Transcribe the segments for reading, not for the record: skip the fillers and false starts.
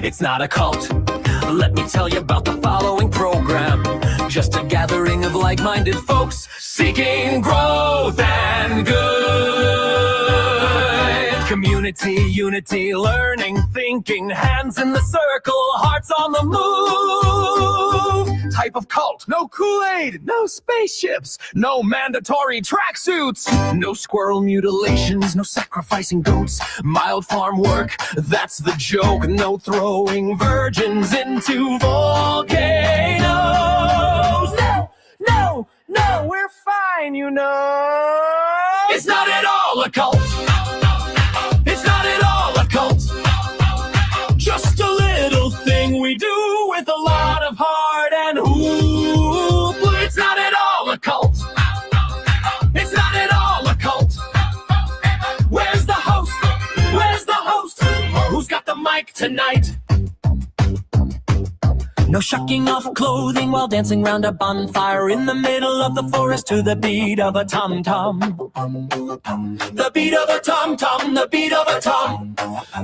It's not a cult. Let me tell you about the following program. Just a gathering of like-minded folks seeking growth and good. Community, unity, learning, thinking, hands in the circle, hearts on the move. Type of cult. No Kool-Aid, no spaceships, no mandatory tracksuits, no squirrel mutilations, no sacrificing goats, mild farm work, that's the joke. No throwing virgins into volcanoes. No, we're fine, you know. It's not at all a cult. It's not at all a cult. Just a little thing we do with a lot of heart and hoop. It's not at all a cult. It's not at all a cult. Where's the host? Where's the host? Who's got the mic tonight? No shucking off clothing while dancing round a bonfire in the middle of the forest to the beat of a tom-tom. The beat of a tom-tom, the beat of a tom.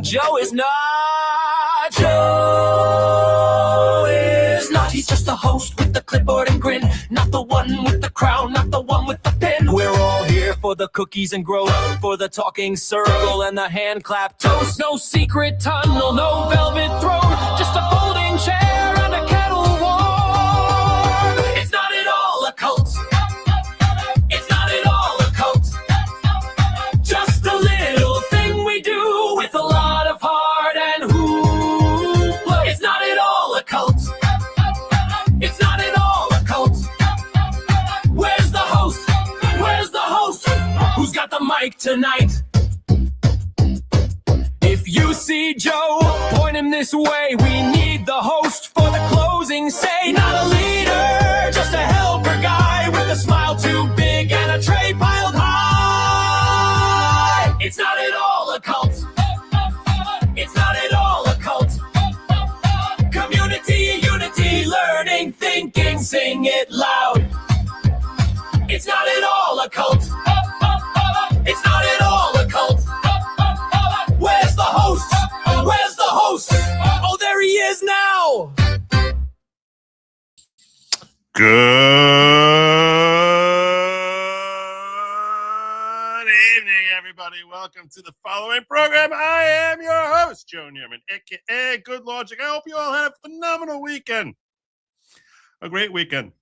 Joe is not, Joe is not. He's just the host with the clipboard and grin. Not the one with the crown, not the one with the pin. We're all here for the cookies and growth, for the talking circle and the hand clap toast. No secret tunnel, no velvet throne, just a folding chair and a kettle warm. It's not at all a cult. It's not at all a cult. Just a little thing we do with a lot of heart and hoop. It's not at all a cult. It's not at all a cult. Where's the host? Where's the host? Who's got the mic tonight? If you see Joe, point him this way. We need the host for the closing say. Not a leader, just a helper guy with a smile too big and a tray piled high. It's not at all a cult. It's not at all a cult. Community, unity, learning, thinking, sing it loud. It's not at all a cult. It's not at all a cult. Where's the host? Where's the host? Oh, there he is now. Good evening, everybody. Welcome to the following program. I am your host, Joe Neerman, aka Good Lawgic. I hope you all had a phenomenal weekend. A great weekend.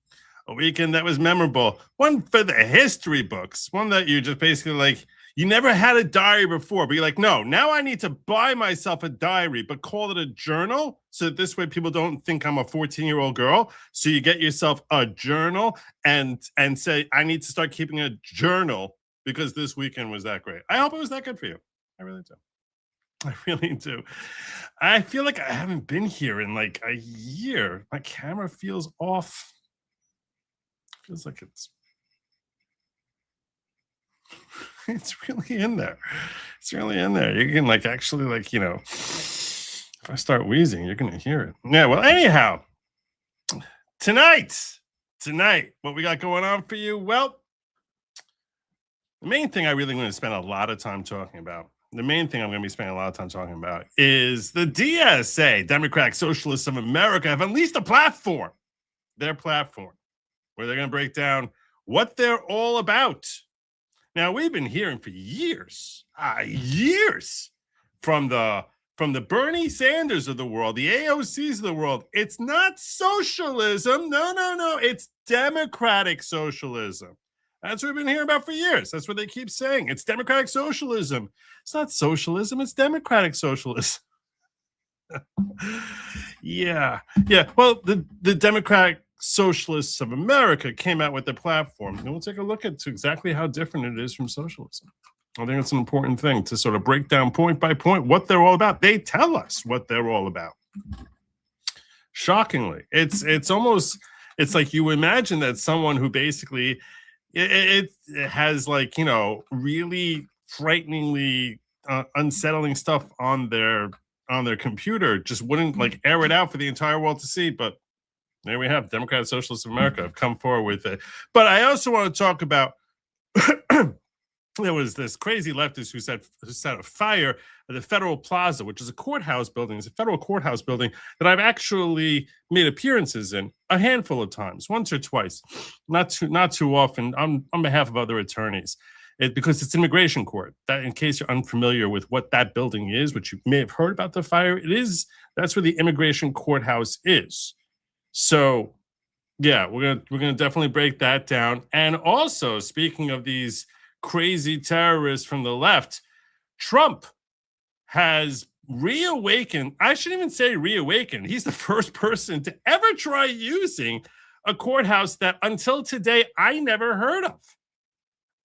A weekend that was memorable. One for the history books. One that you just basically like, you never had a diary before, but you're like, no, now I need to buy myself a diary, but call it a journal. So that this way people don't think I'm a 14-year-old girl. So you get yourself a journal and say, I need to start keeping a journal because this weekend was that great. I hope it was that good for you. I really do. I really do. I feel like I haven't been here in like a year. My camera feels off. Feels like it's really in there. It's really in there. You can like actually like, you know, if I start wheezing, you're going to hear it. Yeah, well, anyhow, tonight, what we got going on for you? Well, the main thing I really want to spend a lot of time talking about, is the DSA, Democratic Socialists of America, have unleashed a platform, their platform, where they're going to break down what they're all about. Now, we've been hearing for years from the Bernie Sanders of the world, the AOCs of the world. It's not socialism. No. It's democratic socialism. That's what we've been hearing about for years. That's what they keep saying. It's democratic socialism. It's not socialism. It's democratic socialism. Yeah. Well, the Democratic Socialists of America came out with the platform, and we'll take a look at exactly how different it is from socialism. I think it's an important thing to sort of break down point by point what they're all about. They tell us what they're all about. Shockingly, it's like you imagine that someone who basically it has like, you know, really frighteningly unsettling stuff on their computer just wouldn't like air it out for the entire world to see, but there we have Democratic Socialists of America have come forward with it. But I also want to talk about there was this crazy leftist who set a fire at the Federal Plaza, which is a courthouse building. It's a federal courthouse building that I've actually made appearances in a handful of times, once or twice, not too often, on behalf of other attorneys. Because it's immigration court. That, in case you're unfamiliar with what that building is, which you may have heard about the fire, that's where the immigration courthouse is. So, yeah, we're gonna definitely break that down. And also, speaking of these crazy terrorists from the left, Trump has reawakened. I shouldn't even say reawakened. He's the first person to ever try using a courthouse that until today I never heard of.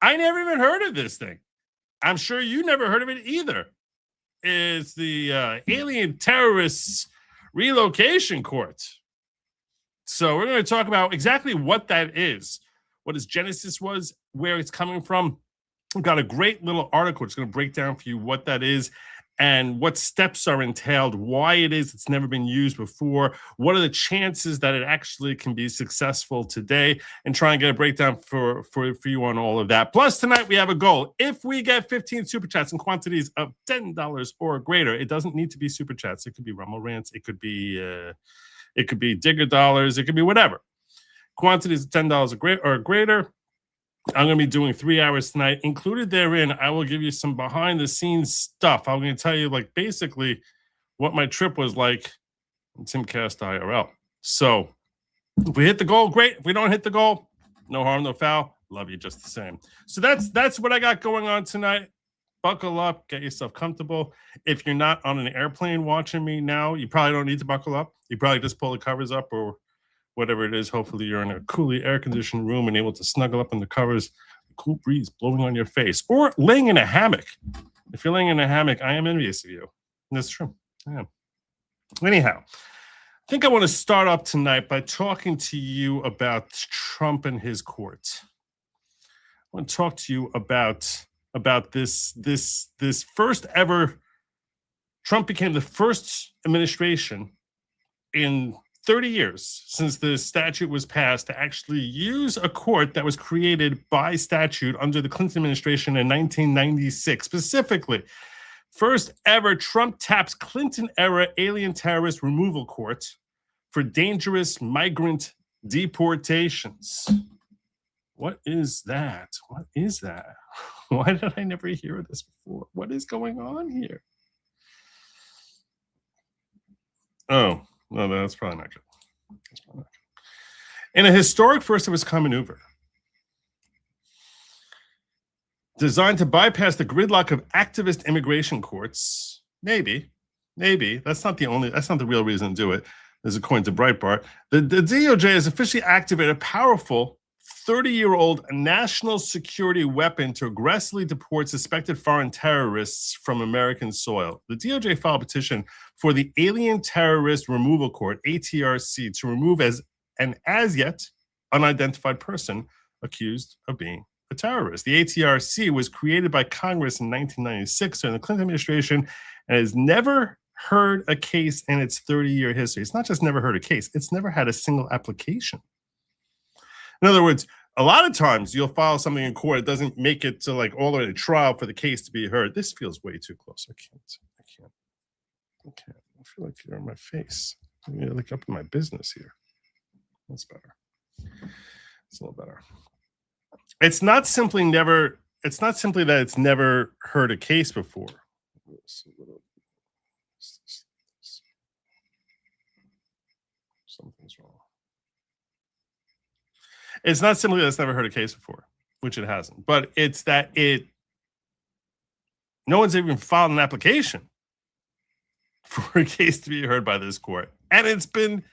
I never even heard of this thing. I'm sure you never heard of it either. It's the Alien Terrorists Relocation Court. So we're going to talk about exactly what that is, what its genesis was, where it's coming from. We've got a great little article that's going to break down for you what that is and what steps are entailed, why it is it's never been used before, what are the chances that it actually can be successful today, and try and get a breakdown for you on all of that. Plus, tonight we have a goal. If we get 15 super chats in quantities of $10 or greater, it doesn't need to be super chats. It could be Rumble Rants. It could be Digger dollars. It could be whatever. Quantities of $10 or greater. I'm going to be doing 3 hours tonight. Included therein, I will give you some behind-the-scenes stuff. I'm going to tell you, like, basically what my trip was like in Timcast IRL. So if we hit the goal, great. If we don't hit the goal, no harm, no foul. Love you just the same. So that's what I got going on tonight. Buckle up. Get yourself comfortable. If you're not on an airplane watching me now, you probably don't need to buckle up. You probably just pull the covers up or whatever it is. Hopefully you're in a coolly air-conditioned room and able to snuggle up in the covers, a cool breeze blowing on your face, or laying in a hammock. If you're laying in a hammock, I am envious of you. That's true. I am. Anyhow, I think I want to start off tonight by talking to you about Trump and his court. I want to talk to you about this first ever. Trump became the first administration in 30 years since the statute was passed to actually use a court that was created by statute under the Clinton administration in 1996. Specifically, first ever Trump taps Clinton-era alien terrorist removal court for dangerous migrant deportations. What is that? What is that? Why did I never hear this before? What is going on here? Oh, no, that's probably not good. In a historic first of its kind maneuver, designed to bypass the gridlock of activist immigration courts, maybe, that's not the real reason to do it, as according to Breitbart, the DOJ has officially activated a powerful 30-year-old national security weapon to aggressively deport suspected foreign terrorists from American soil. The DOJ filed a petition for the Alien Terrorist Removal Court, ATRC, to remove an as yet unidentified person accused of being a terrorist. The ATRC was created by Congress in 1996 during the Clinton administration and has never heard a case in its 30-year history. It's not just never heard a case, it's never had a single application. In other words, a lot of times you'll file something in court, it doesn't make it to like all the way to trial for the case to be heard. This feels way too close. I can't. I feel like you're in my face. I'm gonna look up in my business here. That's better. It's a little better. It's not simply that it's never heard a case before. Something's wrong. It's not simply that it's never heard a case before, which it hasn't, but it's that no one's even filed an application for a case to be heard by this court. And it's been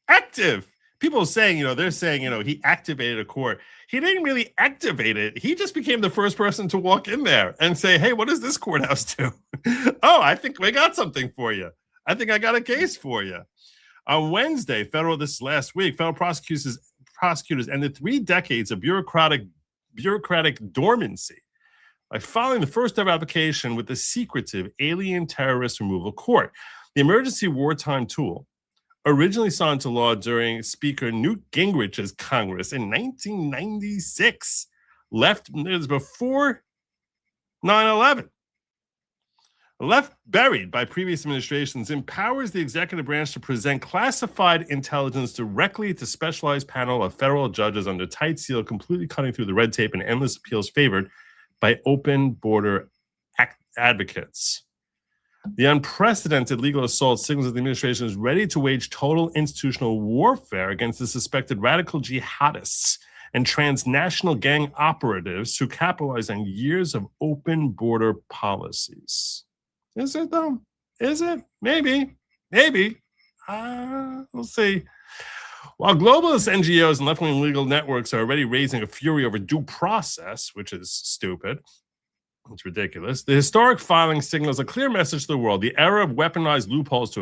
active. People are saying, they're saying, he activated a court. He didn't really activate it. He just became the first person to walk in there and say, hey, what does this courthouse do? Oh, I think we got something for you. I think I got a case for you. On Wednesday, this last week, federal prosecutors ended 3 decades of bureaucratic dormancy by filing the first ever application with the secretive Alien Terrorist Removal Court. The emergency wartime tool, originally signed into law during Speaker Newt Gingrich's Congress in 1996, before 9/11. Left buried by previous administrations, empowers the executive branch to present classified intelligence directly to specialized panel of federal judges under tight seal, completely cutting through the red tape and endless appeals favored by open border advocates. The unprecedented legal assault signals that the administration is ready to wage total institutional warfare against the suspected radical jihadists and transnational gang operatives who capitalize on years of open border policies. Is it though? Is it? Maybe. Maybe. We'll see. While globalist NGOs and left-wing legal networks are already raising a fury over due process, which is stupid, it's ridiculous, the historic filing signals a clear message to the world. The era of weaponized loopholes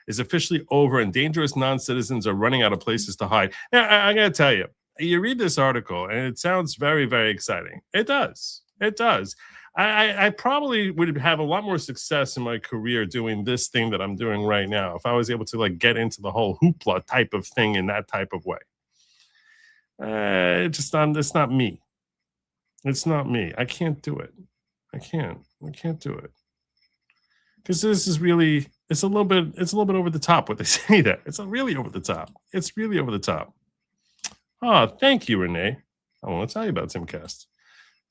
is officially over, and dangerous non-citizens are running out of places to hide. Now, I gotta tell you, you read this article, and it sounds very, very exciting. It does. It does. I probably would have a lot more success in my career doing this thing that I'm doing right now if I was able to like get into the whole hoopla type of thing in that type of way. It's not me. It's not me. I can't do it. I can't do it. Because this is really, it's a little bit over the top what they say that. It's really over the top. It's really over the top. Oh, thank you, Renee. I want to tell you about Timcast.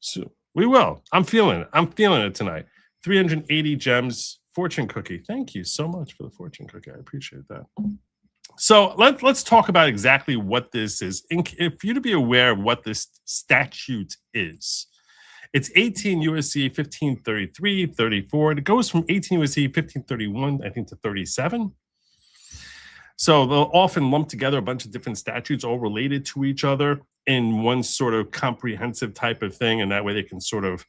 So we will. I'm feeling it tonight. 380 gems, fortune cookie. Thank you so much for the fortune cookie. I appreciate that. So let's talk about exactly what this is. If you to be aware of what this statute is, it's 18 U.S.C. 1533, 34. It goes from 18 U.S.C. 1531, I think, to 37. So they'll often lump together a bunch of different statutes all related to each other in one sort of comprehensive type of thing, and that way they can sort of,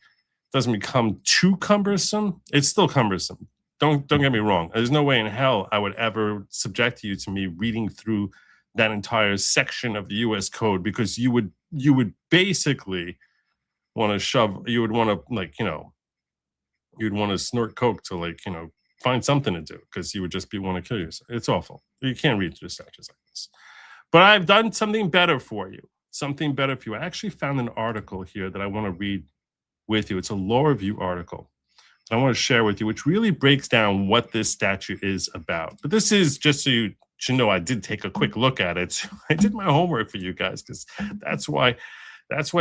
doesn't become too cumbersome. It's still cumbersome. Don't get me wrong. There's no way in hell I would ever subject you to me reading through that entire section of the U.S. Code, because you would basically want to shove, you would want to, like, you know, you'd want to snort coke to, like, you know, find something to do, because you would just want to kill yourself. It's awful. You can't read through statutes like this. But I've done something better for you. Something better for you. I actually found an article here that I want to read with you. It's a law review article I want to share with you, which really breaks down what this statute is about. But this is just so you should know, I did take a quick look at it. So I did my homework for you guys, because that's why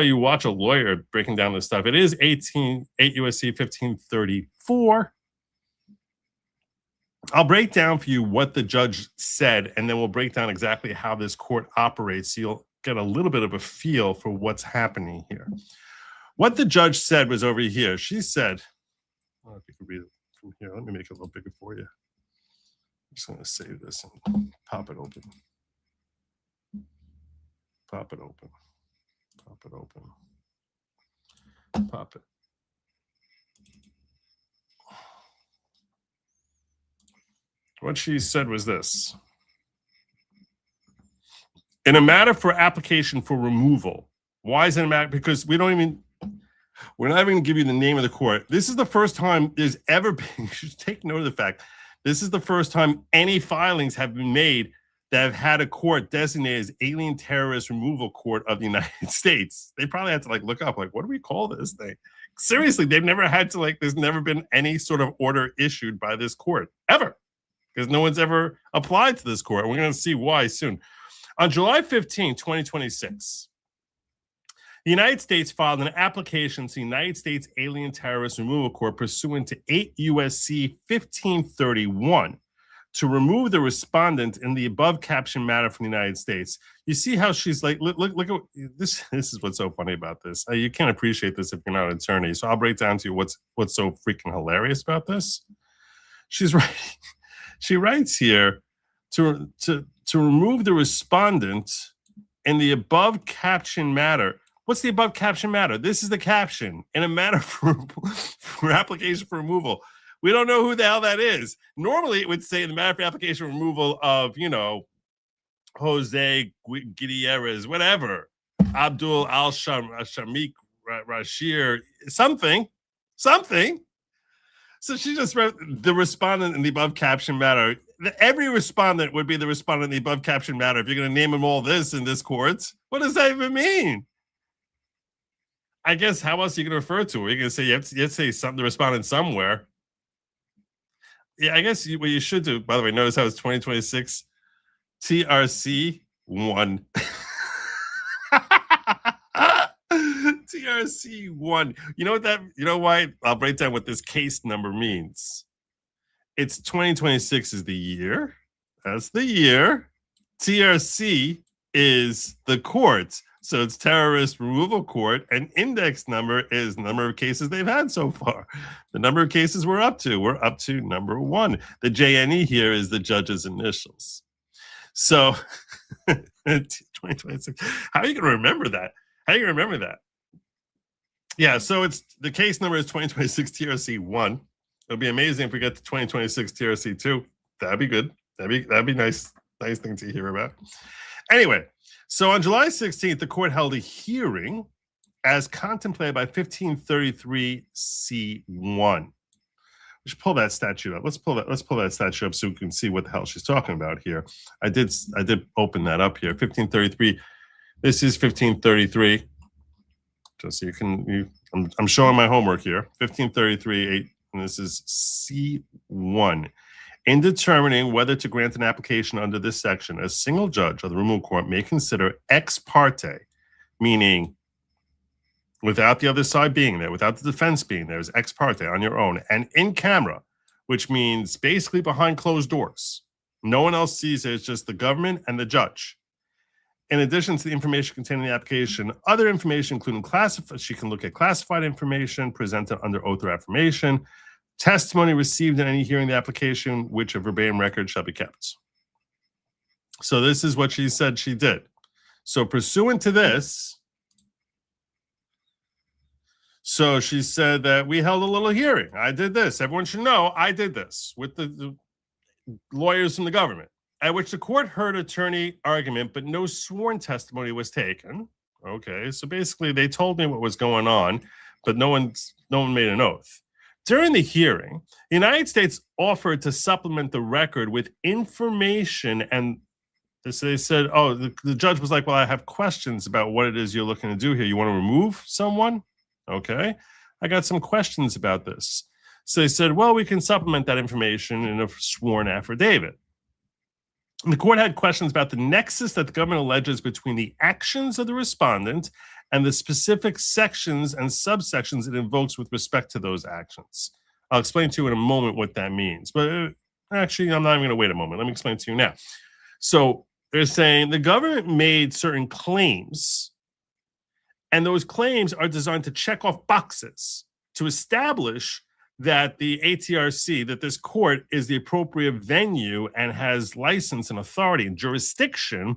you watch a lawyer breaking down this stuff. It is 8 U.S.C. 1534. I'll break down for you what the judge said, and then we'll break down exactly how this court operates, so you'll get a little bit of a feel for what's happening here. What the judge said was over here. She said, I don't know if you can read it from here. Let me make it a little bigger for you. I'm just going to save this and pop it open. Pop it open. Pop it open. Pop it. What she said was this. In a matter for application for removal. Why is it a matter? Because we're not even going to give you the name of the court. This is the first time there's ever been, you should take note of the fact, this is the first time any filings have been made that have had a court designated as Alien Terrorist Removal Court of the United States. They probably had to like look up, like, what do we call this thing? Seriously, they've never had to, like, there's never been any sort of order issued by this court, ever. Because no one's ever applied to this court. We're going to see why soon. On July 15, 2026, the United States filed an application to the United States Alien Terrorist Removal Court pursuant to 8 U.S.C. 1531 to remove the respondent in the above captioned matter from the United States. You see how she's like, look at this. This is what's so funny about this. You can't appreciate this if you're not an attorney. So I'll break down to you what's so freaking hilarious about this. She's right. She writes here to remove the respondent in the above captioned matter. What's the above caption matter? This is the caption. In a matter for application for removal. We don't know who the hell that is. Normally, it would say in the matter for application for removal of, you know, Jose Gutierrez, whatever, Abdul Al-Shamik Rashir, something. So she just wrote the respondent in the above caption matter. Every respondent would be the respondent in the above caption matter if you're going to name them all this in this court. What does that even mean? I guess how else are you going to refer to it? You're going to say you have to say something to respond in somewhere. Yeah, I guess what you should do, by the way, notice how it's 2026 TRC 1. TRC 1. You know why? I'll break down what this case number means. It's 2026 is the year. That's the year. TRC is the court. So it's terrorist removal court, and index number is the number of cases they've had so far. The number of cases we're up to number 1. The JNE here is the judge's initials. So 2026. How are you going to remember that? Yeah, so it's the case number is 2026 TRC 1. It'll be amazing if we get to 2026 TRC 2. That'd be good. That'd be nice thing to hear about. Anyway, so on July 16th, the court held a hearing as contemplated by 1533 C1. We should pull that statute up. Let's pull that statute up so we can see what the hell she's talking about here. I did open that up here. 1533. This is 1533. Just so I'm showing my homework here. 1533, and this is C1. In determining whether to grant an application under this section, a single judge of the removal court may consider ex parte, meaning without the other side being there, without the defense being there, is ex parte on your own, and in camera, which means basically behind closed doors. No one else sees it, it's just the government and the judge. In addition to the information contained in the application, other information, including she can look at classified information presented under oath or affirmation, testimony received in any hearing of the application, which a verbatim record shall be kept. So this is what she said she did. So pursuant to this, so she said that we held a little hearing. I did this. Everyone should know I did this with the lawyers from the government, at which the court heard attorney argument, but no sworn testimony was taken. Okay, so basically they told me what was going on, but no one made an oath. During the hearing, the United States offered to supplement the record with information, and they said, oh, the judge was like, well, I have questions about what it is you're looking to do here. You want to remove someone? Okay, I got some questions about this. So they said, well, we can supplement that information in a sworn affidavit. And the court had questions about the nexus that the government alleges between the actions of the respondent and the specific sections and subsections it invokes with respect to those actions. I'll explain to you in a moment what that means. But actually, I'm not even going to wait a moment. Let me explain to you now. So they're saying the government made certain claims, and those claims are designed to check off boxes to establish that the ATRC, that this court is the appropriate venue and has license and authority and jurisdiction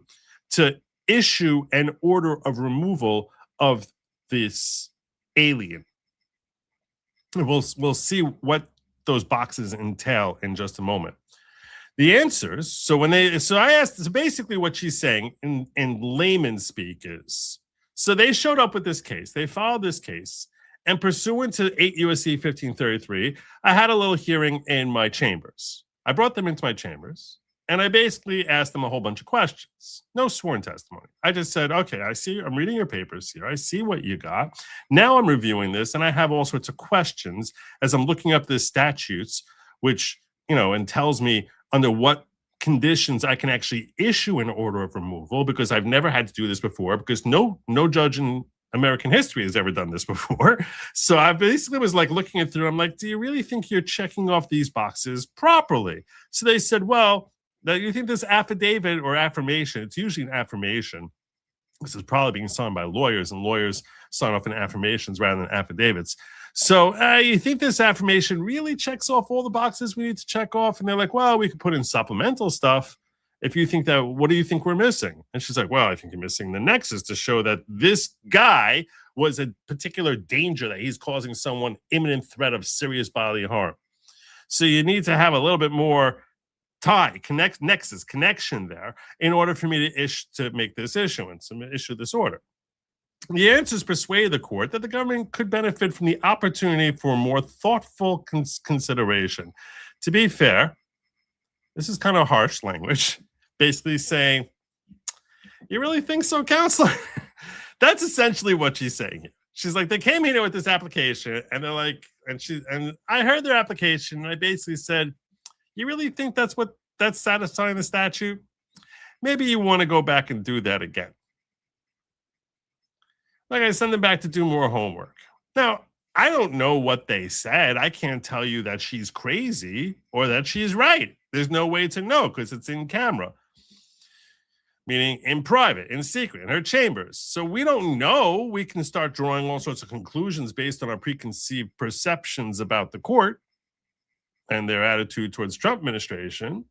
to issue an order of removal of this alien. We'll see what those boxes entail in just a moment. The answers, so I asked, so basically what she's saying in layman's speak is, so they showed up with this case, they filed this case, and pursuant to 8 U.S.C. 1533, I had a little hearing in my chambers. I brought them into my chambers, and I basically asked them a whole bunch of questions. No sworn testimony. I just said, okay, I see, I'm reading your papers here. I see what you got. Now I'm reviewing this, and I have all sorts of questions as I'm looking up the statutes, which, and tells me under what conditions I can actually issue an order of removal, because I've never had to do this before, because no judge in American history has ever done this before. So I basically was like looking it through. I'm like, do you really think you're checking off these boxes properly? So they said, well, that you think this affidavit or affirmation, it's usually an affirmation. This is probably being signed by lawyers, and lawyers sign off in affirmations rather than affidavits. So you think this affirmation really checks off all the boxes we need to check off? And they're like, well, we could put in supplemental stuff. If you think that, what do you think we're missing? And she's like, well, I think you're missing the nexus to show that this guy was a particular danger, that he's causing someone imminent threat of serious bodily harm. So you need to have a little bit more connection there in order for me to make this issuance and issue this order. The answers persuade the court that the government could benefit from the opportunity for more thoughtful consideration. To be fair, this is kind of harsh language, basically saying, you really think so, counselor? That's essentially what she's saying here. she's like, they came here with this application, and they're like, and I heard their application, and I basically said, you really think that's satisfying the statute? Maybe you want to go back and do that again. Like, I send them back to do more homework. Now, I don't know what they said. I can't tell you that she's crazy or that she's right. There's no way to know because it's in camera, meaning in private, in secret, in her chambers. So we don't know. We can start drawing all sorts of conclusions based on our preconceived perceptions about the court and their attitude towards Trump administration.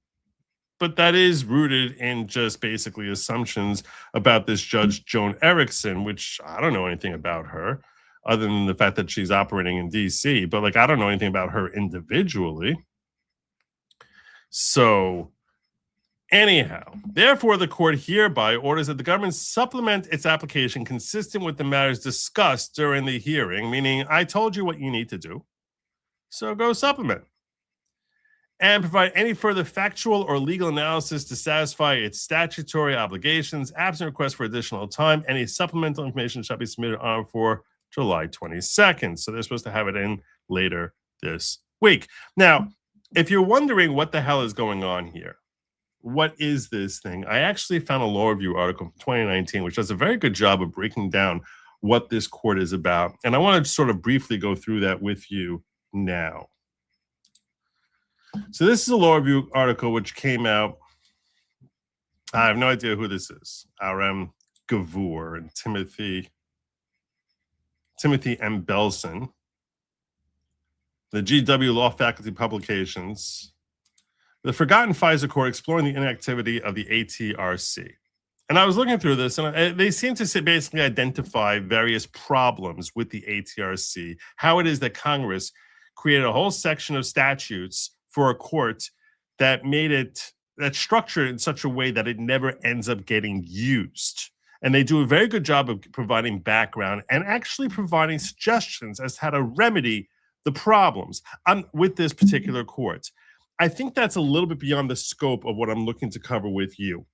But that is rooted in just basically assumptions about this Judge Joan Erickson, which I don't know anything about her other than the fact that she's operating in DC. But like, I don't know anything about her individually. So anyhow, therefore, the court hereby orders that the government supplement its application consistent with the matters discussed during the hearing, meaning I told you what you need to do, so go supplement. And provide any further factual or legal analysis to satisfy its statutory obligations. Absent request for additional time, any supplemental information shall be submitted on for July 22nd. So they're supposed to have it in later this week. Now, if you're wondering what the hell is going on here, what is this thing? I actually found a law review article from 2019, which does a very good job of breaking down what this court is about. And I want to sort of briefly go through that with you now. So this is a law review article which came out. I have no idea who this is. R.M. Gavour and Timothy M. Belson. The GW Law Faculty Publications. The Forgotten FISA Court Exploring the Inactivity of the ATRC. And I was looking through this, and they seem to basically identify various problems with the ATRC, how it is that Congress created a whole section of statutes for a court that structured in such a way that it never ends up getting used. And they do a very good job of providing background and actually providing suggestions as to how to remedy the problems with this particular court. I think that's a little bit beyond the scope of what I'm looking to cover with you.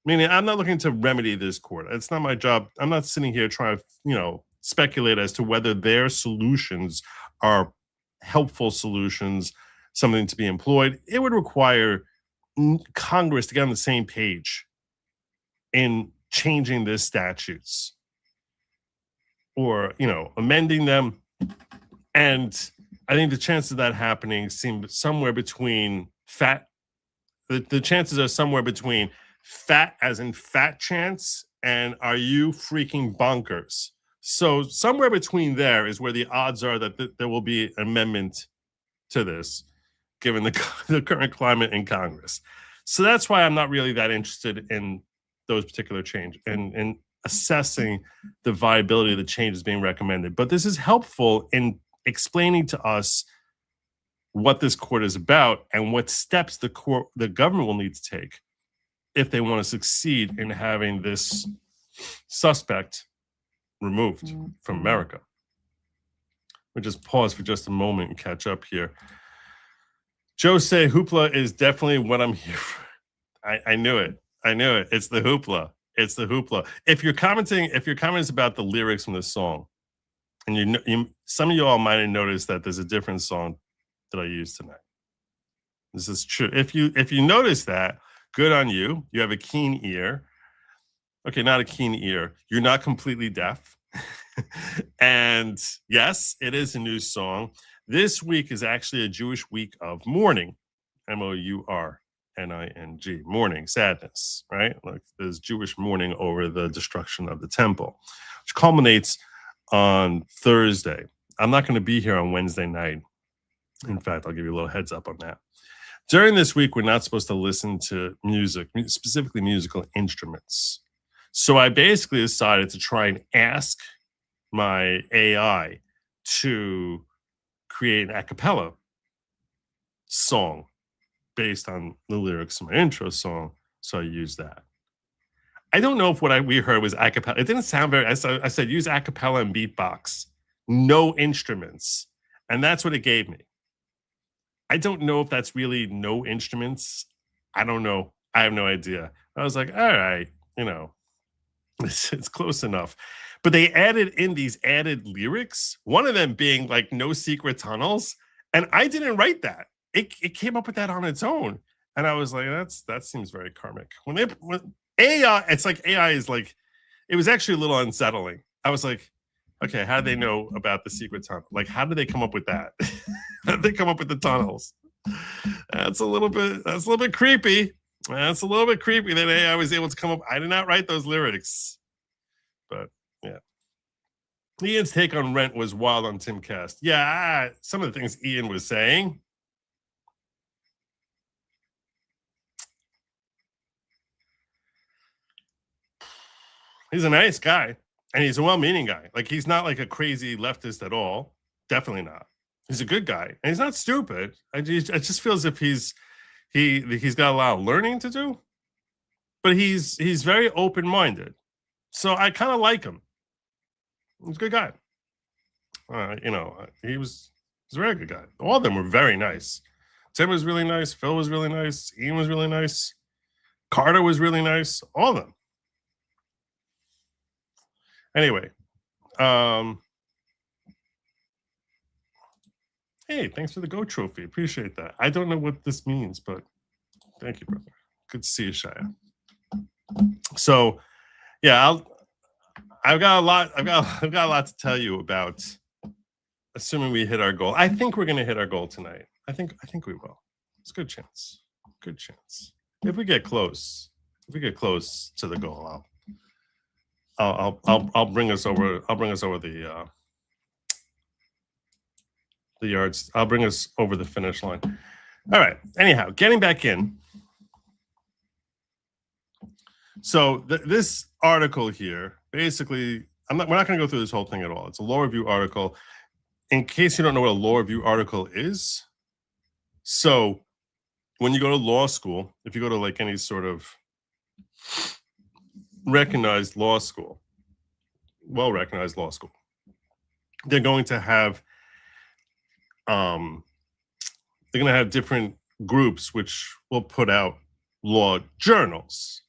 Meaning, I'm not looking to remedy this court. It's not my job. I'm not sitting here trying to, speculate as to whether their solutions are helpful solutions, something to be employed. It would require Congress to get on the same page in changing the statutes or, amending them. And I think the chances of that happening seem somewhere between the chances are somewhere between fat as in fat chance and are you freaking bonkers? So somewhere between there is where the odds are that there will be an amendment to this, given the current climate in Congress. So that's why I'm not really that interested in those particular changes and in assessing the viability of the changes being recommended. But this is helpful in explaining to us what this court is about and what steps the government will need to take if they want to succeed in having this suspect removed from America. We'll just pause for just a moment and catch up here. Joe say hoopla is definitely what I'm here for. I knew it. It's the hoopla. If your comment is about the lyrics from the song, and some of you all might have noticed that there's a different song that I used tonight. This is true. If you notice that, good on you. You have a keen ear. Okay, not a keen ear. You're not completely deaf. And yes, it is a new song. This week is actually a Jewish week of mourning. Mourning, mourning, sadness, right? Like there's Jewish mourning over the destruction of the temple, which culminates on Thursday. I'm not going to be here on Wednesday night. In fact, I'll give you a little heads up on that. During this week, we're not supposed to listen to music, specifically musical instruments. So I basically decided to try and ask my AI to create an a cappella song based on the lyrics of my intro song. So I used that. I don't know if what we heard was a cappella. It didn't sound very, I said use a cappella and beatbox, no instruments. And that's what it gave me. I don't know if that's really no instruments. I don't know. I have no idea. I was like, all right, It's close enough. But they added in these added lyrics, one of them being like no secret tunnels. And I didn't write that. It came up with that on its own. And I was like, that seems very karmic. When AI, it's like AI is like, it was actually a little unsettling. I was like, okay, how do they know about the secret tunnel? Like, how did they come up with that? How did they come up with the tunnels? That's a little bit creepy. That's a little bit creepy that AI was able to come up. I did not write those lyrics. But yeah. Ian's take on Rent was wild on Timcast. Yeah, some of the things Ian was saying. He's a nice guy, and he's a well-meaning guy. Like, he's not like a crazy leftist at all. Definitely not. He's a good guy, and he's not stupid. I just feel as if he's got a lot of learning to do, but he's very open-minded. So I kind of like him. He's a good guy. He's a very good guy. All of them were very nice. Tim was really nice. Phil was really nice. Ian was really nice. Carter was really nice. All of them. Anyway, hey, thanks for the Go Trophy. Appreciate that. I don't know what this means, but thank you, brother. Good to see you, Shia. So, yeah, I've got a lot to tell you about. Assuming we hit our goal, I think we're going to hit our goal tonight. I think we will. It's a good chance. Good chance. If we get close to the goal, I'll bring us over. I'll bring us over the yards. I'll bring us over the finish line. All right. Anyhow, getting back in. So this article here, basically, we're not going to go through this whole thing at all. It's a law review article. In case you don't know what a law review article is, so when you go to law school, if you go to like any sort of recognized law school, well-recognized law school, they're going to have different groups which will put out law journals.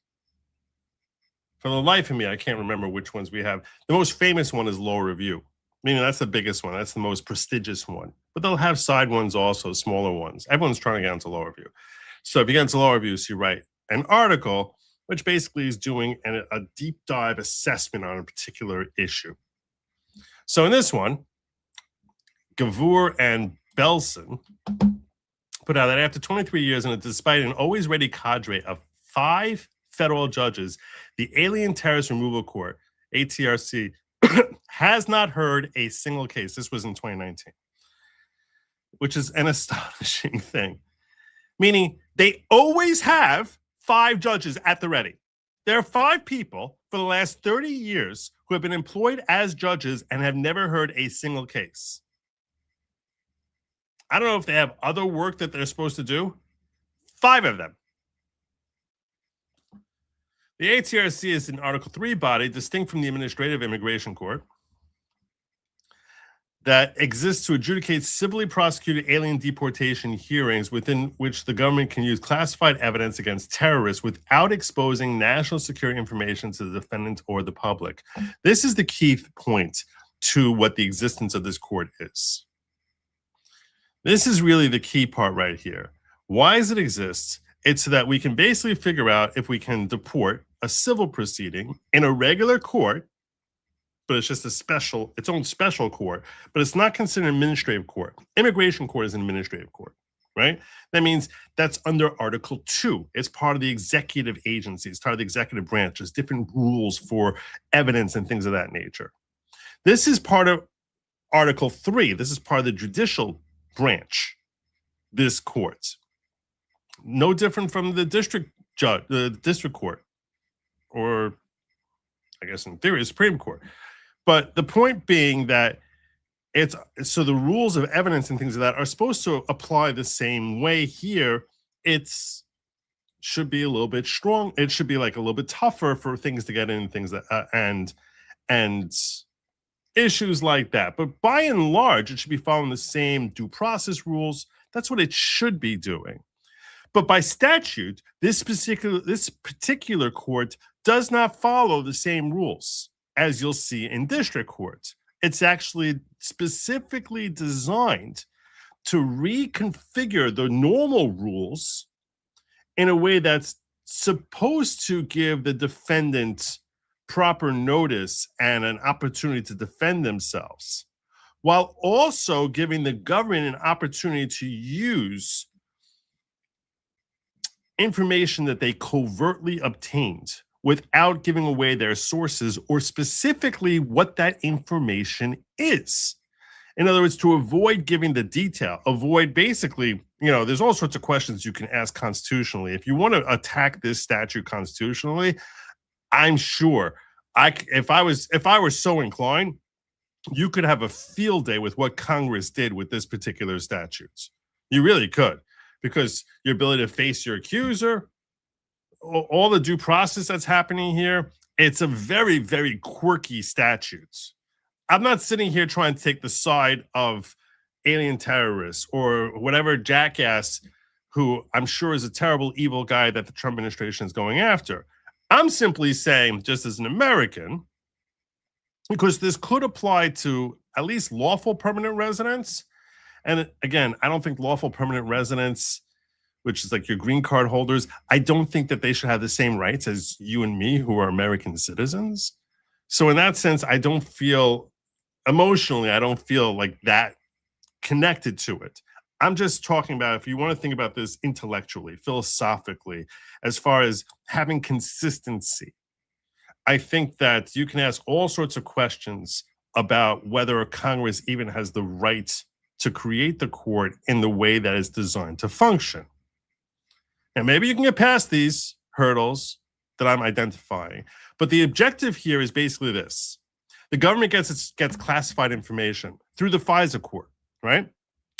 For the life of me, I can't remember which ones we have. The most famous one is Law Review, meaning that's the biggest one. That's the most prestigious one. But they'll have side ones also, smaller ones. Everyone's trying to get into Law Review. So if you get into Law Reviews, you write an article, which basically is doing a deep dive assessment on a particular issue. So in this one, Gavour and Belson put out that after 23 years and despite an always ready cadre of 5 federal judges, the Alien Terrorist Removal Court, ATRC, has not heard a single case. This was in 2019, which is an astonishing thing. Meaning they always have 5 judges at the ready. There are 5 people for the last 30 years who have been employed as judges and have never heard a single case. I don't know if they have other work that they're supposed to do. 5 of them. The ATRC is an Article 3 body distinct from the Administrative Immigration Court that exists to adjudicate civilly prosecuted alien deportation hearings within which the government can use classified evidence against terrorists without exposing national security information to the defendant or the public. This is the key point to what the existence of this court is. This is really the key part right here. Why does it exist? It's so that we can basically figure out if we can deport a civil proceeding in a regular court, but it's just its own special court, but it's not considered an administrative court. Immigration court is an administrative court, right? That means that's under Article 2. It's part of the executive agency. It's part of the executive branch. There's different rules for evidence and things of that nature. This is part of Article 3. This is part of the judicial branch, this court. No different from the district judge, the district court, or I guess in theory, Supreme Court. But the point being that so the rules of evidence and things like that are supposed to apply the same way here. Should be a little bit strong. It should be like a little bit tougher for things to get in, things that and issues like that. But by and large, it should be following the same due process rules. That's what it should be doing. But by statute, this particular court does not follow the same rules as you'll see in district courts. It's actually specifically designed to reconfigure the normal rules in a way that's supposed to give the defendant proper notice and an opportunity to defend themselves, while also giving the government an opportunity to use information that they covertly obtained without giving away their sources or specifically what that information is. In other words, to avoid giving the detail, avoid basically, there's all sorts of questions you can ask constitutionally. If you want to attack this statute constitutionally, I'm sure if I were so inclined, you could have a field day with what Congress did with this particular statute. You really could, because your ability to face your accuser, all the due process that's happening here, it's a very, very quirky statute. I'm not sitting here trying to take the side of alien terrorists or whatever jackass who I'm sure is a terrible, evil guy that the Trump administration is going after. I'm simply saying, just as an American, because this could apply to at least lawful permanent residents. And again, I don't think lawful permanent residents, which is like your green card holders, I don't think that they should have the same rights as you and me who are American citizens. So in that sense, I don't feel like that connected to it. I'm just talking about, if you want to think about this intellectually, philosophically, as far as having consistency, I think that you can ask all sorts of questions about whether Congress even has the right to create the court in the way that is designed to function. And maybe you can get past these hurdles that I'm identifying. But the objective here is basically this. The government gets classified information through the FISA court, right?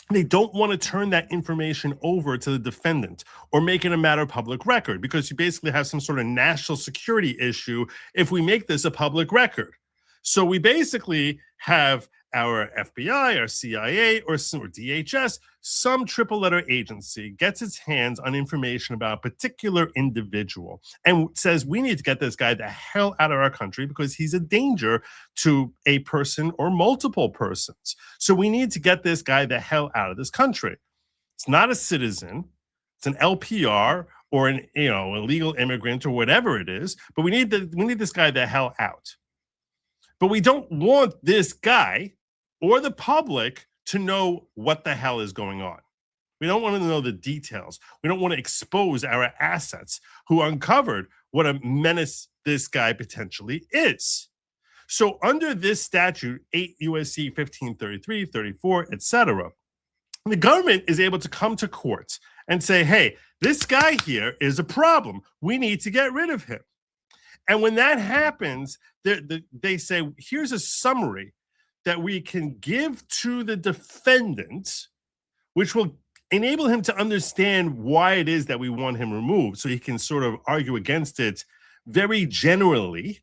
They don't want to turn that information over to the defendant or make it a matter of public record, because you basically have some sort of national security issue if we make this a public record. So we basically have our FBI, our CIA, or DHS, some triple letter agency gets its hands on information about a particular individual and says, we need to get this guy the hell out of our country because he's a danger to a person or multiple persons. So we need to get this guy the hell out of this country. It's not a citizen, it's an LPR or an illegal immigrant or whatever it is, but we need this guy the hell out. But we don't want this guy or the public to know what the hell is going on. We don't want to know the details. We don't want to expose our assets who uncovered what a menace this guy potentially is. So under this statute, 8 U.S.C. 1533, 34, etc., the government is able to come to courts and say, hey, this guy here is a problem. We need to get rid of him. And when that happens, they say, here's a summary that we can give to the defendant, which will enable him to understand why it is that we want him removed, so he can sort of argue against it very generally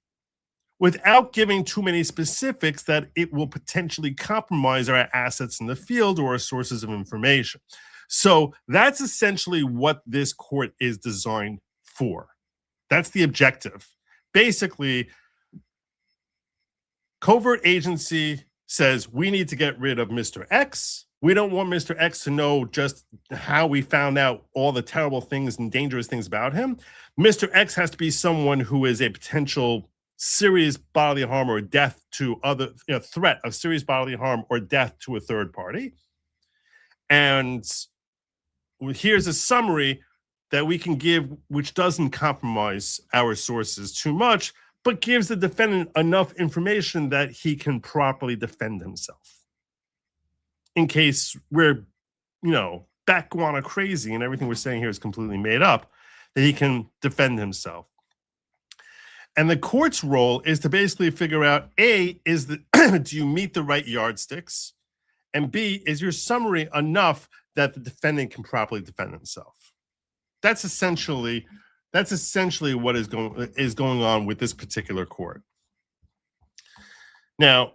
without giving too many specifics that it will potentially compromise our assets in the field or our sources of information. So that's essentially what this court is designed for. That's the objective. Basically, covert agency says we need to get rid of Mr. X. We don't want Mr. X to know just how we found out all the terrible things and dangerous things about him. Mr. X has to be someone who is a potential serious bodily harm or death to other, threat of serious bodily harm or death to a third party. And here's a summary that we can give, which doesn't compromise our sources too much, but gives the defendant enough information that he can properly defend himself. In case we're, backguana crazy and everything we're saying here is completely made up, that he can defend himself. And the court's role is to basically figure out, A, do you meet the right yardsticks? And B, is your summary enough that the defendant can properly defend himself? That's essentially what is going on with this particular court. Now,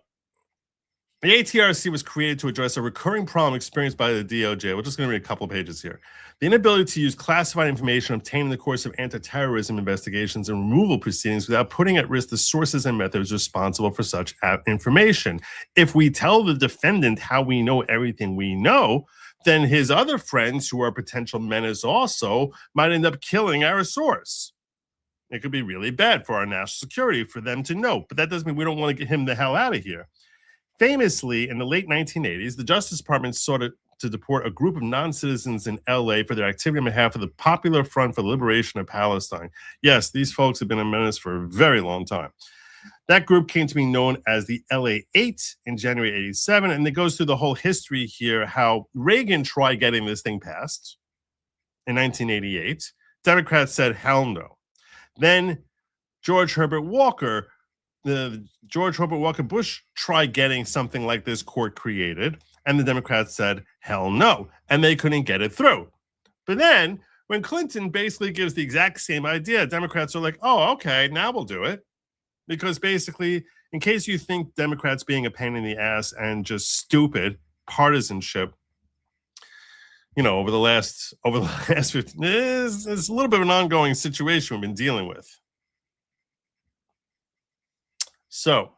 The ATRC was created to address a recurring problem experienced by the DOJ. We're just going to read a couple pages here. The inability to use classified information obtained in the course of anti-terrorism investigations and removal proceedings without putting at risk the sources and methods responsible for such information. If we tell the defendant how we know everything we know, then his other friends who are potential menace also might end up killing our source. It could be really bad for our national security for them to know, but that doesn't mean we don't want to get him the hell out of here. Famously, in the late 1980s, the Justice Department sought to deport a group of non-citizens in LA for their activity on behalf of the Popular Front for the Liberation of Palestine. Yes, these folks have been a menace for a very long time. That group came to be known as the LA-8 in January 87, and it goes through the whole history here, how Reagan tried getting this thing passed in 1988. Democrats said, hell no. Then George Herbert Walker Bush tried getting something like this court created, and the Democrats said, hell no, and they couldn't get it through. But then, when Clinton basically gives the exact same idea, Democrats are like, oh, okay, now we'll do it. Because basically, in case you think Democrats being a pain in the ass and just stupid partisanship, over the last 15, it's a little bit of an ongoing situation we've been dealing with. So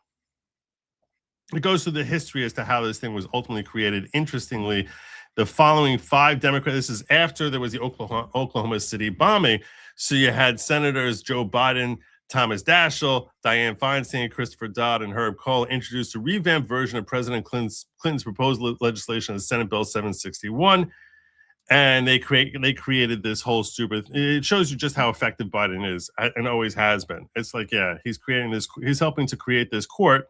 it goes through the history as to how this thing was ultimately created. Interestingly, the following 5 Democrats, this is after there was the Oklahoma City bombing. So you had Senators Joe Biden, Thomas Daschle, Dianne Feinstein, Christopher Dodd, and Herb Kohl introduced a revamped version of President Clinton's proposed legislation, Senate Bill 761. And they created this whole stupid. It shows you just how effective Biden is and always has been. It's like, yeah, he's helping to create this court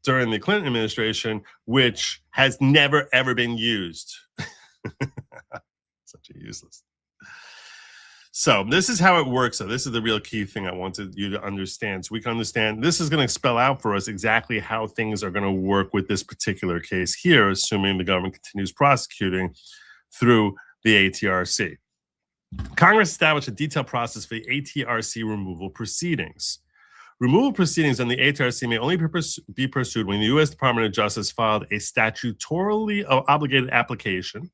during the Clinton administration, which has never ever been used. Such a useless. So this is how it works. So this is the real key thing I wanted you to understand. So we can understand, this is going to spell out for us exactly how things are going to work with this particular case here, assuming the government continues prosecuting through the ATRC. Congress established a detailed process for the ATRC removal proceedings. Removal proceedings on the ATRC may only be pursued when the U.S. Department of Justice filed a statutorily obligated application,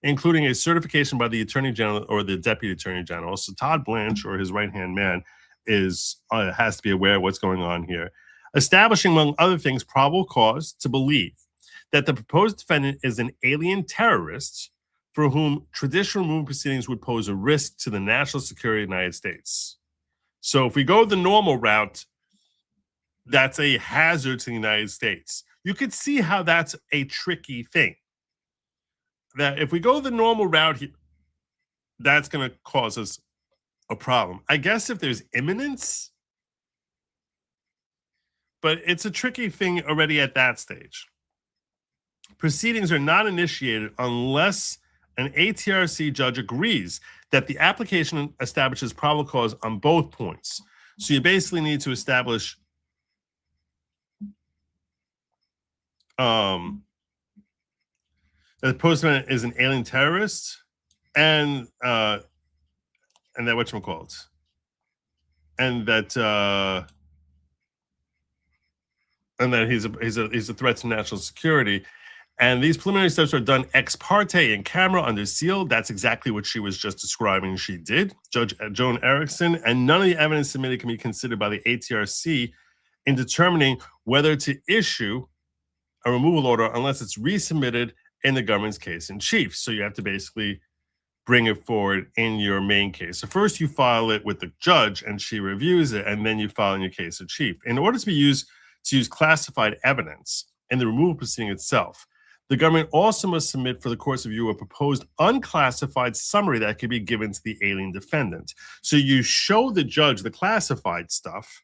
including a certification by the Attorney General or the Deputy Attorney General. So Todd Blanche, or his right-hand man, has to be aware of what's going on here, establishing, among other things, probable cause to believe that the proposed defendant is an alien terrorist for whom traditional removal proceedings would pose a risk to the national security of the United States. So if we go the normal route, that's a hazard to the United States. You could see how that's a tricky thing. That if we go the normal route here, that's going to cause us a problem. I guess if there's imminence, but it's a tricky thing already at that stage. Proceedings are not initiated unless an ATRC judge agrees that the application establishes probable cause on both points. So you basically need to establish that the postman is an alien terrorist, and that whatchamacallit, and that he's a threat to national security. And these preliminary steps are done ex parte in camera under seal. That's exactly what she was just describing she did, Judge Joan Erickson. And none of the evidence submitted can be considered by the ATRC in determining whether to issue a removal order unless it's resubmitted in the government's case in chief. So you have to basically bring it forward in your main case. So first you file it with the judge and she reviews it, and then you file in your case in chief. In order to use classified evidence in the removal proceeding itself, the government also must submit for the court's review a proposed unclassified summary that can be given to the alien defendant. So you show the judge the classified stuff,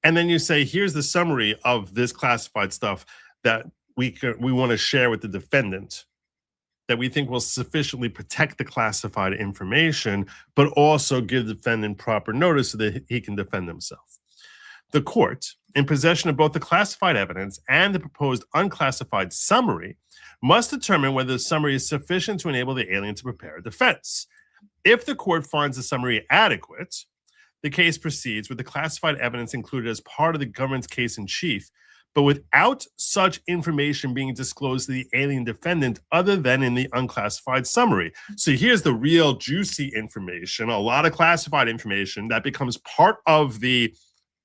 and then you say, here's the summary of this classified stuff that we want to share with the defendant that we think will sufficiently protect the classified information, but also give the defendant proper notice so that he can defend himself. The court, in possession of both the classified evidence and the proposed unclassified summary, must determine whether the summary is sufficient to enable the alien to prepare a defense. If the court finds the summary adequate, the case proceeds with the classified evidence included as part of the government's case in chief, but without such information being disclosed to the alien defendant other than in the unclassified summary. So here's the real juicy information, a lot of classified information that becomes part of the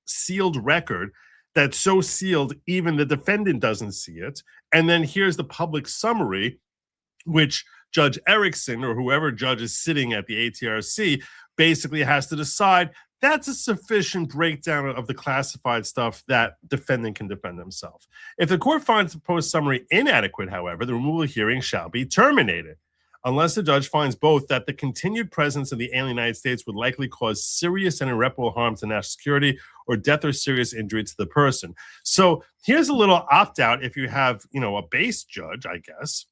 sealed record that's so sealed even the defendant doesn't see it. And then here's the public summary, which Judge Erickson or whoever judge is sitting at the ATRC basically has to decide that's a sufficient breakdown of the classified stuff that defendant can defend himself. If the court finds the proposed summary inadequate, however, the removal hearing shall be terminated, unless the judge finds both that the continued presence of the alien in the United States would likely cause serious and irreparable harm to national security or death or serious injury to the person. So here's a little opt-out if you have, a base judge, I guess,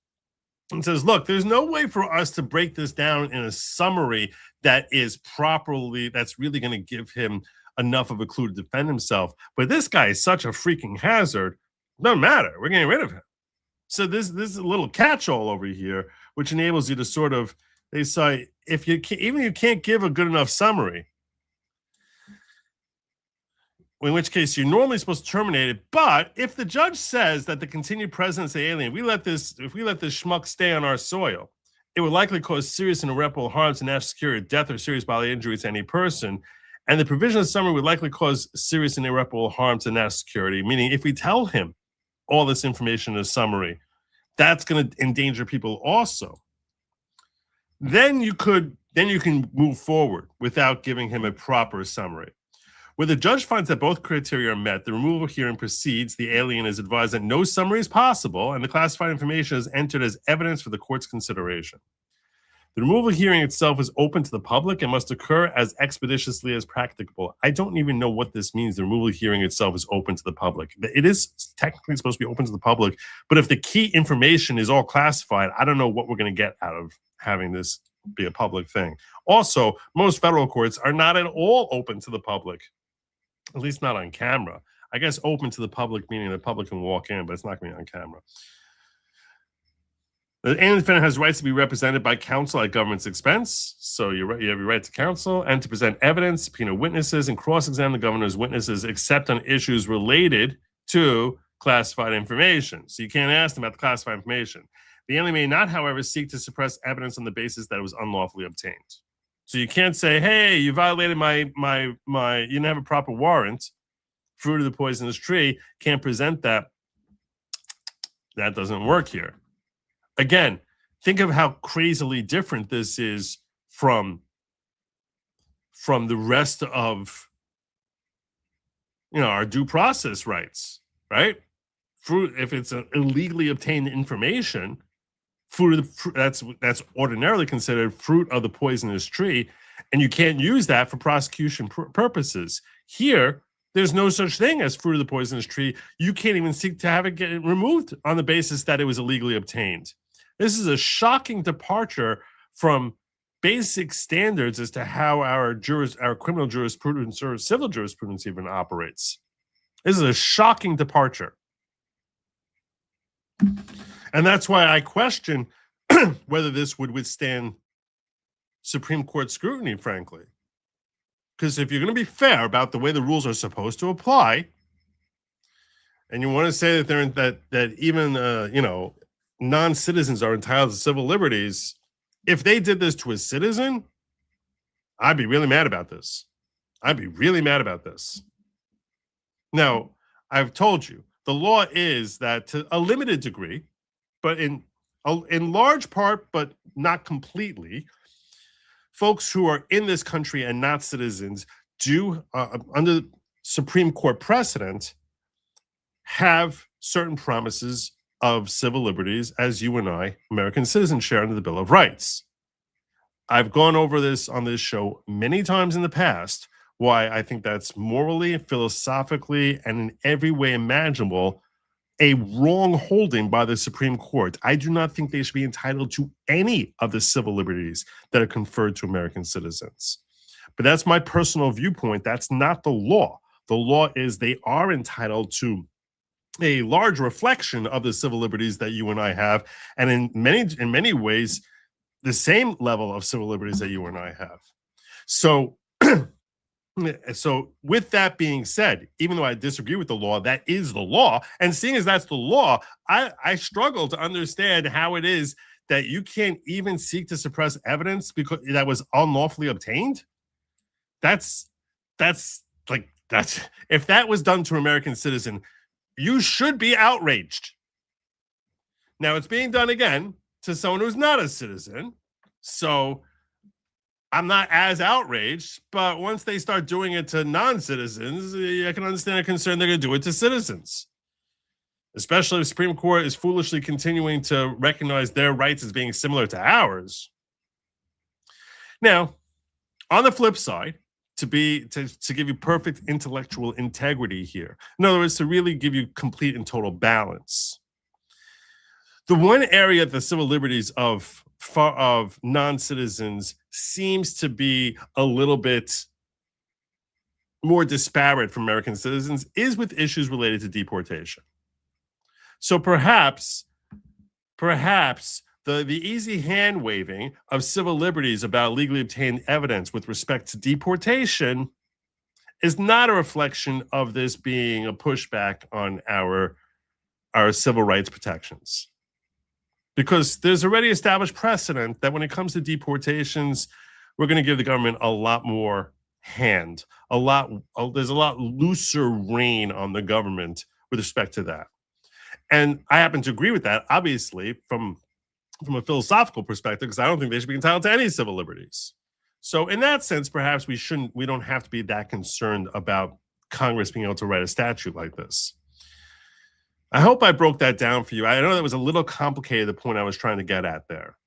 and says, look, there's no way for us to break this down in a summary that is properly, that's really going to give him enough of a clue to defend himself. But this guy is such a freaking hazard. Doesn't matter. We're getting rid of him. So this is a little catch-all over here, which enables you to sort of, they say, if you can, even if you can't give a good enough summary, in which case you're normally supposed to terminate it. But if the judge says that the continued presence of the alien, if we let this schmuck stay on our soil, it would likely cause serious and irreparable harm to national security, death or serious bodily injury to any person. And the provision of summary would likely cause serious and irreparable harm to national security, meaning if we tell him all this information in a summary, that's going to endanger people also. Then you can move forward without giving him a proper summary. Where the judge finds that both criteria are met, the removal hearing proceeds. The alien is advised that no summary is possible, and the classified information is entered as evidence for the court's consideration. The removal hearing itself is open to the public and must occur as expeditiously as practicable. I don't even know what this means. The removal hearing itself is open to the public. It is technically supposed to be open to the public, but if the key information is all classified, I don't know what we're going to get out of having this be a public thing. Also, most federal courts are not at all open to the public. At least not on camera. I guess open to the public, meaning the public can walk in, but it's not going to be on camera. The alien defendant has rights to be represented by counsel at government's expense. So you have your right to counsel and to present evidence, subpoena witnesses, and cross-examine the governor's witnesses except on issues related to classified information. So you can't ask them about the classified information. The alien may not, however, seek to suppress evidence on the basis that it was unlawfully obtained. So you can't say, hey, you violated my you didn't have a proper warrant, fruit of the poisonous tree, can't present that. That doesn't work here. Again, think of how crazily different this is from the rest of our due process rights, right? If it's illegally obtained information, that's ordinarily considered fruit of the poisonous tree, and you can't use that for prosecution purposes. Here, there's no such thing as fruit of the poisonous tree. You can't even seek to have it get removed on the basis that it was illegally obtained. This is a shocking departure from basic standards as to how our criminal jurisprudence or civil jurisprudence even operates. This is a shocking departure. And that's why I question whether this would withstand Supreme Court scrutiny, frankly. Because if you're going to be fair about the way the rules are supposed to apply, and you want to say that even non-citizens are entitled to civil liberties, if they did this to a citizen, I'd be really mad about this. Now, I've told you, the law is that to a limited degree, but in large part, but not completely, folks who are in this country and not citizens do, under Supreme Court precedent, have certain promises of civil liberties as you and I, American citizens, share under the Bill of Rights. I've gone over this on this show many times in the past, why I think that's morally, philosophically, and in every way imaginable a wrong holding by the Supreme Court. I do not think they should be entitled to any of the civil liberties that are conferred to American citizens. But that's my personal viewpoint. That's not the law. The law is they are entitled to a large reflection of the civil liberties that you and I have, and in many ways, the same level of civil liberties that you and I have. So So with that being said, even though I disagree with the law, that is the law. And seeing as that's the law, I struggle to understand how it is that you can't even seek to suppress evidence because that was unlawfully obtained. That's if that was done to an American citizen, you should be outraged. Now it's being done again to someone who's not a citizen. So I'm not as outraged, but once they start doing it to non-citizens, I can understand a concern they're going to do it to citizens. Especially if the Supreme Court is foolishly continuing to recognize their rights as being similar to ours. Now, on the flip side, to give you perfect intellectual integrity here, in other words, to really give you complete and total balance, the one area of the civil liberties of non-citizens seems to be a little bit more disparate from American citizens is with issues related to deportation. So perhaps the easy hand waving of civil liberties about legally obtained evidence with respect to deportation is not a reflection of this being a pushback on our civil rights protections. Because there's already established precedent that when it comes to deportations, we're going to give the government a lot more hand, there's a lot looser rein on the government with respect to that. And I happen to agree with that, obviously, from a philosophical perspective, because I don't think they should be entitled to any civil liberties. So in that sense, perhaps we don't have to be that concerned about Congress being able to write a statute like this. I hope I broke that down for you. I know that was a little complicated, the point I was trying to get at there.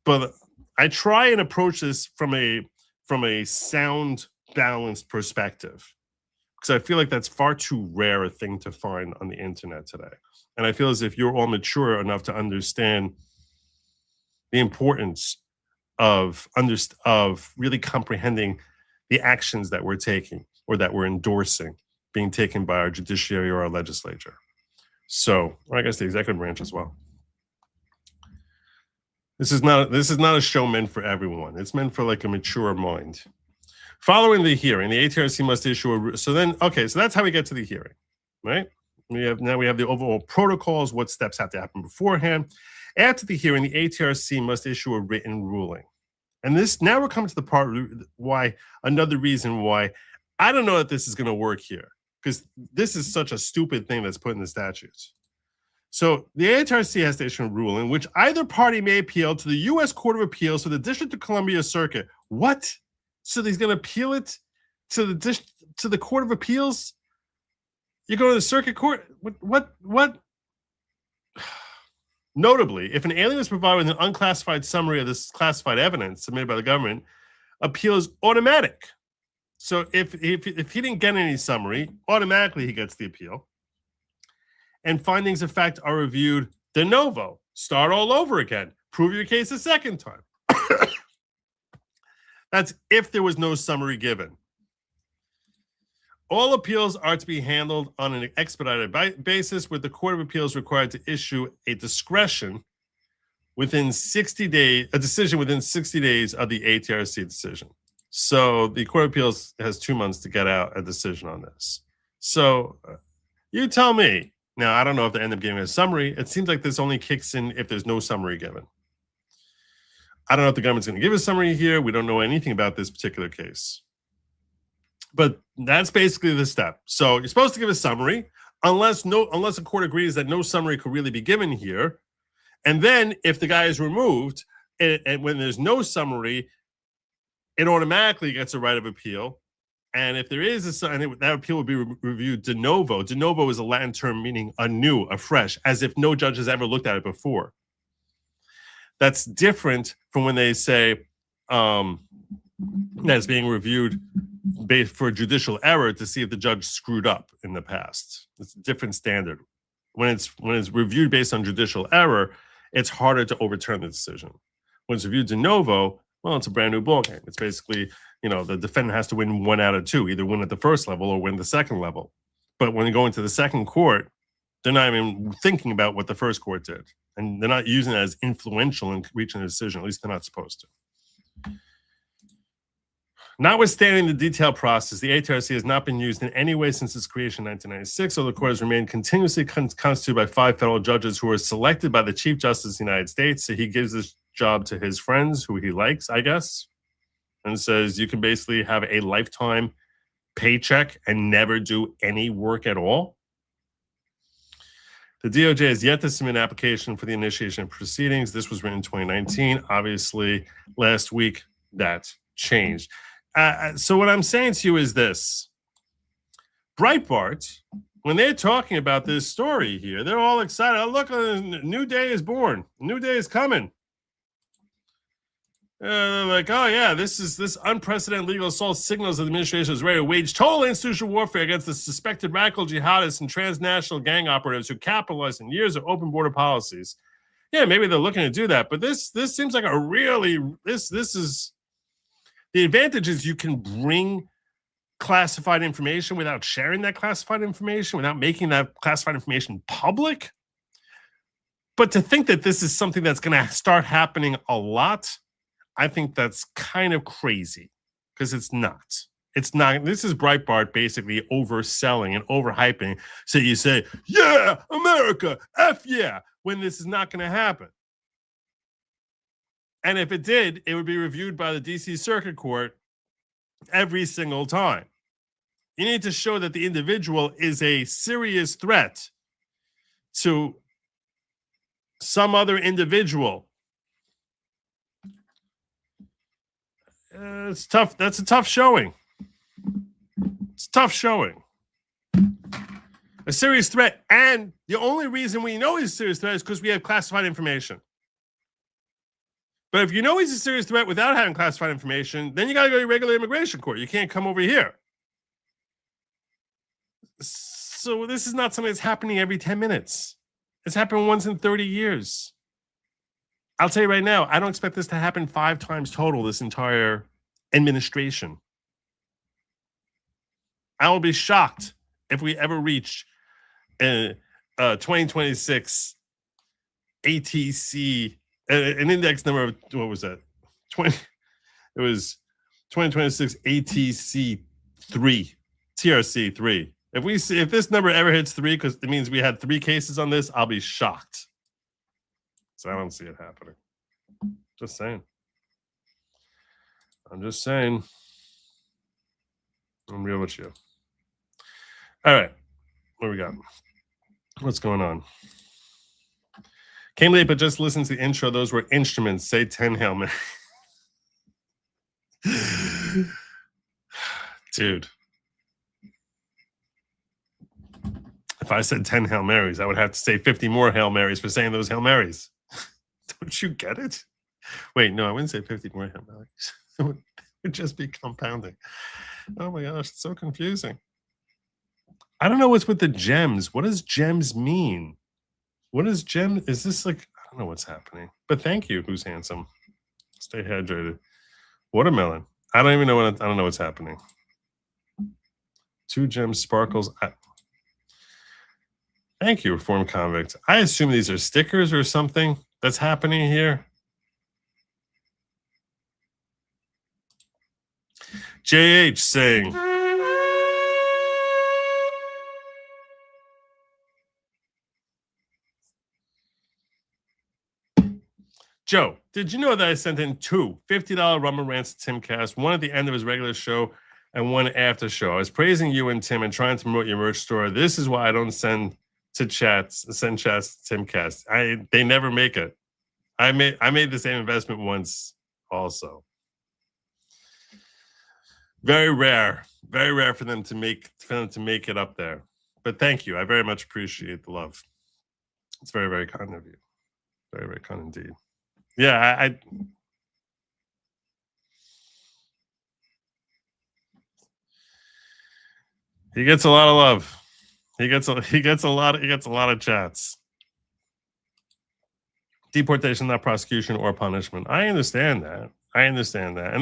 But I try and approach this from a sound, balanced perspective, because I feel like that's far too rare a thing to find on the internet today. And I feel as if you're all mature enough to understand the importance of really comprehending the actions that we're taking or that we're endorsing being taken by our judiciary or our legislature. So, or I guess the executive branch as well. This is not a show meant for everyone. It's meant for like a mature mind. Following the hearing, the ATRC must issue so that's how we get to the hearing, right? We have the overall protocols, what steps have to happen beforehand. After the hearing, the ATRC must issue a written ruling. And now we're coming to the part another reason why I don't know that this is going to work here, because this is such a stupid thing that's put in the statutes. So the ATRC has to issue a ruling which either party may appeal to the U.S. Court of Appeals for the District of Columbia Circuit. What? So he's going to appeal it to the Court of Appeals? You go to the circuit court? What? Notably, if an alien is provided with an unclassified summary of this classified evidence submitted by the government, appeal is automatic. So if he didn't get any summary, automatically he gets the appeal. And findings of fact are reviewed de novo. Start all over again. Prove your case a second time. That's if there was no summary given. All appeals are to be handled on an expedited basis, with the Court of Appeals required to issue a decision within 60 days of the ATRC decision. So the Court of Appeals has 2 months to get out a decision on this. So you tell me. Now, I don't know if they end up giving a summary. It seems like this only kicks in if there's no summary given. I don't know if the government's going to give a summary here. We don't know anything about this particular case. But that's basically the step. So you're supposed to give a summary unless a court agrees that no summary could really be given here. And then if the guy is removed and when there's no summary, it automatically gets a right of appeal. And if there is that appeal will be reviewed de novo. De novo is a Latin term meaning anew, afresh, as if no judge has ever looked at it before. That's different from when they say that it's being reviewed for judicial error to see if the judge screwed up in the past. It's a different standard. When it's reviewed based on judicial error, it's harder to overturn the decision. When it's reviewed de novo, well, it's a brand new ballgame. It's basically, the defendant has to win 1 out of 2, either win at the first level or win the second level. But when they go into the second court, they're not even thinking about what the first court did. And they're not using it as influential in reaching a decision. At least they're not supposed to. Notwithstanding the detailed process, the ATRC has not been used in any way since its creation in 1996, although the court has remained continuously constituted by 5 federal judges who were selected by the Chief Justice of the United States. So he gives this job to his friends who he likes, I guess, and says you can basically have a lifetime paycheck and never do any work at all. The DOJ has yet to submit an application for the initiation of proceedings. This was written in 2019. Obviously, last week that changed. So what I'm saying to you is this. Breitbart, when they're talking about this story here, they're all excited. Oh, look, a new day is born. A new day is coming. They're like, oh, yeah, this unprecedented legal assault signals that the administration is ready to wage total institutional warfare against the suspected radical jihadists and transnational gang operatives who capitalize on years of open border policies. Yeah, maybe they're looking to do that, but this seems like a really, this is, the advantage is you can bring classified information without sharing that classified information, without making that classified information public. But to think that this is something that's going to start happening a lot, I think that's kind of crazy because it's not. It's not. This is Breitbart basically overselling and overhyping. So you say, yeah, America, F yeah, when this is not going to happen. And if it did, it would be reviewed by the DC Circuit Court every single time. You need to show that the individual is a serious threat to some other individual. It's tough. That's a tough showing. It's a tough showing. A serious threat. And the only reason we know he's a serious threat is because we have classified information. But if you know he's a serious threat without having classified information, then you got to go to regular immigration court. You can't come over here. So this is not something that's happening every 10 minutes. It's happened once in 30 years. I'll tell you right now, I don't expect this to happen 5 times total this entire administration. I will be shocked if we ever reach 2026 ATC, an index number of, what was that? It was 2026 ATC 3, TRC 3. If this number ever hits 3, because it means we had 3 cases on this, I'll be shocked. So I don't see it happening. Just saying. I'm just saying. I'm real with you. All right. What we got? What's going on? Came late, but just listen to the intro. Those were instruments. Say 10 Hail Mary. Dude. If I said 10 Hail Marys, I would have to say 50 more Hail Marys for saying those Hail Marys. Don't you get it? Wait, no, I wouldn't say 50 more Hail Marys. It would just be compounding. Oh my gosh, it's so confusing. I don't know what's with the gems. What does gems mean? What is gem? Is this like, I don't know what's happening. But thank you, who's handsome. Stay hydrated. Watermelon. I don't even know I don't know what's happening. 2 gems sparkles. Thank you, Reformed Convict. I assume these are stickers or something that's happening here. JH saying, Joe, did you know that I sent in 2 $50 rum and rants to Timcast, one at the end of his regular show and one after show? I was praising you and Tim and trying to promote your merch store. This is why I don't send chats to Timcast. They never make it. I made the same investment once also. Very rare for them to make it up there. But thank you. I very much appreciate the love. It's very, very kind of you. Very, very kind indeed. Yeah, he gets a lot of love. He gets a lot of chats. Deportation, not prosecution or punishment. I understand that. And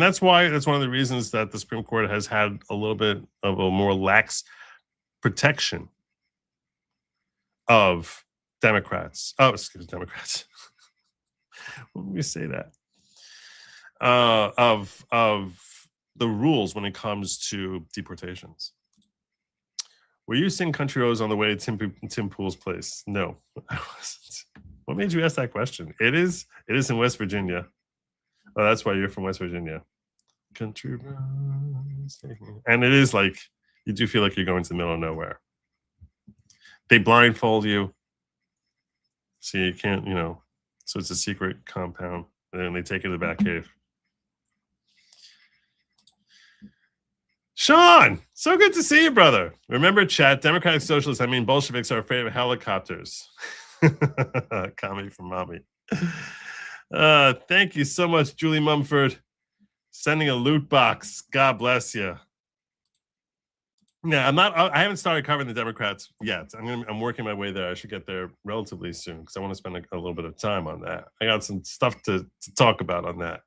that's one of the reasons that the Supreme Court has had a little bit of a more lax protection of Democrats. Oh, excuse me, Democrats. Let me say that. Of the rules when it comes to deportations. Were you seeing Country Roads on the way to Tim Pool's place? No, I wasn't. What made you ask that question? It is in West Virginia. Oh, that's why you're from West Virginia. Country Roads. And it is like, you do feel like you're going to the middle of nowhere. They blindfold you. So you can't, so it's a secret compound. And then they take you to the back cave. Sean, so good to see you, brother. Remember, chat, Democratic Socialists, Bolsheviks are afraid of helicopters. Comedy from mommy. Thank you so much, Julie Mumford. Sending a loot box. God bless you. Yeah, I haven't started covering the Democrats yet. I'm working my way there. I should get there relatively soon because I want to spend a little bit of time on that. I got some stuff to talk about on that.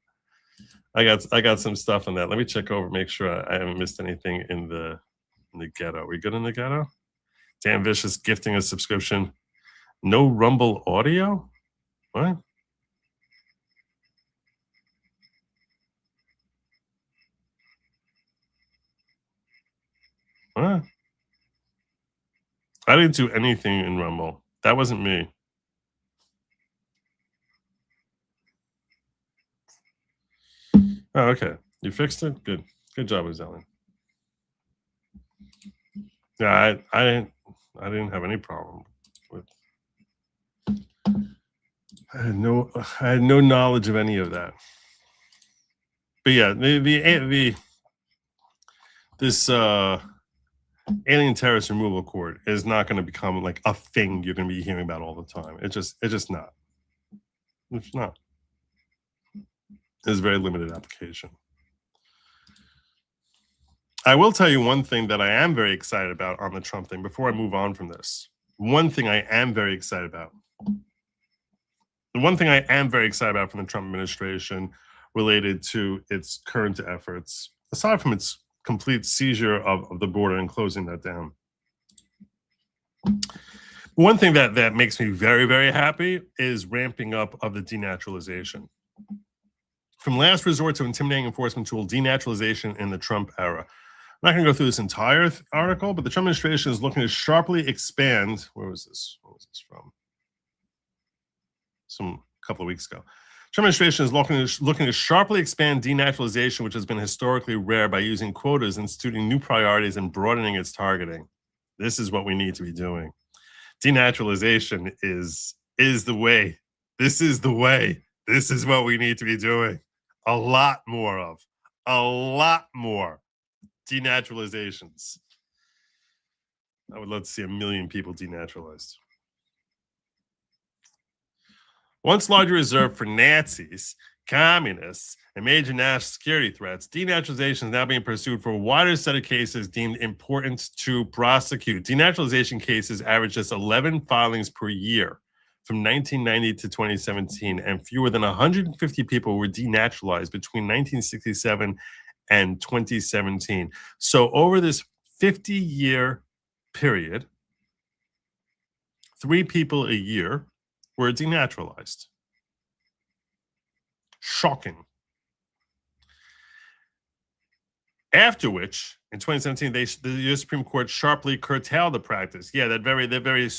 I got some stuff on that. Let me check over, make sure I haven't missed anything in the ghetto. Are we good in the ghetto? Dan Vicious gifting a subscription. No Rumble audio? What? What? I didn't do anything in Rumble. That wasn't me. Oh, okay. You fixed it? Good. Good job, Azellen. Yeah, I didn't have any problem with. I had no knowledge of any of that. But yeah, this alien terrorist removal court is not going to become like a thing you're going to be hearing about all the time. It's just not. It's not. It's a very limited application. I will tell you one thing that I am very excited about on the Trump thing before I move on from this. One thing I am very excited about. The one thing I am very excited about from the Trump administration related to its current efforts, aside from its complete seizure of the border and closing that down. One thing that makes me very, very happy is ramping up of the denaturalization. From last resort to intimidating enforcement tool, denaturalization in the Trump era. I'm not going to go through this entire article, but the Trump administration is looking to sharply expand. Where was this? What was this from? A couple of weeks ago. Trump administration is looking to sharply expand denaturalization, which has been historically rare, by using quotas, instituting new priorities, and broadening its targeting. This is what we need to be doing. Denaturalization is the way. This is the way. This is what we need to be doing. A lot more of. A lot more denaturalizations. I would love to see 1 million people denaturalized. Once largely reserved for Nazis, communists, and major national security threats, denaturalization is now being pursued for a wider set of cases deemed important to prosecute. Denaturalization cases average just 11 filings per year from 1990 to 2017, and fewer than 150 people were denaturalized between 1967 and 2017. So over this 50-year period, 3 people a year were denaturalized. Shocking. After which, in 2017, the U.S. Supreme Court sharply curtailed the practice. Yeah, that very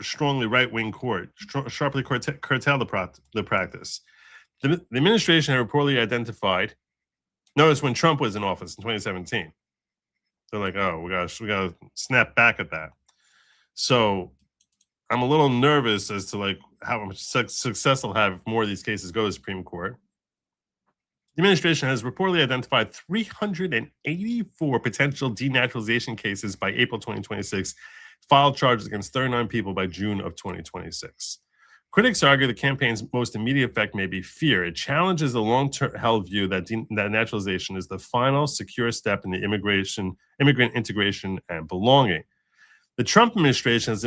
strongly right-wing court sharply curtailed the practice. The administration had reportedly identified. Notice when Trump was in office in 2017, they're like, "Oh, we gotta snap back at that." So I'm a little nervous as to like how much success they'll have if more of these cases go to the Supreme Court. The administration has reportedly identified 384 potential denaturalization cases by April 2026, filed charges against 39 people by June of 2026. Critics argue the campaign's most immediate effect may be fear. It challenges the long-term held view that naturalization is the final secure step in the immigrant integration and belonging. The Trump administration has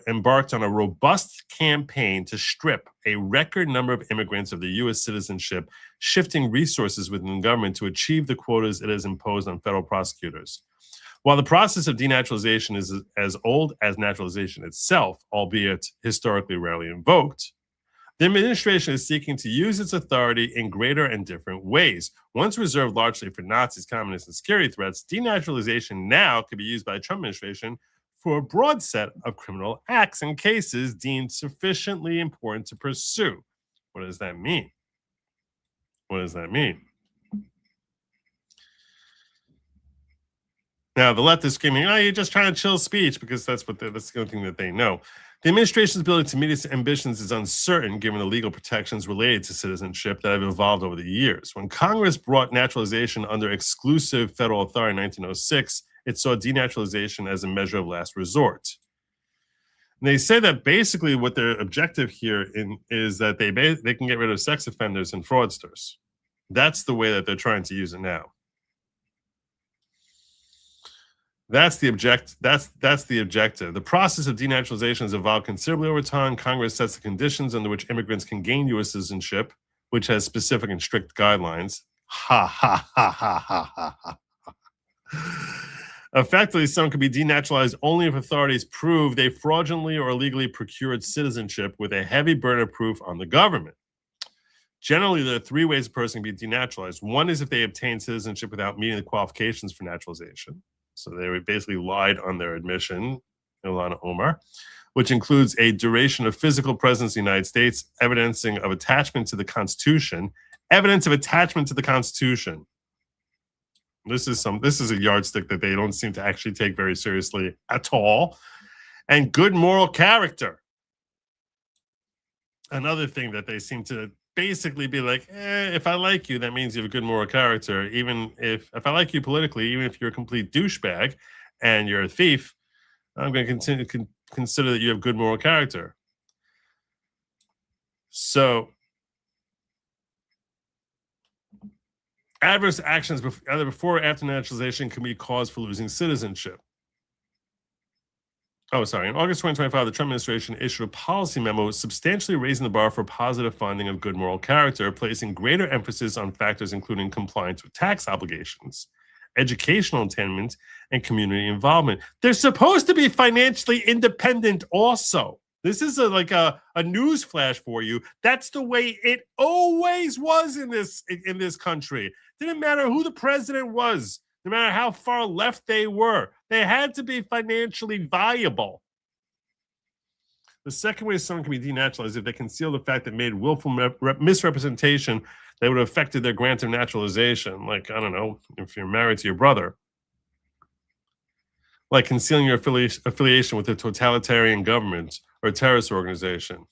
embarked on a robust campaign to strip a record number of immigrants of their U.S. citizenship, shifting resources within the government to achieve the quotas it has imposed on federal prosecutors. While the process of denaturalization is as old as naturalization itself, albeit historically rarely invoked, The administration is seeking to use its authority in greater and different ways. Once reserved largely for Nazis, communists, and security threats, denaturalization now could be used by the Trump administration for a broad set of criminal acts and cases deemed sufficiently important to pursue. What does that mean? What does that mean? Now, the left is screaming, oh, you're just trying to chill speech, because that's the only thing that they know. The administration's ability to meet its ambitions is uncertain given the legal protections related to citizenship that have evolved over the years. When Congress brought naturalization under exclusive federal authority in 1906, it saw denaturalization as a measure of last resort. And they say that basically what their objective here is that they can get rid of sex offenders and fraudsters. That's the way that they're trying to use it now. That's the objective. The process of denaturalization has evolved considerably over time. Congress sets the conditions under which immigrants can gain U.S. citizenship, which has specific and strict guidelines. Ha ha ha ha ha ha ha. Effectively, someone can be denaturalized only if authorities prove they fraudulently or illegally procured citizenship with a heavy burden of proof on the government. Generally, there are three ways a person can be denaturalized. One is if they obtain citizenship without meeting the qualifications for naturalization. So they basically lied on their admission, Ilhan Omar, which includes a duration of physical presence in the United States, evidencing of attachment to the Constitution, evidence of attachment to the Constitution. This is a yardstick that they don't seem to actually take very seriously at all. And good moral character. Another thing that they seem to basically be like, if I like you, that means you have a good moral character. Even if I like you politically, even if you're a complete douchebag and you're a thief, I'm going to continue to consider that you have good moral character. So adverse actions either before or after naturalization can be cause for losing citizenship. In August 2025, the Trump administration issued a policy memo substantially raising the bar for positive finding of good moral character, placing greater emphasis on factors including compliance with tax obligations, educational attainment, and community involvement. They're supposed to be financially independent also. This is like a news flash for you. That's the way it always was in this country. Didn't matter who the president was. No matter how far left they were, they had to be financially viable. The second way someone can be denaturalized is if they conceal the fact that made willful misrepresentation that would have affected their grant of naturalization. Like, I don't know, if you're married to your brother. Like concealing your affiliation with a totalitarian government or a terrorist organization.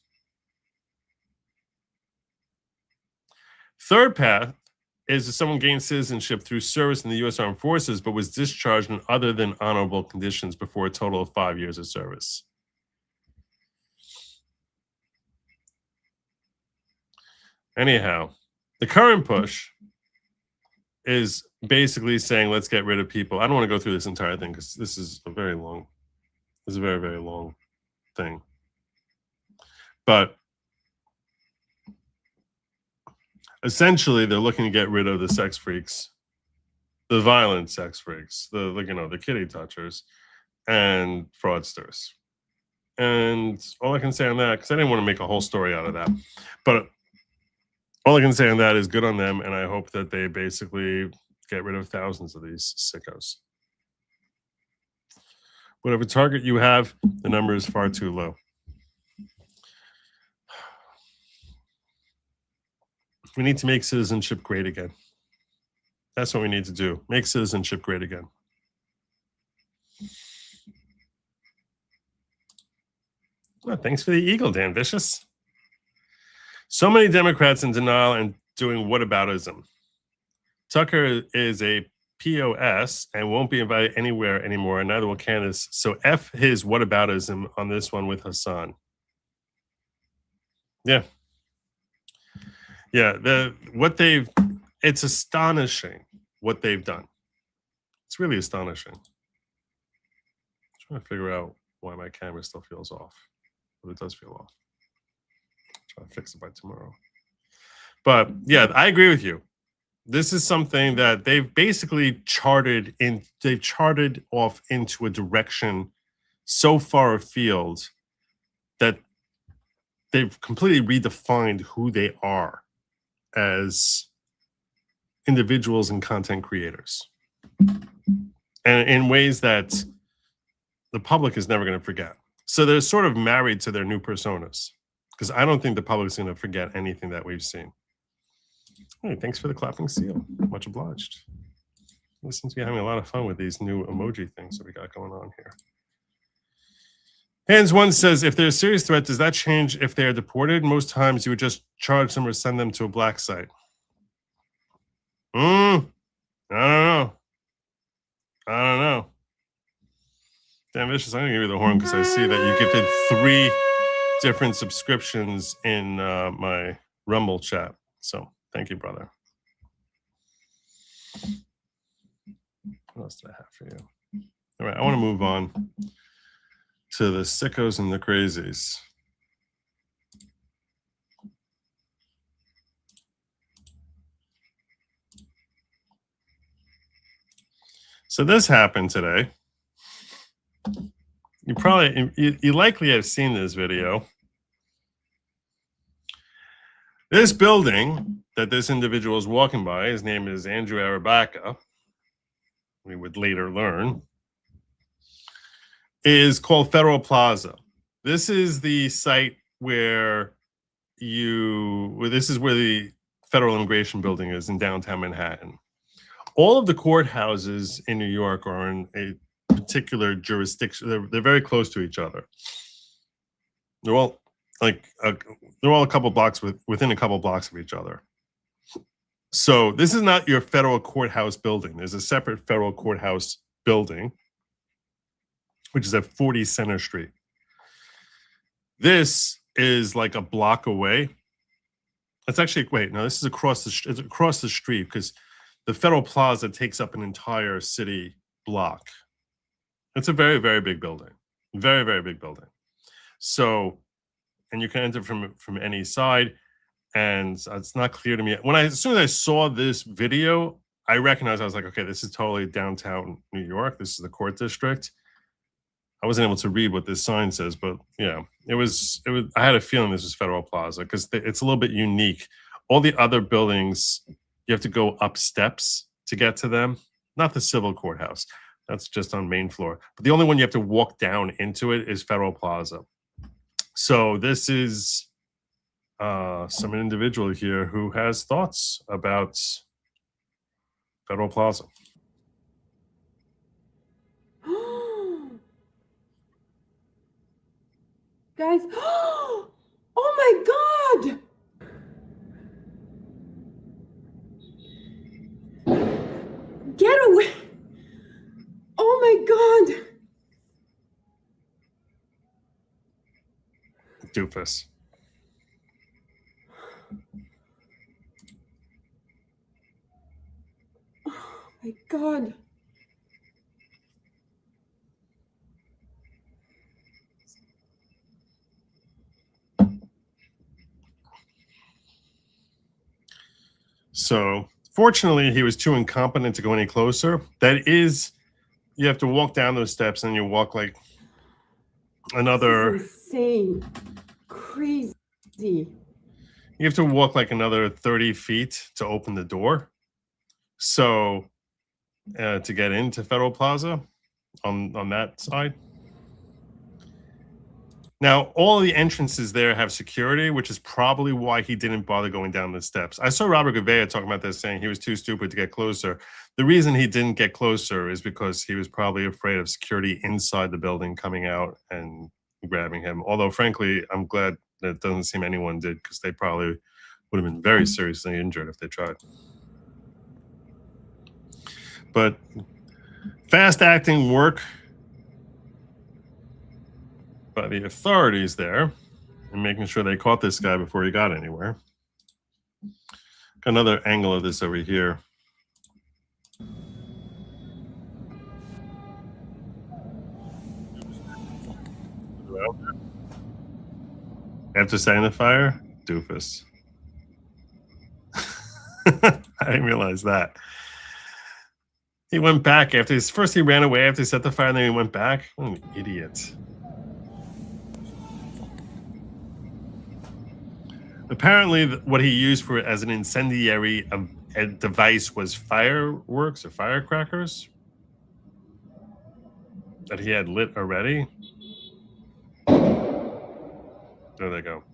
Third path is if someone gained citizenship through service in the U.S. Armed Forces but was discharged in other than honorable conditions before a total of 5 years of service. Anyhow, the current push is basically saying, let's get rid of people. I don't want to go through this entire thing because this is a very, very long thing. But essentially, they're looking to get rid of the sex freaks, the violent sex freaks, the kitty touchers, and fraudsters. And all I can say on that, because I didn't want to make a whole story out of that, but all I can say on that is good on them, and I hope that they basically get rid of thousands of these sickos. Whatever target you have, the number is far too low. We need to make citizenship great again. That's what we need to do. Make citizenship great again. Well, thanks for the eagle, Dan Vicious. So many Democrats in denial and doing whataboutism. Tucker is a POS and won't be invited anywhere anymore, and neither will Candace. So F his whataboutism on this one with Hassan. Yeah. Yeah, it's astonishing what they've done. It's really astonishing. I'm trying to figure out why my camera still feels off, but it does feel off. Try to fix it by tomorrow. But yeah, I agree with you. This is something that they've basically charted off into a direction so far afield that they've completely redefined who they are as individuals and content creators, and in ways that the public is never going to forget. So they're sort of married to their new personas, because I don't think the public's going to forget anything that we've seen. Hey, thanks for the clapping seal. Much obliged. We seem to be having a lot of fun with these new emoji things that we got going on here. Hands one says, if they're a serious threat, does that change if they are deported? Most times you would just charge them or send them to a black site. I don't know. Damn Vicious, I'm gonna give you the horn because I see that you gifted 3 different subscriptions in my Rumble chat. So thank you, brother. What else did I have for you? All right, I want to move on to the sickos and the crazies. So this happened today. You likely have seen this video. This building that this individual is walking by, his name is Andrew Arabaka, we would later learn, is called Federal Plaza. This is the site where this is where the Federal Immigration Building is in downtown Manhattan. All of the courthouses in New York are in a particular jurisdiction. They're very close to each other. They're all a couple blocks within a couple blocks of each other. So this is not your federal courthouse building. There's a separate federal courthouse building, which is at 40 Center Street. This is like a block away. It's actually, this is across the street, because the Federal Plaza takes up an entire city block. It's a very, very big building. Very, very big building. So, and you can enter from any side, and it's not clear to me. As soon as I saw this video, I recognized, I was like, okay, this is totally downtown New York. This is the court district. I wasn't able to read what this sign says, but yeah, it was. I had a feeling this was Federal Plaza because it's a little bit unique. All the other buildings, you have to go up steps to get to them. Not the civil courthouse. That's just on main floor. But the only one you have to walk down into it is Federal Plaza. So this is some individual here who has thoughts about Federal Plaza. Guys, oh my God! Get away! Oh my God! Doofus. Oh my God. So fortunately, he was too incompetent to go any closer. That is, you have to walk down those steps and you walk like another... This is insane. Crazy. You have to walk like another 30 feet to open the door. So to get into Federal Plaza on that side. Now, all the entrances there have security, which is probably why he didn't bother going down the steps. I saw Robert Gouveia talking about this, saying he was too stupid to get closer. The reason he didn't get closer is because he was probably afraid of security inside the building coming out and grabbing him. Although, frankly, I'm glad that it doesn't seem anyone did, because they probably would have been very seriously injured if they tried. But fast-acting work by the authorities there and making sure they caught this guy before he got anywhere. Got another angle of this over here. After setting the fire, doofus. I didn't realize that. He went back after first he ran away after he set the fire, and then he went back. What an idiot. Apparently, what he used for as an incendiary device was fireworks or firecrackers that he had lit already. There they go.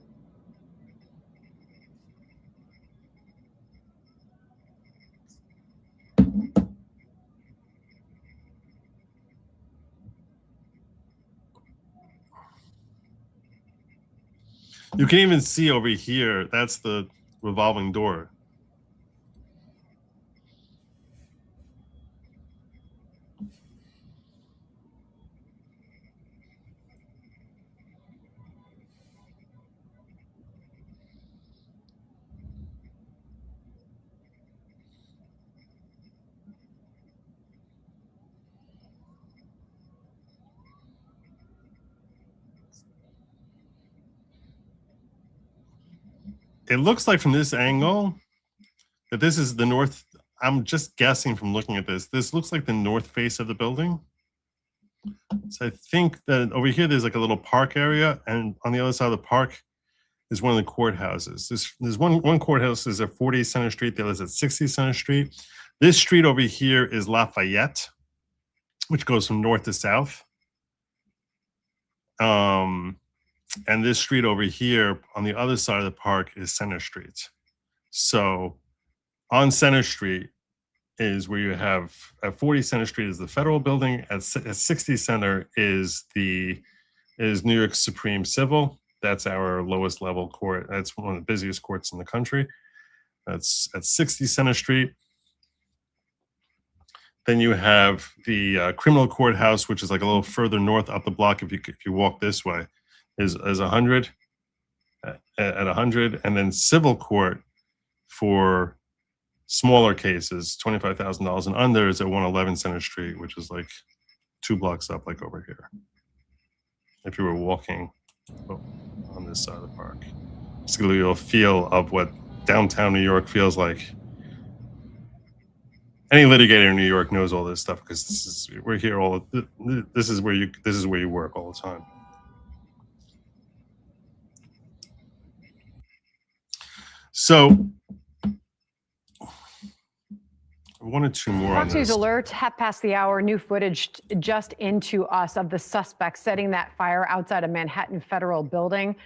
You can even see over here, that's the revolving door. It looks like from this angle that this is the north. I'm just guessing from looking at this. This looks like the north face of the building. So I think that over here, there's like a little park area. And on the other side of the park is one of the courthouses. There's one courthouse is at 40 Center Street. The other is at 60 Center Street. This street over here is Lafayette, which goes from north to south. And this street over here on the other side of the park is Center Street. So on Center Street is where you have at 40 Center Street is the Federal Building. At 60 Center is New York Supreme Civil. That's our lowest level court. That's one of the busiest courts in the country. That's at 60 Center Street. Then you have the criminal courthouse, which is like a little further north up the block. If you walk this way, is 100 at 100, and then civil court for smaller cases, $25,000 and under, is at 111 Center Street, which is like 2 blocks up, like over here. If you were walking on this side of the park, it's gonna give you a feel of what downtown New York feels like. Any litigator in New York knows all this stuff because we're here all. This is where you work all the time. So, one or two more on Fox News this. alert, 5:30, new footage just into us of the suspect setting that fire outside a Manhattan Federal Building.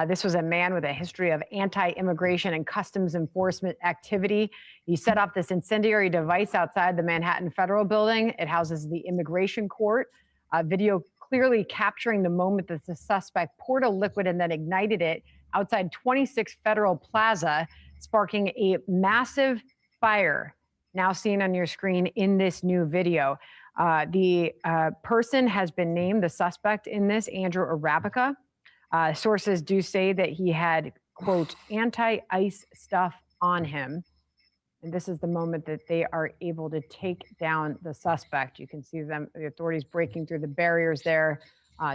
This was a man with a history of anti-immigration and customs enforcement activity. He set off this incendiary device outside the Manhattan Federal Building. It houses the immigration court. Video clearly capturing the moment that the suspect poured a liquid and then ignited it outside 26 Federal Plaza, sparking a massive fire, now seen on your screen in this new video. The person has been named, the suspect in this, Andrew Arabica. Sources do say that he had, quote, anti-ice stuff on him. And this is the moment that they are able to take down the suspect. You can see them, the authorities breaking through the barriers there,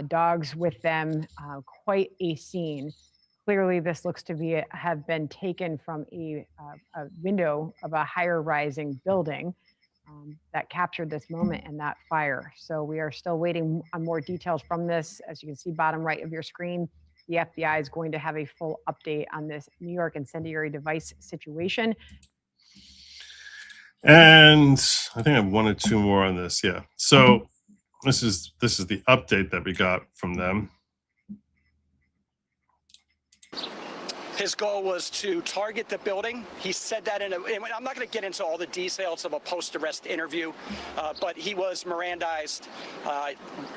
dogs with them, quite a scene. Clearly, this looks to have been taken from a window of a higher rising building that captured this moment and that fire. So we are still waiting on more details from this. As you can see, bottom right of your screen, the FBI is going to have a full update on this New York incendiary device situation. And I think I have one or two more on this. Yeah. So this is the update that we got from them. His goal was to target the building. He said that I'm not going to get into all the details of a post-arrest interview, but he was Mirandized,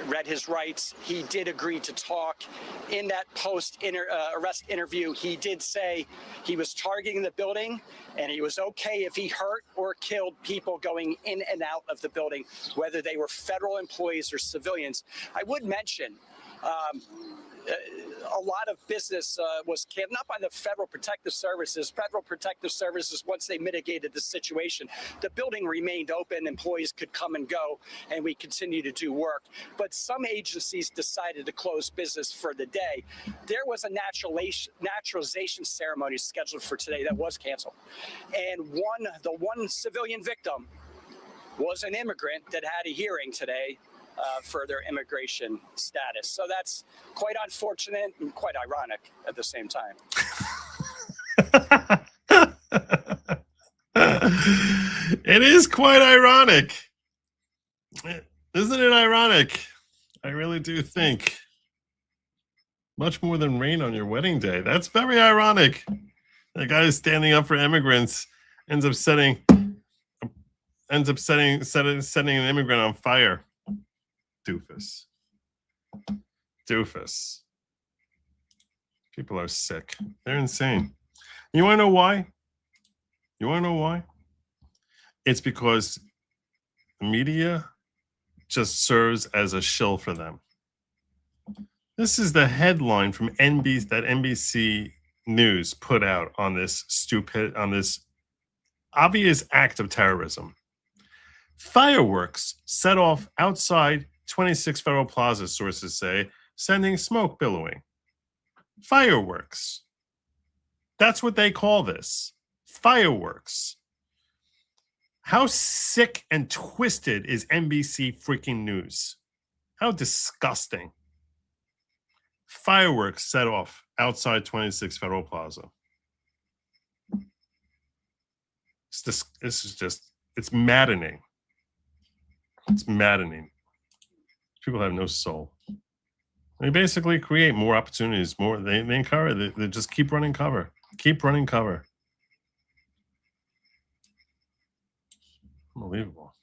read his rights. He did agree to talk. In that post-arrest interview, he did say he was targeting the building and he was okay if he hurt or killed people going in and out of the building, whether they were federal employees or civilians. I would mention, a lot of business was canned, not by the Federal Protective Services. Federal Protective Services, once they mitigated the situation, the building remained open, employees could come and go, and we continue to do work. But some agencies decided to close business for the day. There was a naturalization ceremony scheduled for today that was canceled. And the one civilian victim was an immigrant that had a hearing today for their immigration status. So that's quite unfortunate and quite ironic at the same time. It is quite ironic. Isn't it ironic? I really do think. Much more than rain on your wedding day. That's very ironic. The guy who's standing up for immigrants ends up setting an immigrant on fire. Doofus. People are sick. They're insane. You want to know why? It's because the media just serves as a shill for them. This is the headline from NBC News put out on this obvious act of terrorism. Fireworks set off outside 26 Federal Plaza, sources say, sending smoke billowing. Fireworks. That's what they call this. Fireworks. How sick and twisted is NBC freaking News? How disgusting. Fireworks set off outside 26 Federal Plaza. It's maddening. It's maddening. People have no soul. They basically create more opportunities. They encourage. They just keep running cover. Keep running cover. Unbelievable.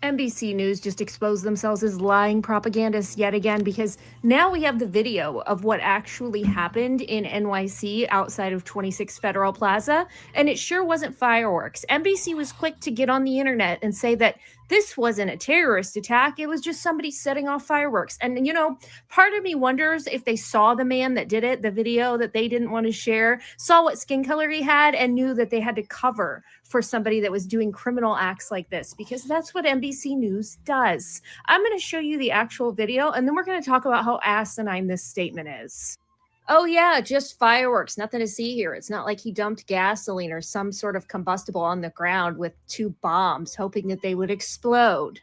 NBC News just exposed themselves as lying propagandists yet again, because now we have the video of what actually happened in NYC outside of 26 Federal Plaza, and it sure wasn't fireworks. NBC was quick to get on the internet and say that this wasn't a terrorist attack. It was just somebody setting off fireworks. And, you know, part of me wonders if they saw the man that did it, the video that they didn't want to share, saw what skin color he had, and knew that they had to cover for somebody that was doing criminal acts like this, because that's what NBC News does. I'm going to show you the actual video, and then we're going to talk about how asinine this statement is. Oh, yeah, just fireworks. Nothing to see here. It's not like he dumped gasoline or some sort of combustible on the ground with 2 bombs, hoping that they would explode.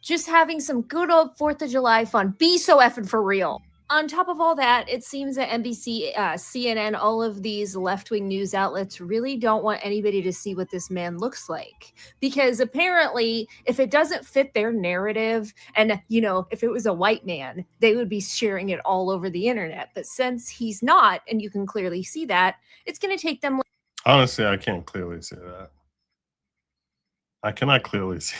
Just having some good old 4th of July fun. Be so effing for real. On top of all that, it seems that NBC, CNN, all of these left-wing news outlets really don't want anybody to see what this man looks like. Because apparently, if it doesn't fit their narrative, and, you know, if it was a white man, they would be sharing it all over the internet. But since he's not, and you can clearly see that, it's going to take them... Honestly, I can't clearly see that. I cannot clearly see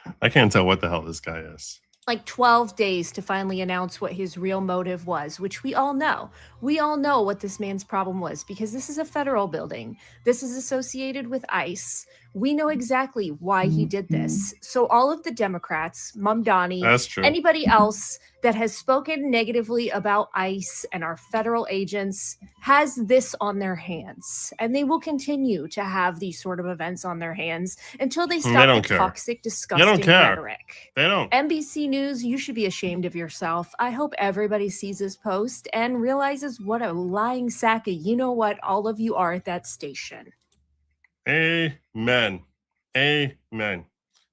that. I can't tell what the hell this guy is. like 12 days to finally announce what his real motive was, which we all know. We all know what this man's problem was, because this is a federal building. This is associated with ICE. We know exactly why he did this. So all of the Democrats, Mamdani, anybody else that has spoken negatively about ICE and our federal agents has this on their hands. And they will continue to have these sort of events on their hands until they stop the toxic, disgusting rhetoric. They don't. NBC News, you should be ashamed of yourself. I hope everybody sees this post and realizes what a lying sack of you-know-what all of you are at that station. Amen. Amen.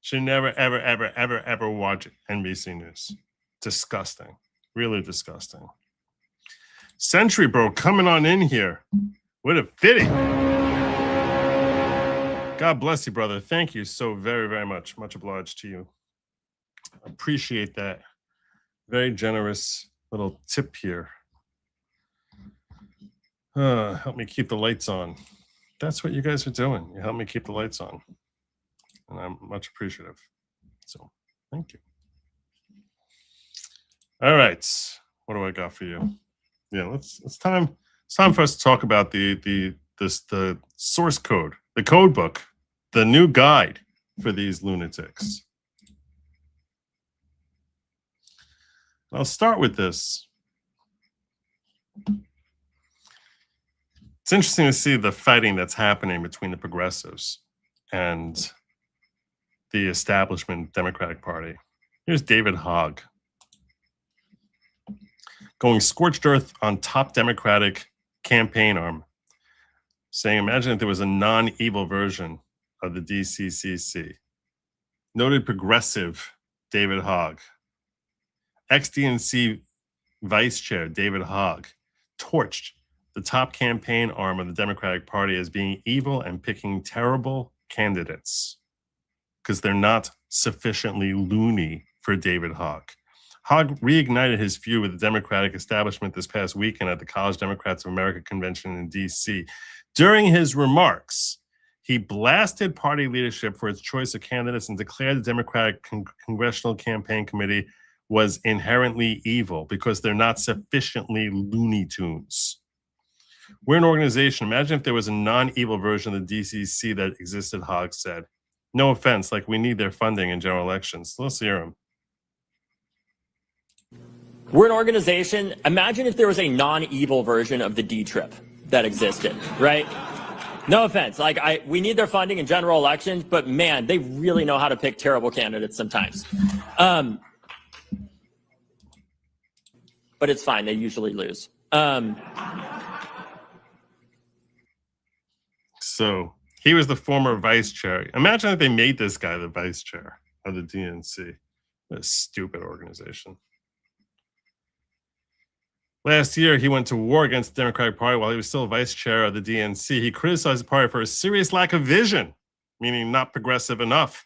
Should never, ever, ever, ever, ever watch NBC News. Disgusting. Really disgusting. Century Bro coming on in here. What a fitting. God bless you, brother. Thank you so very, very much. Much obliged to you. Appreciate that. Very generous little tip here. Help me keep the lights on. That's what you guys are doing. You help me keep the lights on. And I'm much appreciative. So thank you. All right. What do I got for you? Yeah, it's time for us to talk about the source code, the code book, the new guide for these lunatics. I'll start with this. It's interesting to see the fighting that's happening between the progressives and the establishment Democratic Party. Here's David Hogg going scorched earth on top Democratic campaign arm, saying, imagine if there was a non-evil version of the DCCC. Noted progressive David Hogg. Ex-DNC Vice Chair David Hogg torched the top campaign arm of the Democratic Party as being evil and picking terrible candidates because they're not sufficiently loony for David Hogg. Hogg reignited his feud with the Democratic establishment this past weekend at the College Democrats of America convention in D.C. During his remarks, he blasted party leadership for its choice of candidates and declared the Democratic Congressional Campaign Committee was inherently evil because they're not sufficiently Looney Tunes. We're an organization. Imagine if there was a non-evil version of the DCC that existed, Hogg said. No offense, like we need their funding in general elections. Let's hear him. We're an organization. Imagine if there was a non-evil version of the D-Trip that existed, right? No offense. Like we need their funding in general elections, but man, they really know how to pick terrible candidates sometimes. But it's fine. They usually lose. So he was the former vice chair. Imagine if they made this guy the vice chair of the DNC. What a stupid organization. Last year, he went to war against the Democratic Party while he was still vice chair of the DNC. He criticized the party for a serious lack of vision, meaning not progressive enough,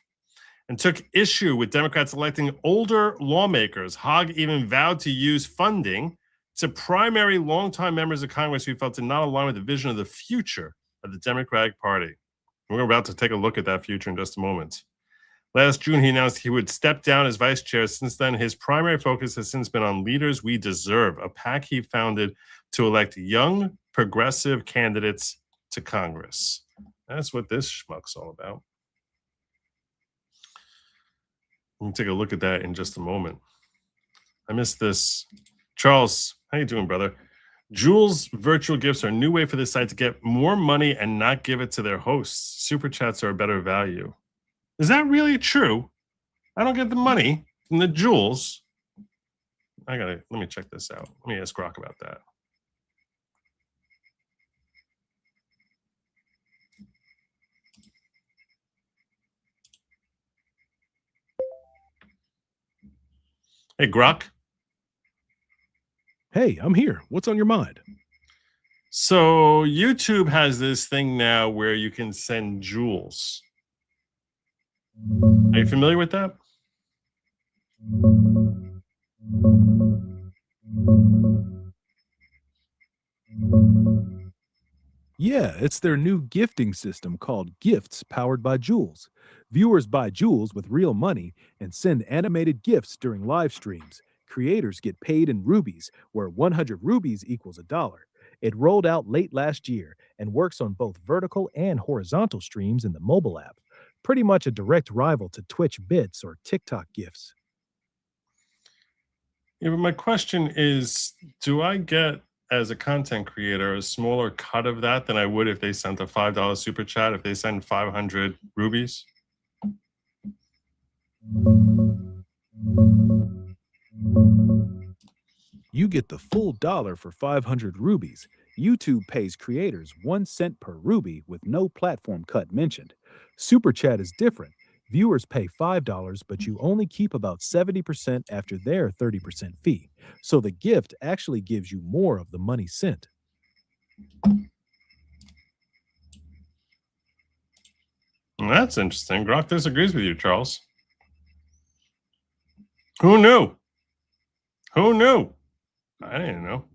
and took issue with Democrats electing older lawmakers. Hogg even vowed to use funding to primary longtime members of Congress who felt did not align with the vision of the future of the Democratic Party. We're about to take a look at that future in just a moment. Last June, he announced he would step down as vice chair. Since then, his primary focus has since been on Leaders We Deserve, a PAC he founded to elect young, progressive candidates to Congress. That's what this schmuck's all about. We'll take a look at that in just a moment. I missed this. Charles, how you doing, brother? Jules virtual gifts are a new way for this site to get more money and not give it to their hosts. Super chats are a better value. Is that really true? I don't get the money from the Jules. Let me check this out. Let me ask Grok about that. Hey, Grok. Hey, I'm here. What's on your mind? So YouTube has this thing now where you can send jewels. Are you familiar with that? Yeah, it's their new gifting system called Gifts Powered by Jules. Viewers buy jewels with real money and send animated gifts during live streams. Creators get paid in rubies, where 100 rubies equals $1. It rolled out late last year and works on both vertical and horizontal streams in the mobile app. Pretty much a direct rival to Twitch Bits or TikTok gifts. Yeah, but my question is, do I get, as a content creator, a smaller cut of that than I would if they sent a $5 super chat, if they send 500 rubies? You get the full $1 for 500 rubies. YouTube pays creators 1 cent per ruby with no platform cut mentioned. Super Chat is different. Viewers pay $5, but you only keep about 70% after their 30% fee. So the gift actually gives you more of the money sent. Well, that's interesting. Grok disagrees with you, Charles. Who knew? Who knew? I didn't know.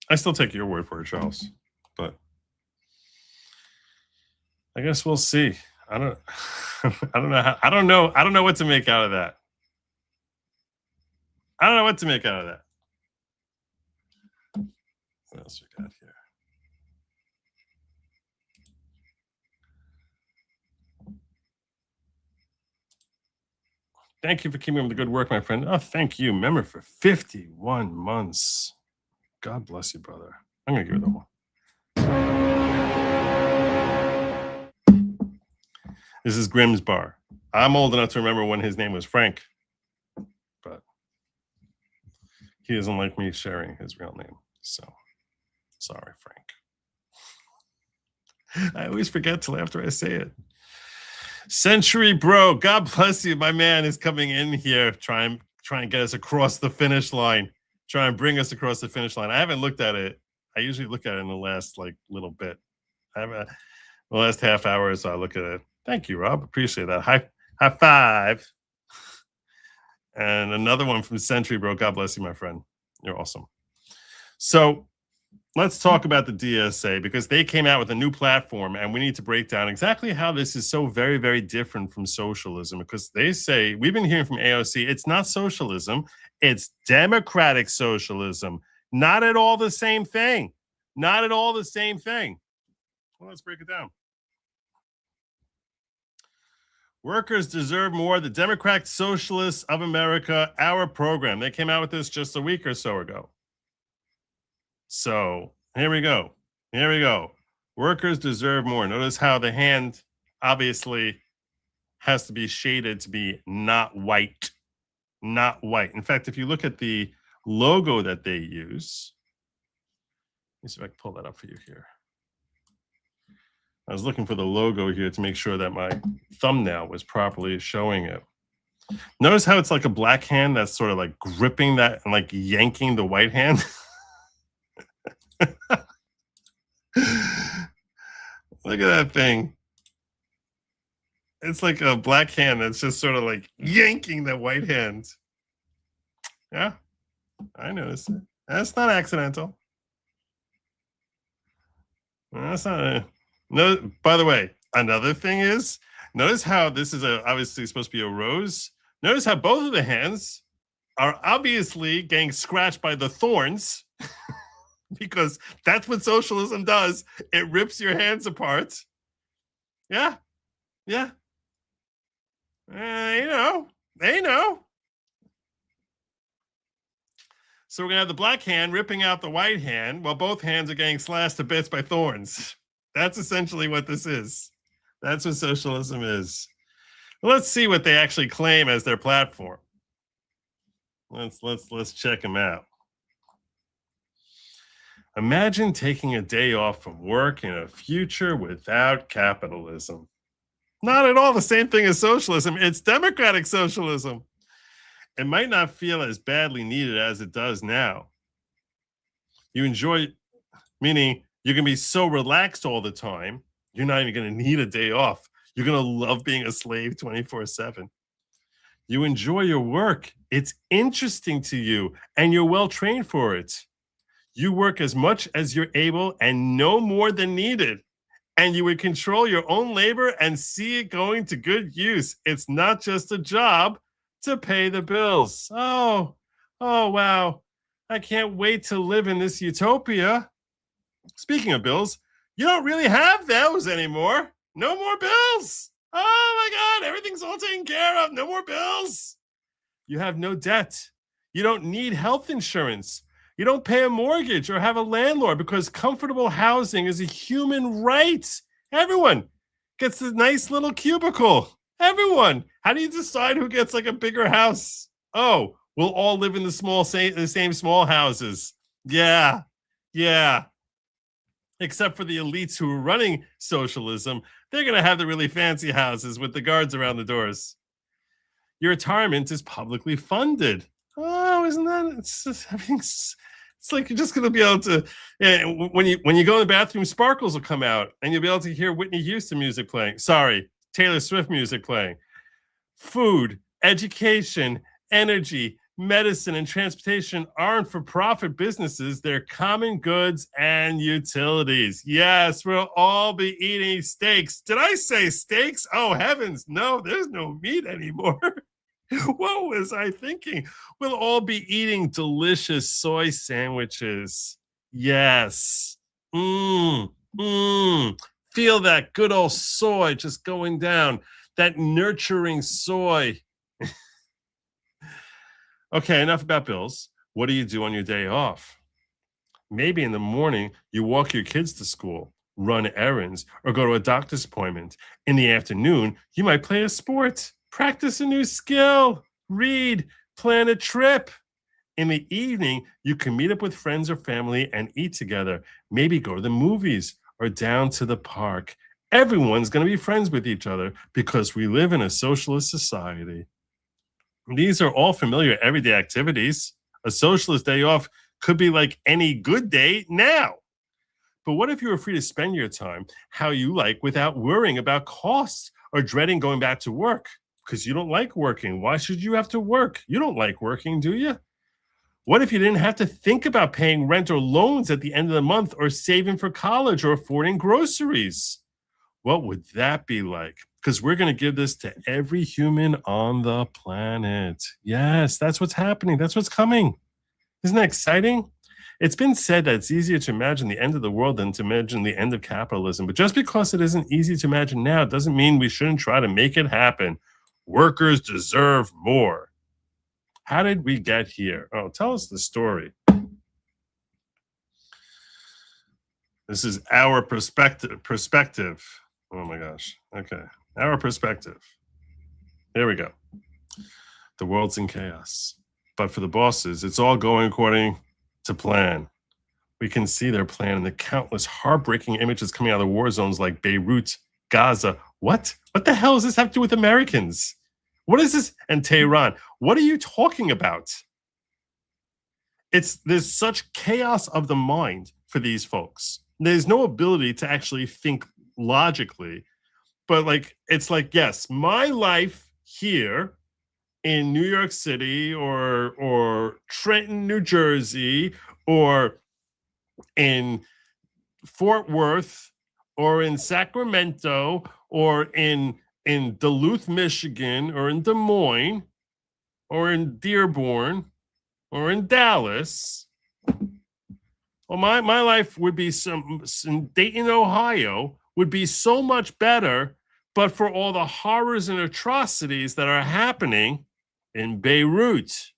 I still take your word for it, Charles, but I guess we'll see. I don't know what to make out of that. I don't know what to make out of that. What else we got here? Thank you for keeping up the good work, my friend. Oh, thank you. Member for 51 months. God bless you, brother. I'm going to give it a 1. This is Grimm's Bar. I'm old enough to remember when his name was Frank, but he doesn't like me sharing his real name. So, sorry, Frank. I always forget till after I say it. Century Bro, God bless you. My man is coming in here, trying to get us across the finish line. try and bring us across the finish line. I haven't looked at it. I usually look at it in the last little bit. The last half hour or so I look at it. Thank you, Rob. Appreciate that. High five. And another one from Century Bro. God bless you, my friend. You're awesome. So let's talk about the DSA, because they came out with a new platform, and we need to break down exactly how this is so very, very different from socialism, because they say, we've been hearing from AOC, it's not socialism, it's democratic socialism. Not at all the same thing. Not at all the same thing. Well, let's break it down. Workers deserve more. The Democratic Socialists of America, our program. They came out with this just a week or so ago. So here we go. Here we go. Workers deserve more. Notice how the hand obviously has to be shaded to be not white. Not white. In fact, if you look at the logo that they use, let me see if I can pull that up for you here. I was looking for the logo here to make sure that my thumbnail was properly showing it. Notice how it's like a black hand that's sort of like gripping that and like yanking the white hand. Look at that thing. It's like a black hand that's just sort of like yanking the white hand. Yeah, I noticed it. That's not accidental. That's not no. By the way, another thing is, notice how this is obviously supposed to be a rose. Notice how both of the hands are obviously getting scratched by the thorns, because that's what socialism does. It rips your hands apart. Yeah, yeah. They know. So we're gonna have the black hand ripping out the white hand, while both hands are getting slashed to bits by thorns. That's essentially what this is. That's what socialism is. Well, let's see what they actually claim as their platform. Let's check them out. Imagine taking a day off from work in a future without capitalism. Not at all the same thing as socialism. It's democratic socialism. It might not feel as badly needed as it does now. You enjoy, meaning you're going to be so relaxed all the time, you're not even going to need a day off. You're going to love being a slave 24/7. You enjoy your work. It's interesting to you, and you're well trained for it. You work as much as you're able and no more than needed. And you would control your own labor and see it going to good use. It's not just a job to pay the bills. Oh, wow. I can't wait to live in this utopia. Speaking of bills, you don't really have those anymore. No more bills. Oh my God, everything's all taken care of. No more bills. You have no debt. You don't need health insurance. You don't pay a mortgage or have a landlord, because comfortable housing is a human right. Everyone gets a nice little cubicle. Everyone. How do you decide who gets like a bigger house? Oh, we'll all live in the same small houses. Yeah. Except for the elites who are running socialism, they're going to have the really fancy houses with the guards around the doors. Your retirement is publicly funded. Oh, isn't that? It's just, everything's. It's like you're just going to be able to. Yeah, when you go in the bathroom, sparkles will come out, and you'll be able to hear Whitney Houston music playing. Sorry, Taylor Swift music playing. Food, education, energy, medicine, and transportation aren't for-profit businesses. They're common goods and utilities. Yes, we'll all be eating steaks. Did I say steaks? Oh, heavens, no, there's no meat anymore. What was I thinking? We'll all be eating delicious soy sandwiches. Yes. Feel that good old soy just going down. That nurturing soy. Okay, enough about bills. What do you do on your day off? Maybe in the morning, you walk your kids to school, run errands, or go to a doctor's appointment. In the afternoon, you might play a sport, practice a new skill, read, plan a trip. In the evening, you can meet up with friends or family and eat together. Maybe go to the movies or down to the park. Everyone's going to be friends with each other because we live in a socialist society. These are all familiar everyday activities. A socialist day off could be like any good day now. But what if you were free to spend your time how you like without worrying about costs or dreading going back to work? Because you don't like working. Why should you have to work? You don't like working, do you? What if you didn't have to think about paying rent or loans at the end of the month or saving for college or affording groceries? What would that be like? Because we're going to give this to every human on the planet. Yes, that's what's happening. That's what's coming. Isn't that exciting? It's been said that it's easier to imagine the end of the world than to imagine the end of capitalism. But just because it isn't easy to imagine now doesn't mean we shouldn't try to make it happen. Workers deserve more. How did we get here? Oh, tell us the story. This is our perspective. Oh my gosh. Okay. Our perspective. Here we go. The world's in chaos. But for the bosses, it's all going according to plan. We can see their plan in the countless heartbreaking images coming out of the war zones like Beirut, Gaza. What? What the hell does this have to do with Americans? What is this? And Tehran. What are you talking about? There's such chaos of the mind for these folks. There's no ability to actually think logically. But it's like, yes, my life here in New York City or Trenton, New Jersey, or in Fort Worth, or in Sacramento, or in Duluth, Michigan, or in Des Moines, or in Dearborn, or in Dallas. Well, my life would be in Dayton, Ohio, would be so much better, but for all the horrors and atrocities that are happening in Beirut.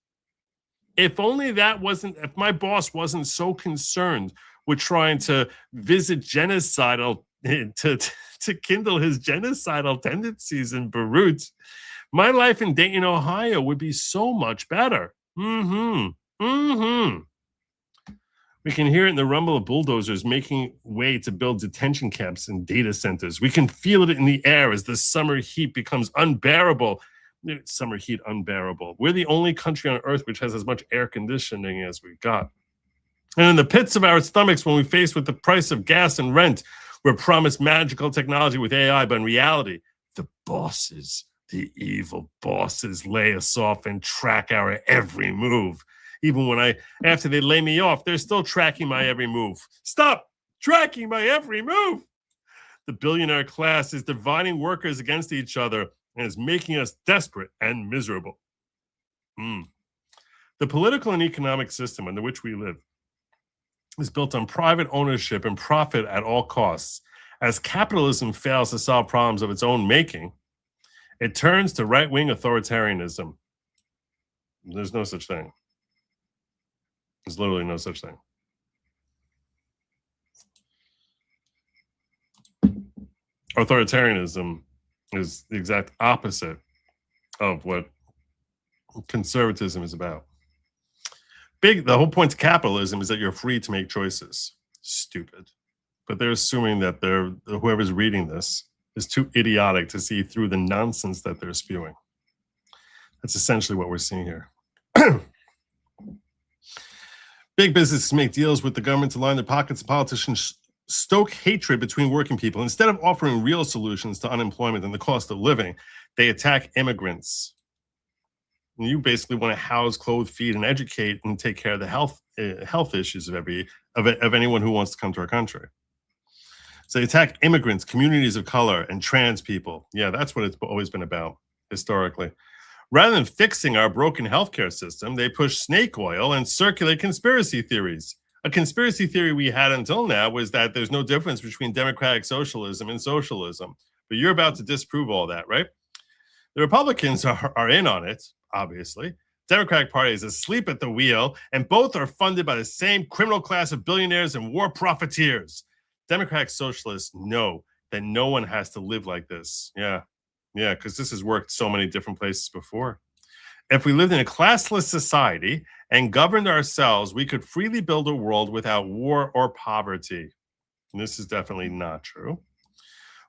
If my boss wasn't so concerned with trying to visit genocidal, to kindle his genocidal tendencies in Beirut, my life in Dayton, Ohio would be so much better. We can hear it in the rumble of bulldozers making way to build detention camps and data centers. We can feel it in the air as the summer heat becomes unbearable. Summer heat unbearable. We're the only country on earth which has as much air conditioning as we've got. And in the pits of our stomachs, when we face with the price of gas and rent, we're promised magical technology with AI, but in reality, the bosses, the evil bosses, lay us off and track our every move. Even after they lay me off, they're still tracking my every move. Stop tracking my every move. The billionaire class is dividing workers against each other and is making us desperate and miserable. The political and economic system under which we live is built on private ownership and profit at all costs. As capitalism fails to solve problems of its own making, it turns to right-wing authoritarianism. There's no such thing. There's literally no such thing. Authoritarianism is the exact opposite of what conservatism is about. The whole point to capitalism is that you're free to make choices. Stupid. But they're assuming that whoever's reading this is too idiotic to see through the nonsense that they're spewing. That's essentially what we're seeing here. Big businesses make deals with the government to line their pockets, and politicians stoke hatred between working people. Instead of offering real solutions to unemployment and the cost of living, they attack immigrants. And you basically want to house, clothe, feed, and educate and take care of the health issues of anyone who wants to come to our country. So they attack immigrants, communities of color, and trans people. Yeah, that's what it's always been about historically. Rather than fixing our broken healthcare system, they push snake oil and circulate conspiracy theories. A conspiracy theory we had until now was that there's no difference between democratic socialism and socialism. But you're about to disprove all that, right? The Republicans are in on it, obviously. Democratic Party is asleep at the wheel, and both are funded by the same criminal class of billionaires and war profiteers. Democratic Socialists know that no one has to live like this. Yeah, because this has worked so many different places before. If we lived in a classless society and governed ourselves, we could freely build a world without war or poverty. And this is definitely not true.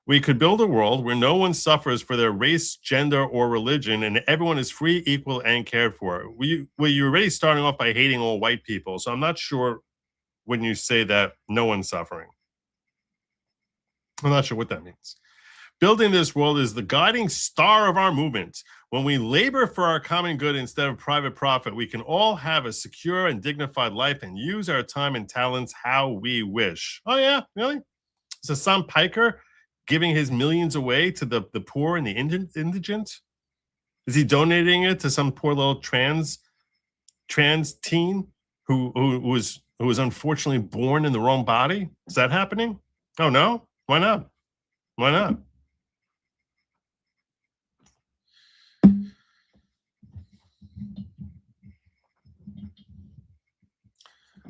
We could build a world where no one suffers for their race, gender, or religion, and everyone is free, equal, and cared for. You're already starting off by hating all white people, so I'm not sure when you say that no one's suffering. I'm not sure what that means. Building this world is the guiding star of our movement. When we labor for our common good instead of private profit, we can all have a secure and dignified life and use our time and talents how we wish. Oh, yeah? Really? So Sam Piker giving his millions away to the poor and the indigent? Is he donating it to some poor little trans teen who was unfortunately born in the wrong body? Is that happening? Oh, no? Why not? Why not?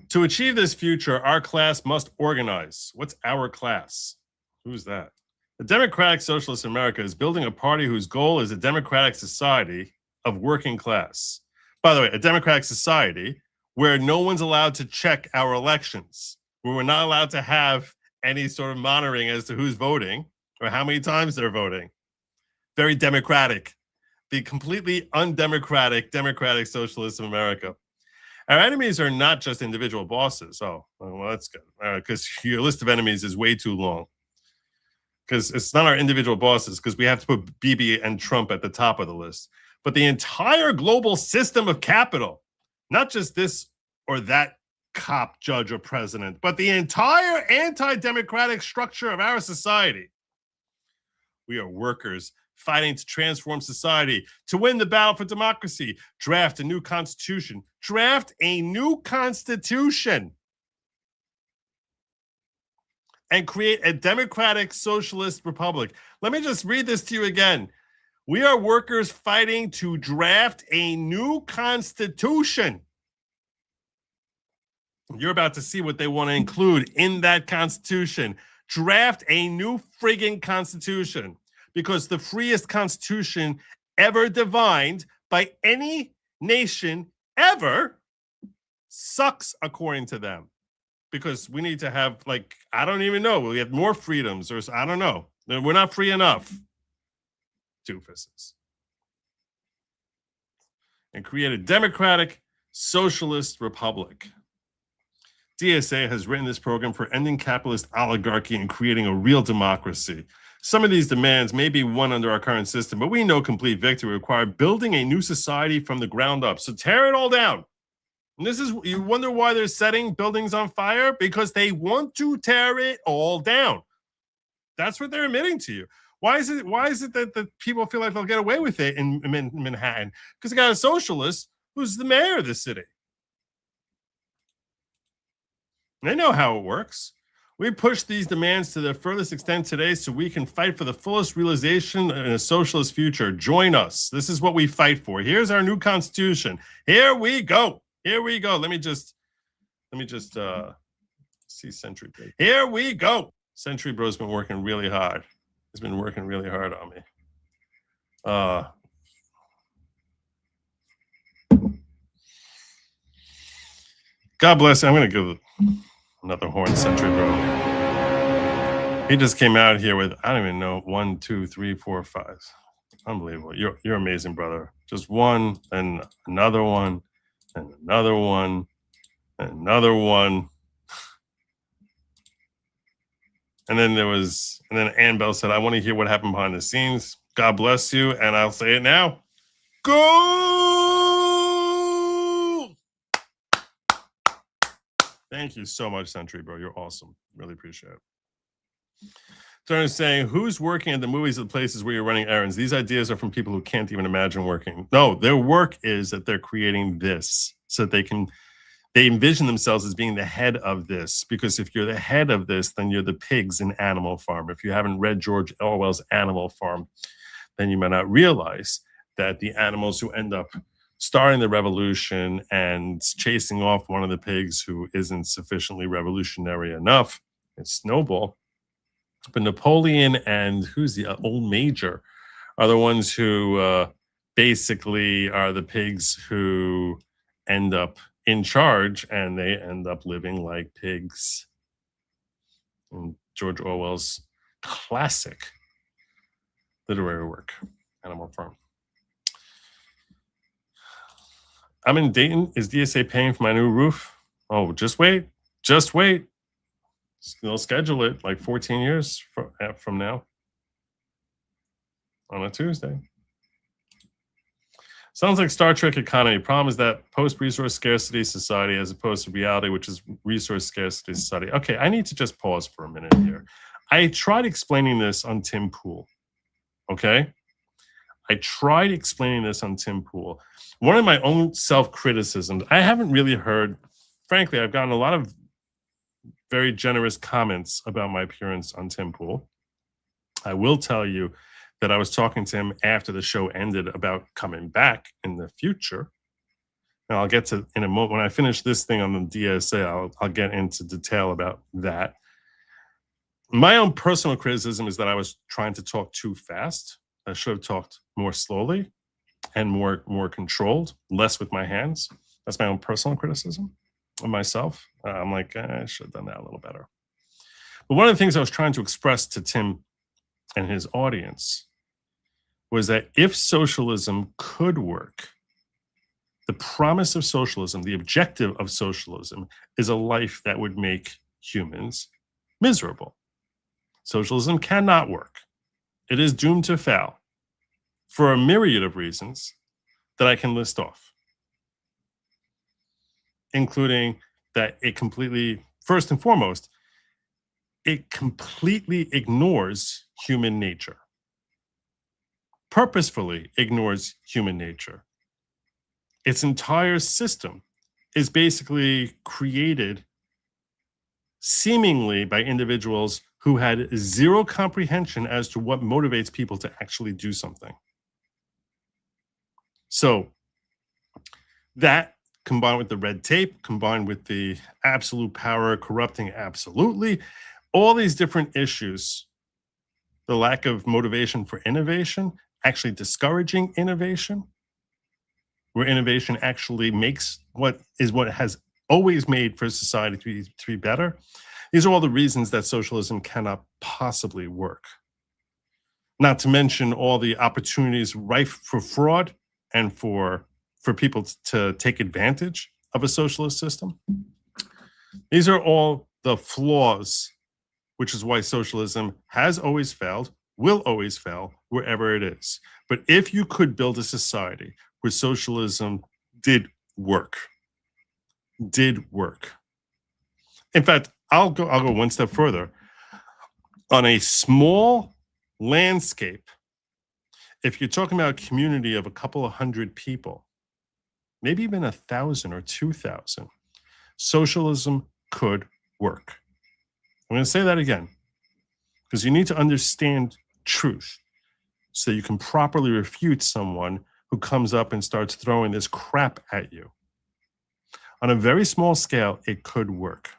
To achieve this future, our class must organize. What's our class? Who's that? The Democratic Socialists of America is building a party whose goal is a democratic society of working class. By the way, a democratic society where no one's allowed to check our elections, where we're not allowed to have any sort of monitoring as to who's voting or how many times they're voting. Very democratic. The completely undemocratic Democratic Socialists of America. Our enemies are not just individual bosses. Oh, well, that's good. Because your list of enemies is way too long. Because it's not our individual bosses, because we have to put Bibi and Trump at the top of the list. But the entire global system of capital, not just this or that cop, judge, or president, but the entire anti-democratic structure of our society. We are workers fighting to transform society, to win the battle for democracy, draft a new constitution. Draft a new constitution. And create a democratic socialist republic. Let me just read this to you again. We are workers fighting to draft a new constitution. You're about to see what they want to include in that constitution. Draft a new friggin' constitution. Because the freest constitution ever divined by any nation ever sucks, according to them. Because we need to have, like, I don't even know. We have more freedoms, or I don't know. We're not free enough. Doofuses. And create a democratic socialist republic. DSA has written this program for ending capitalist oligarchy and creating a real democracy. Some of these demands may be won under our current system, but we know complete victory require building a new society from the ground up. So tear it all down. And this is, you wonder why they're setting buildings on fire? Because they want to tear it all down. That's what they're admitting to you. Why is it that people feel like they'll get away with it in Manhattan? Because they got a socialist who's the mayor of the city. They know how it works. We push these demands to their furthest extent today so we can fight for the fullest realization in a socialist future. Join us. This is what we fight for. Here's our new constitution. Here we go. Here we go. Let me just see Century. Here we go. Century Bro's been working really hard. He's been working really hard on me. God bless. I'm going to give another horn, Century Bro. He just came out here with, I don't even know, 1, 2, 3, 4, 5. Unbelievable. You're amazing, brother. Just one, and another one, and another one, and another one. And then Ann Bell said, I want to hear what happened behind the scenes. God bless you. And I'll say it now. Go! Thank you so much, Century Bro. You're awesome. Really appreciate it. Turner is saying, who's working at the movies at the places where you're running errands? These ideas are from people who can't even imagine working. No, their work is that they're creating this so that they envision themselves as being the head of this. Because if you're the head of this, then you're the pigs in Animal Farm. If you haven't read George Orwell's Animal Farm, then you might not realize that the animals who end up starting the revolution and chasing off one of the pigs who isn't sufficiently revolutionary enough, it's Snowball. But Napoleon and who's the old Major are the ones who basically are the pigs who end up in charge, and they end up living like pigs. In George Orwell's classic literary work. Animal Farm. I'm in Dayton. Is DSA paying for my new roof? Oh, just wait. Just wait. They'll schedule it like 14 years from now on a Tuesday. Sounds like Star Trek economy. Problem is that post-resource scarcity society as opposed to reality, which is resource scarcity society. Okay, I need to just pause for a minute here. I tried explaining this on Tim Pool. Okay? I tried explaining this on Tim Pool. One of my own self-criticisms, I haven't really heard, frankly, I've gotten a lot of very generous comments about my appearance on Tim Pool. I will tell you that I was talking to him after the show ended about coming back in the future. And I'll get to in a moment. When I finish this thing on the DSA, I'll get into detail about that. My own personal criticism is that I was trying to talk too fast. I should have talked more slowly and more controlled, less with my hands. That's my own personal criticism of myself. I'm like, I should have done that a little better. But one of the things I was trying to express to Tim and his audience was that if socialism could work, the promise of socialism, the objective of socialism, is a life that would make humans miserable. Socialism cannot work. It is doomed to fail for a myriad of reasons that I can list off, including that it completely, first and foremost, it completely ignores human nature, purposefully ignores human nature. Its entire system is basically created seemingly by individuals who had zero comprehension as to what motivates people to actually do something. So that, combined with the red tape, combined with the absolute power corrupting absolutely, all these different issues, the lack of motivation for innovation, actually discouraging innovation, where innovation actually makes what has always made for society to be better. These are all the reasons that socialism cannot possibly work. Not to mention all the opportunities rife for fraud and for people to take advantage of a socialist system. These are all the flaws, which is why socialism has always failed, will always fail, wherever it is. But if you could build a society where socialism did work. In fact, I'll go one step further. On a small landscape, if you're talking about a community of a couple of hundred people, maybe even 1,000 or 2,000, socialism could work. I'm going to say that again, because you need to understand truth so you can properly refute someone who comes up and starts throwing this crap at you. On a very small scale, it could work.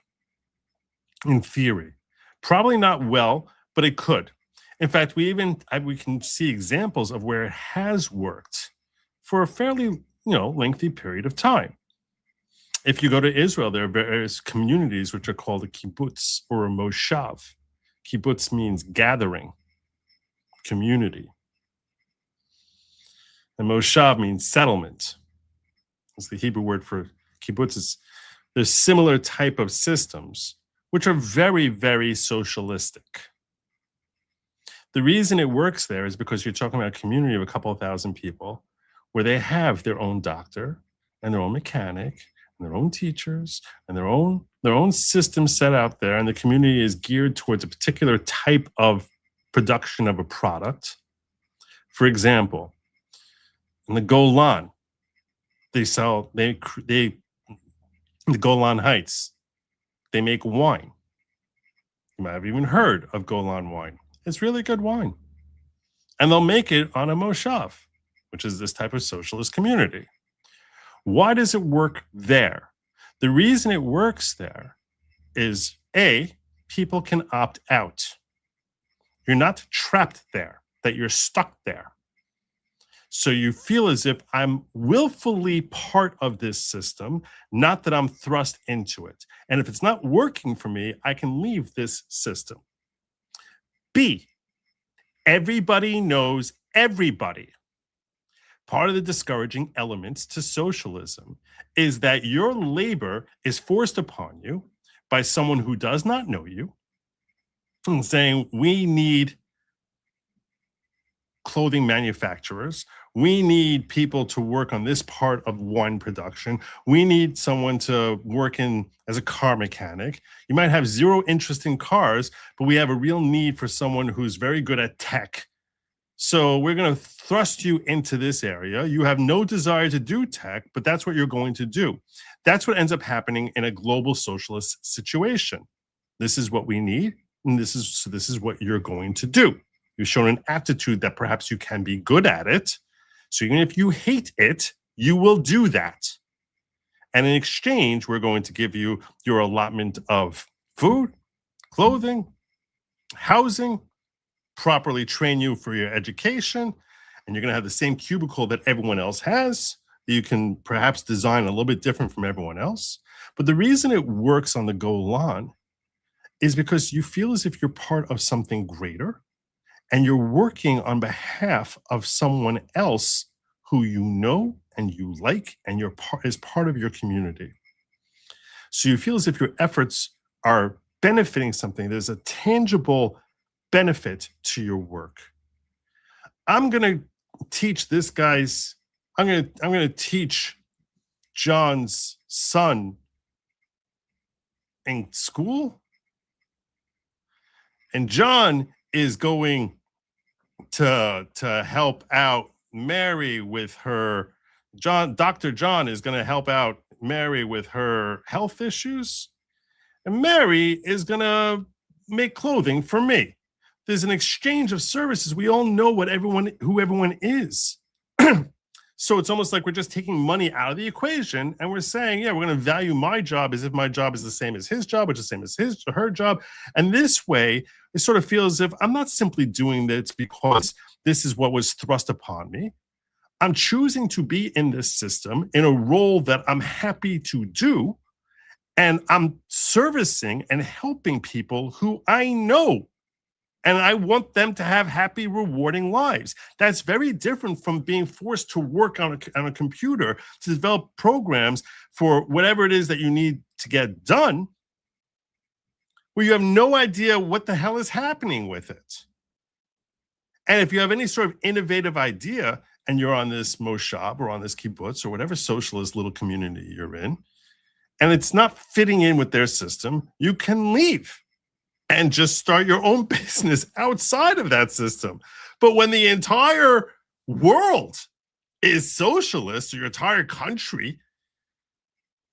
In theory, probably not well, but it could. In fact, we can see examples of where it has worked for a fairly, lengthy period of time. If you go to Israel, there are various communities which are called a kibbutz or a moshav. Kibbutz means gathering, community. And moshav means settlement. It's the Hebrew word for kibbutz. There's similar type of systems which are very, very socialistic. The reason it works there is because you're talking about a community of a couple of thousand people where they have their own doctor and their own mechanic and their own teachers and their own system set out there, and the community is geared towards a particular type of production of a product. For example, in the Golan, the Golan Heights, they make wine. You might have even heard of Golan wine. It's really good wine. And they'll make it on a moshav, which is this type of socialist community. Why does it work there? The reason it works there is A, people can opt out. You're not trapped there, that you're stuck there. So you feel as if I'm willfully part of this system, not that I'm thrust into it. And if it's not working for me, I can leave this system. B, everybody knows everybody. Part of the discouraging elements to socialism is that your labor is forced upon you by someone who does not know you, and saying, we need clothing manufacturers. We need people to work on this part of wine production. We need someone to work in as a car mechanic. You might have zero interest in cars, but we have a real need for someone who's very good at tech. So we're going to thrust you into this area. You have no desire to do tech, but that's what you're going to do. That's what ends up happening in a global socialist situation. This is what we need, and this is what you're going to do. You've shown an aptitude that perhaps you can be good at it. So even if you hate it, you will do that. And in exchange, we're going to give you your allotment of food, clothing, housing, properly train you for your education, and you're going to have the same cubicle that everyone else has. You can perhaps design a little bit different from everyone else. But the reason it works on the go-along is because you feel as if you're part of something greater, and you're working on behalf of someone else who you know and you like, and is part of your community. So you feel as if your efforts are benefiting something. There's a tangible benefit to your work. I'm going to teach this guy's, I'm going to teach John's son in school. And John is going to help out Mary with her, Dr. John is going to help out Mary with her health issues. And Mary is going to make clothing for me. There's an exchange of services. We all know who everyone is. So it's almost like we're just taking money out of the equation, and we're saying, yeah, we're going to value my job as if my job is the same as his job, which is the same as his or her job. And this way, it sort of feels as if I'm not simply doing this because this is what was thrust upon me. I'm choosing to be in this system in a role that I'm happy to do, and I'm servicing and helping people who I know. And I want them to have happy, rewarding lives. That's very different from being forced to work on a computer to develop programs for whatever it is that you need to get done, where you have no idea what the hell is happening with it. And if you have any sort of innovative idea and you're on this moshav or on this kibbutz or whatever socialist little community you're in, and it's not fitting in with their system, you can leave and just start your own business outside of that system. But when the entire world is socialist, or your entire country,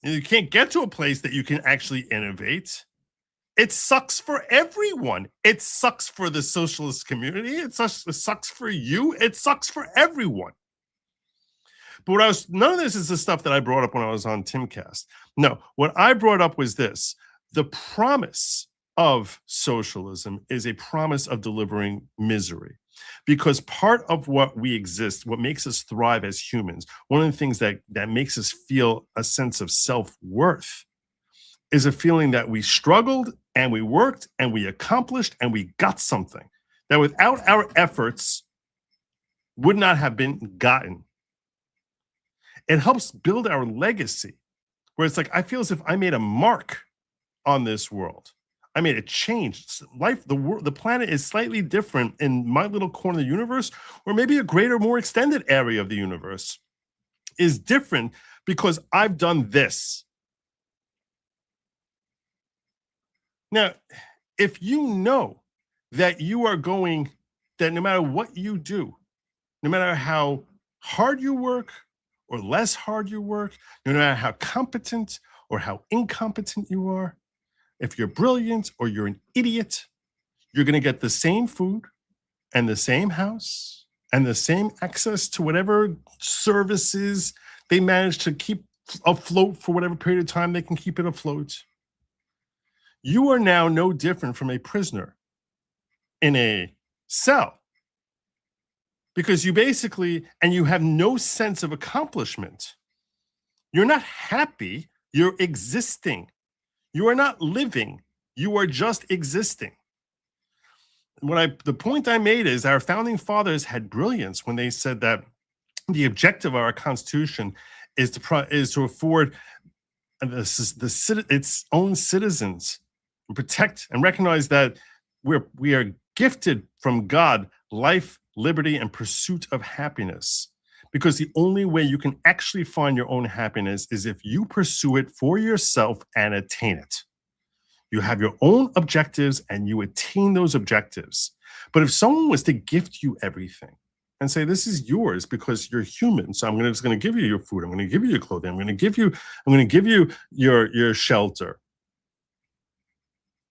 and you can't get to a place that you can actually innovate, it sucks for everyone. It sucks for the socialist community. It sucks for you. It sucks for everyone. But none of this is the stuff that I brought up when I was on Timcast. No, what I brought up was this: the promise of socialism is a promise of delivering misery, because part of what makes us thrive as humans, one of the things that makes us feel a sense of self-worth, is a feeling that we struggled and we worked and we accomplished and we got something that without our efforts would not have been gotten. It helps build our legacy, where it's like, I feel as if I made a mark on this world. I made a change. Life, the planet is slightly different in my little corner of the universe, or maybe a greater, more extended area of the universe is different because I've done this. Now, if you know that you are that no matter what you do, no matter how hard you work or less hard you work, no matter how competent or how incompetent you are, if you're brilliant or you're an idiot, you're going to get the same food and the same house and the same access to whatever services they manage to keep afloat for whatever period of time they can keep it afloat. You are now no different from a prisoner in a cell, because you have no sense of accomplishment. You're not happy, you're existing. You are not living, you are just existing. the point I made is our founding fathers had brilliance when they said that the objective of our Constitution is to afford its own citizens and protect and recognize that we are gifted from God life, liberty, and pursuit of happiness. Because the only way you can actually find your own happiness is if you pursue it for yourself and attain it. You have your own objectives and you attain those objectives. But if someone was to gift you everything and say, this is yours because you're human, so I'm just going to give you your food, I'm going to give you your clothing, I'm going to give you your shelter.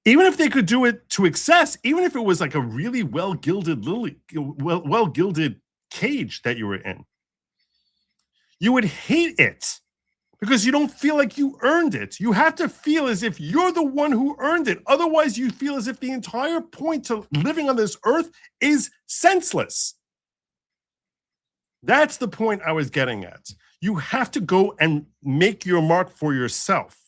Even if they could do it to excess, even if it was like a really well-gilded cage that you were in, you would hate it because you don't feel like you earned it. You have to feel as if you're the one who earned it. Otherwise, you feel as if the entire point to living on this earth is senseless. That's the point I was getting at. You have to go and make your mark for yourself.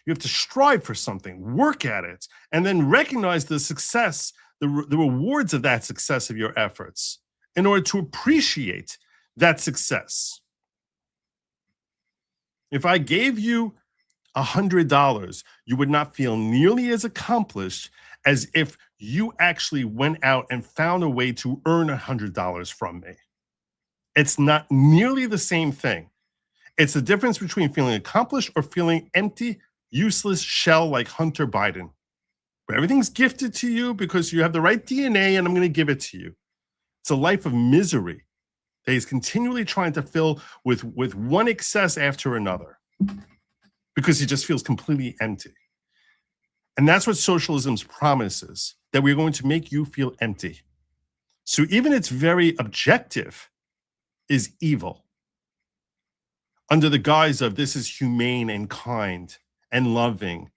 You have to strive for something, work at it, and then recognize the success, the rewards of that success of your efforts in order to appreciate that success. If I gave you $100, you would not feel nearly as accomplished as if you actually went out and found a way to earn $100 from me. It's not nearly the same thing. It's the difference between feeling accomplished or feeling empty, useless shell like Hunter Biden. But everything's gifted to you because you have the right DNA and I'm going to give it to you. It's a life of misery that he's continually trying to fill with one excess after another because he just feels completely empty. And that's what socialism's promise is, that we're going to make you feel empty. So even its very objective is evil under the guise of this is humane and kind and loving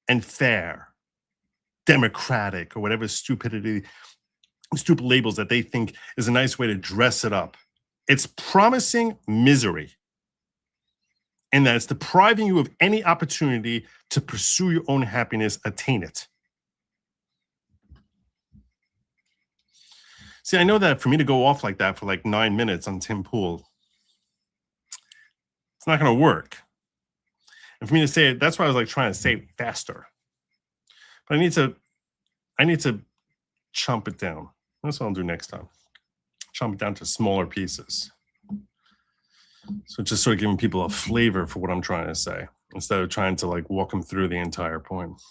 and fair, democratic, or whatever stupid labels that they think is a nice way to dress it up. It's promising misery, and that it's depriving you of any opportunity to pursue your own happiness, attain it. See, I know that for me to go off like that for like 9 minutes on Tim Pool, it's not going to work. And for me to say it, that's why I was like trying to say it faster. But I need to chomp it down. That's what I'll do next time. Chomp it down to smaller pieces. So just sort of giving people a flavor for what I'm trying to say, instead of trying to like walk them through the entire point.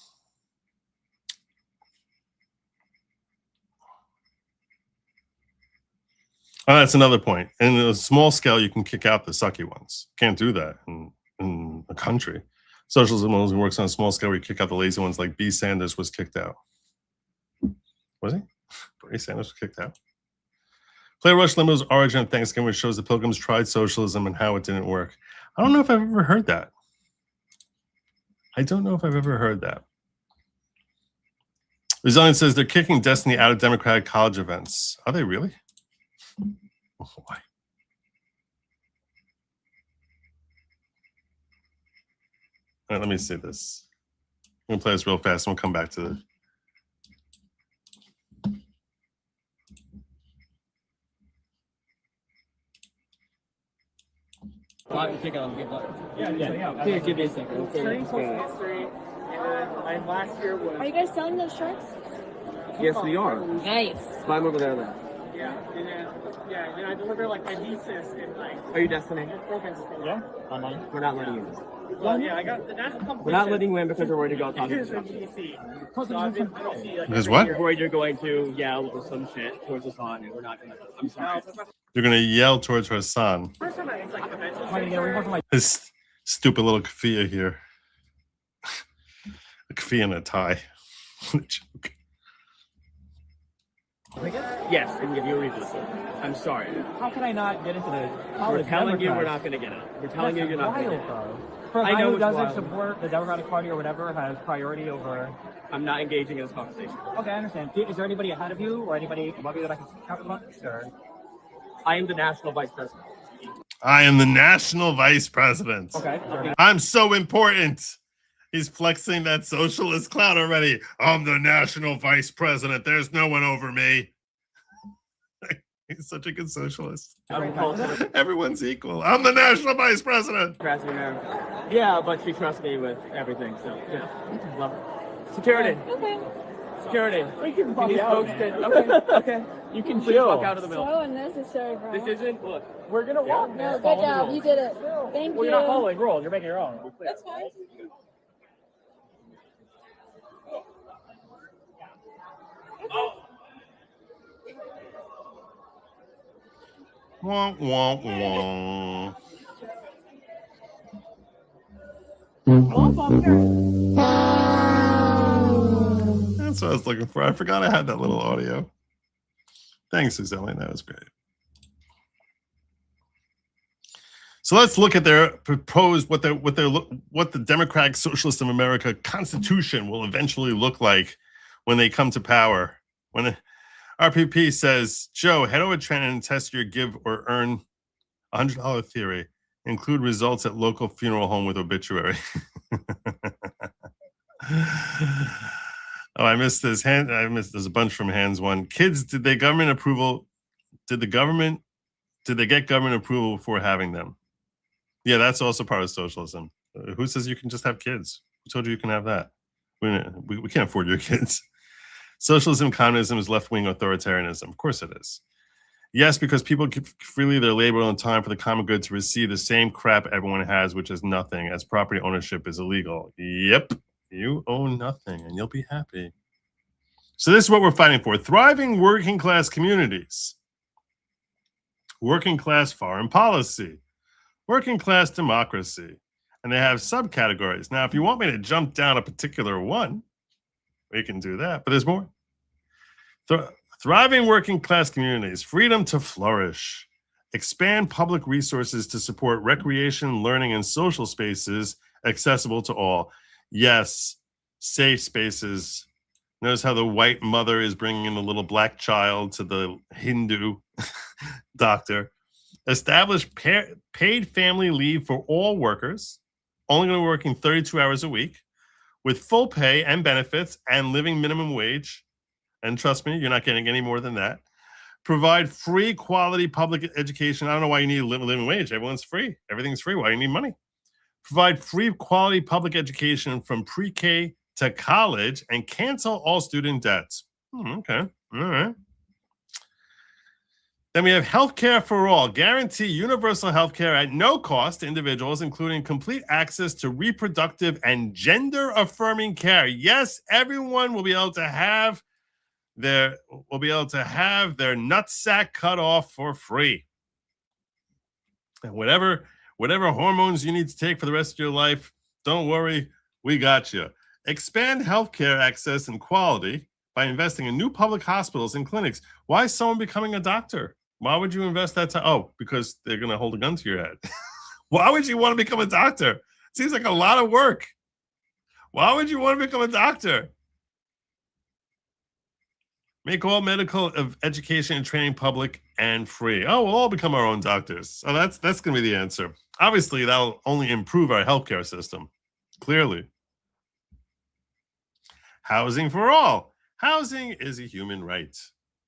Oh, that's another point. In a small scale, you can kick out the sucky ones. Can't do that in a country. Socialism only works on a small scale where you kick out the lazy ones, like B. Sanders was kicked out. Was he? Bernie Sanders was kicked out. Play Rush Limbaugh's Origin of Thanksgiving, which shows the Pilgrims tried socialism and how it didn't work. I don't know if I've ever heard that. I don't know if I've ever heard that. Resilient says they're kicking Destiny out of Democratic college events. Are they really? Oh, why? All right, let me see this. I'm going to play this real fast and we'll come back to the... Yeah. Here, give me a second. And last year was... Are you guys selling those shirts? Yes, we are. Nice. Buy them over there then. Yeah, and then I deliver like my thesis and like... Are you Destiny? Yeah. We're not letting you. Well, yeah, I got the national competition. We're not letting you in because we're worried to go talk to Here's in DC. So I've been to DC, like, Because what? We're worried you're going to yell or some shit towards the sun, and we're not going to. I'm sorry. You're going to yell towards her son. First time it's like convention. This stupid little kafia here. A kafia and a tie. What a joke. Yes, I can give you a reason. I'm sorry. How can I not get into the We're college telling you we're Democrats? not going to get it. We're telling you you're not going to get it. Though. For a I guy know who it's doesn't wild. support the Democratic Party or whatever has priority over... I'm not engaging in this conversation. Okay, I understand. Is there anybody ahead of you or anybody above you that I can talk about? Or... I am the national vice president. I am the national vice president. Okay. I'm so important. He's flexing that socialist clout already. I'm the national vice president. There's no one over me. He's such a good socialist. Everyone's equal. I'm the national vice president. Yeah, but she trusts me with everything, so yeah. Love it. Security. Okay. Security. We can fuck out. Okay. You can chill. Fuck out of the middle. So unnecessary, bro. This isn't. Look, we're gonna walk. No, good job. You did it. Thank you. You're not following rules. You're making your own. That's fine. Wah, wah, wah. That's what I was looking for. I forgot I had that little audio. Thanks, Suzelle. That was great. So let's look at their proposed what the Democratic Socialists of America Constitution will eventually look like when they come to power. When RPP says, Joe, head over Trent and test your give or earn $100 theory. Include results at local funeral home with obituary. Oh, I missed this. There's a bunch from Hands One. Kids, did they get government approval before having them? Yeah, that's also part of socialism. Who says you can just have kids? Who told you you can have that? We can't afford your kids. Socialism, communism is left-wing authoritarianism. Of course it is. Yes, because people give freely their labor and time for the common good to receive the same crap everyone has, which is nothing, as property ownership is illegal. Yep, you own nothing and you'll be happy. So this is what we're fighting for. Thriving working class communities. Working class foreign policy. Working class democracy. And they have subcategories. Now, if you want me to jump down a particular one, we can do that, but there's more. Thriving working class communities, freedom to flourish, expand public resources to support recreation, learning, and social spaces accessible to all. Yes, safe spaces. Notice how the white mother is bringing in the little black child to the Hindu doctor. Establish paid family leave for all workers, only going to be working 32 hours a week, with full pay and benefits and living minimum wage. And trust me, you're not getting any more than that. Provide free quality public education. I don't know why you need a living wage. Everyone's free. Everything's free. Why do you need money? Provide free quality public education from pre-K to college and cancel all student debts. Okay. All right. Then we have healthcare for all. Guarantee universal healthcare at no cost to individuals, including complete access to reproductive and gender-affirming care. Yes, everyone will be able to have their nutsack cut off for free. And whatever hormones you need to take for the rest of your life, don't worry, we got you. Expand healthcare access and quality by investing in new public hospitals and clinics. Why is someone becoming a doctor? Why would you invest that time? Oh, because they're going to hold a gun to your head. Why would you want to become a doctor? It seems like a lot of work. Why would you want to become a doctor? Make all medical education and training public and free. Oh, we'll all become our own doctors. So that's going to be the answer. Obviously, that'll only improve our healthcare system. Clearly. Housing for all. Housing is a human right.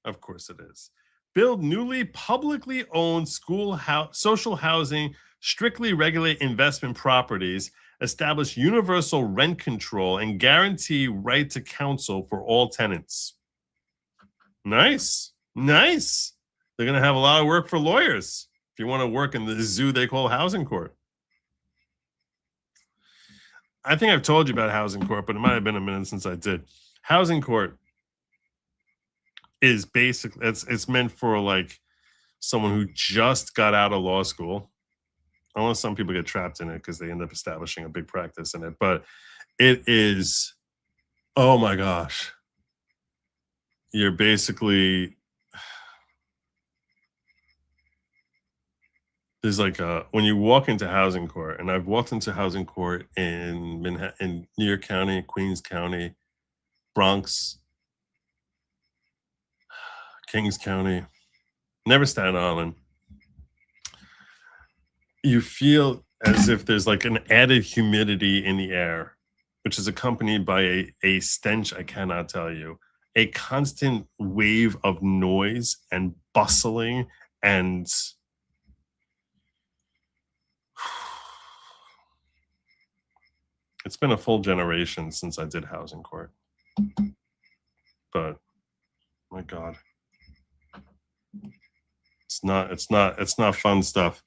Of course it is. Build newly publicly owned social housing, strictly regulate investment properties, establish universal rent control, and guarantee right to counsel for all tenants. Nice. Nice. They're going to have a lot of work for lawyers if you want to work in the zoo they call housing court. I think I've told you about housing court, but it might have been a minute since I did. Housing court is basically, it's meant for like someone who just got out of law school, unless some people get trapped in it because they end up establishing a big practice in it. But it is, oh my gosh, you're basically, there's like when you walk into housing court, and I've walked into housing court in Manhattan, in New York County, Queens County, Bronx, Kings County, never Staten Island. You feel as if there's like an added humidity in the air. which is accompanied by a stench I cannot tell you, a constant wave of noise and bustling and it's been a full generation since I did housing court. But my God. It's not fun stuff.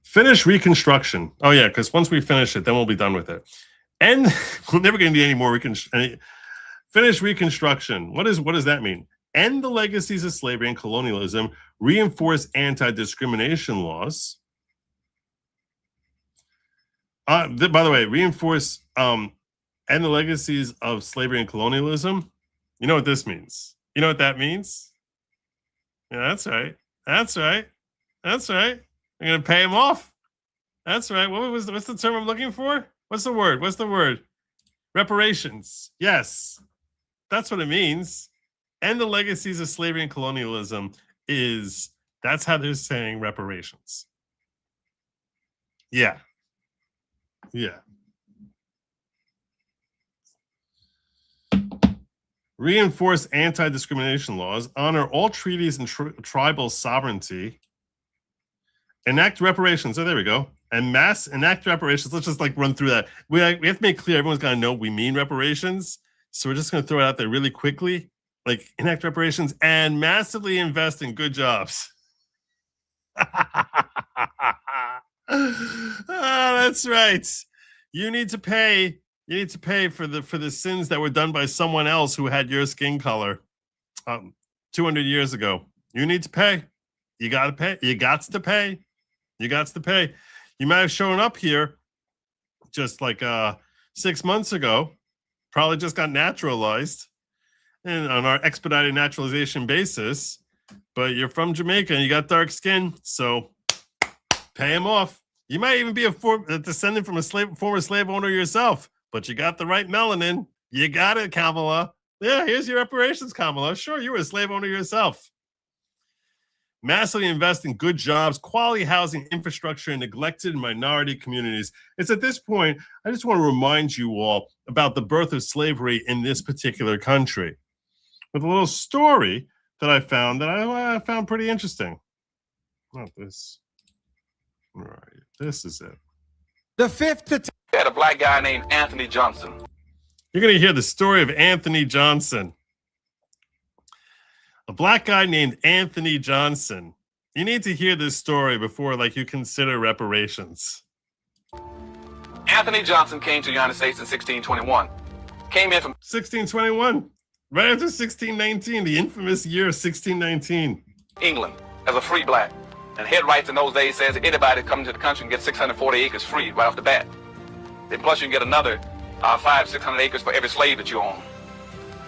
Finish reconstruction. Oh yeah, because once we finish it, then we'll be done with it. And we're never going to do any more finish reconstruction. What does that mean? End the legacies of slavery and colonialism, reinforce anti-discrimination laws. By the way, reinforce end the legacies of slavery and colonialism. You know what this means? You know what that means? Yeah, that's right. That's right. That's right. I'm going to pay him off. That's right. What's the term I'm looking for? What's the word? What's the word? Reparations. Yes. That's what it means. And the legacies of slavery and colonialism that's how they're saying reparations. Yeah. Yeah. Reinforce anti-discrimination laws, honor all treaties and tribal sovereignty, enact reparations. Oh, there we go. And enact reparations. Let's just run through that. We have to make clear everyone's got to know we mean reparations. So we're just going to throw it out there really quickly. Enact reparations and massively invest in good jobs. That's right. You need to pay for the sins that were done by someone else who had your skin color 200 years ago. You need to pay. You got to pay. You got to pay. You got to pay. You might have shown up here just 6 months ago, probably just got naturalized and on our expedited naturalization basis, but you're from Jamaica and you got dark skin, so pay him off. You might even be a descendant from a former slave owner yourself, but you got the right melanin. You got it, Kamala. Yeah, here's your reparations, Kamala. Sure, you were a slave owner yourself. Massively invest in good jobs, quality housing, infrastructure, and neglected minority communities. It's at this point, I just want to remind you all about the birth of slavery in this particular country with a little story that I found I found pretty interesting. Not this. All right, this is it. The fifth to had a black guy named Anthony Johnson. You're going to hear the story of Anthony Johnson. A black guy named Anthony Johnson. You need to hear this story before you consider reparations. Anthony Johnson came to the United States in 1621. Came in from 1621, right after 1619, the infamous year of 1619. England as a free black. And head rights in those days says anybody coming to the country can get 640 acres free right off the bat. Then plus you can get another 500-600 acres for every slave that you own.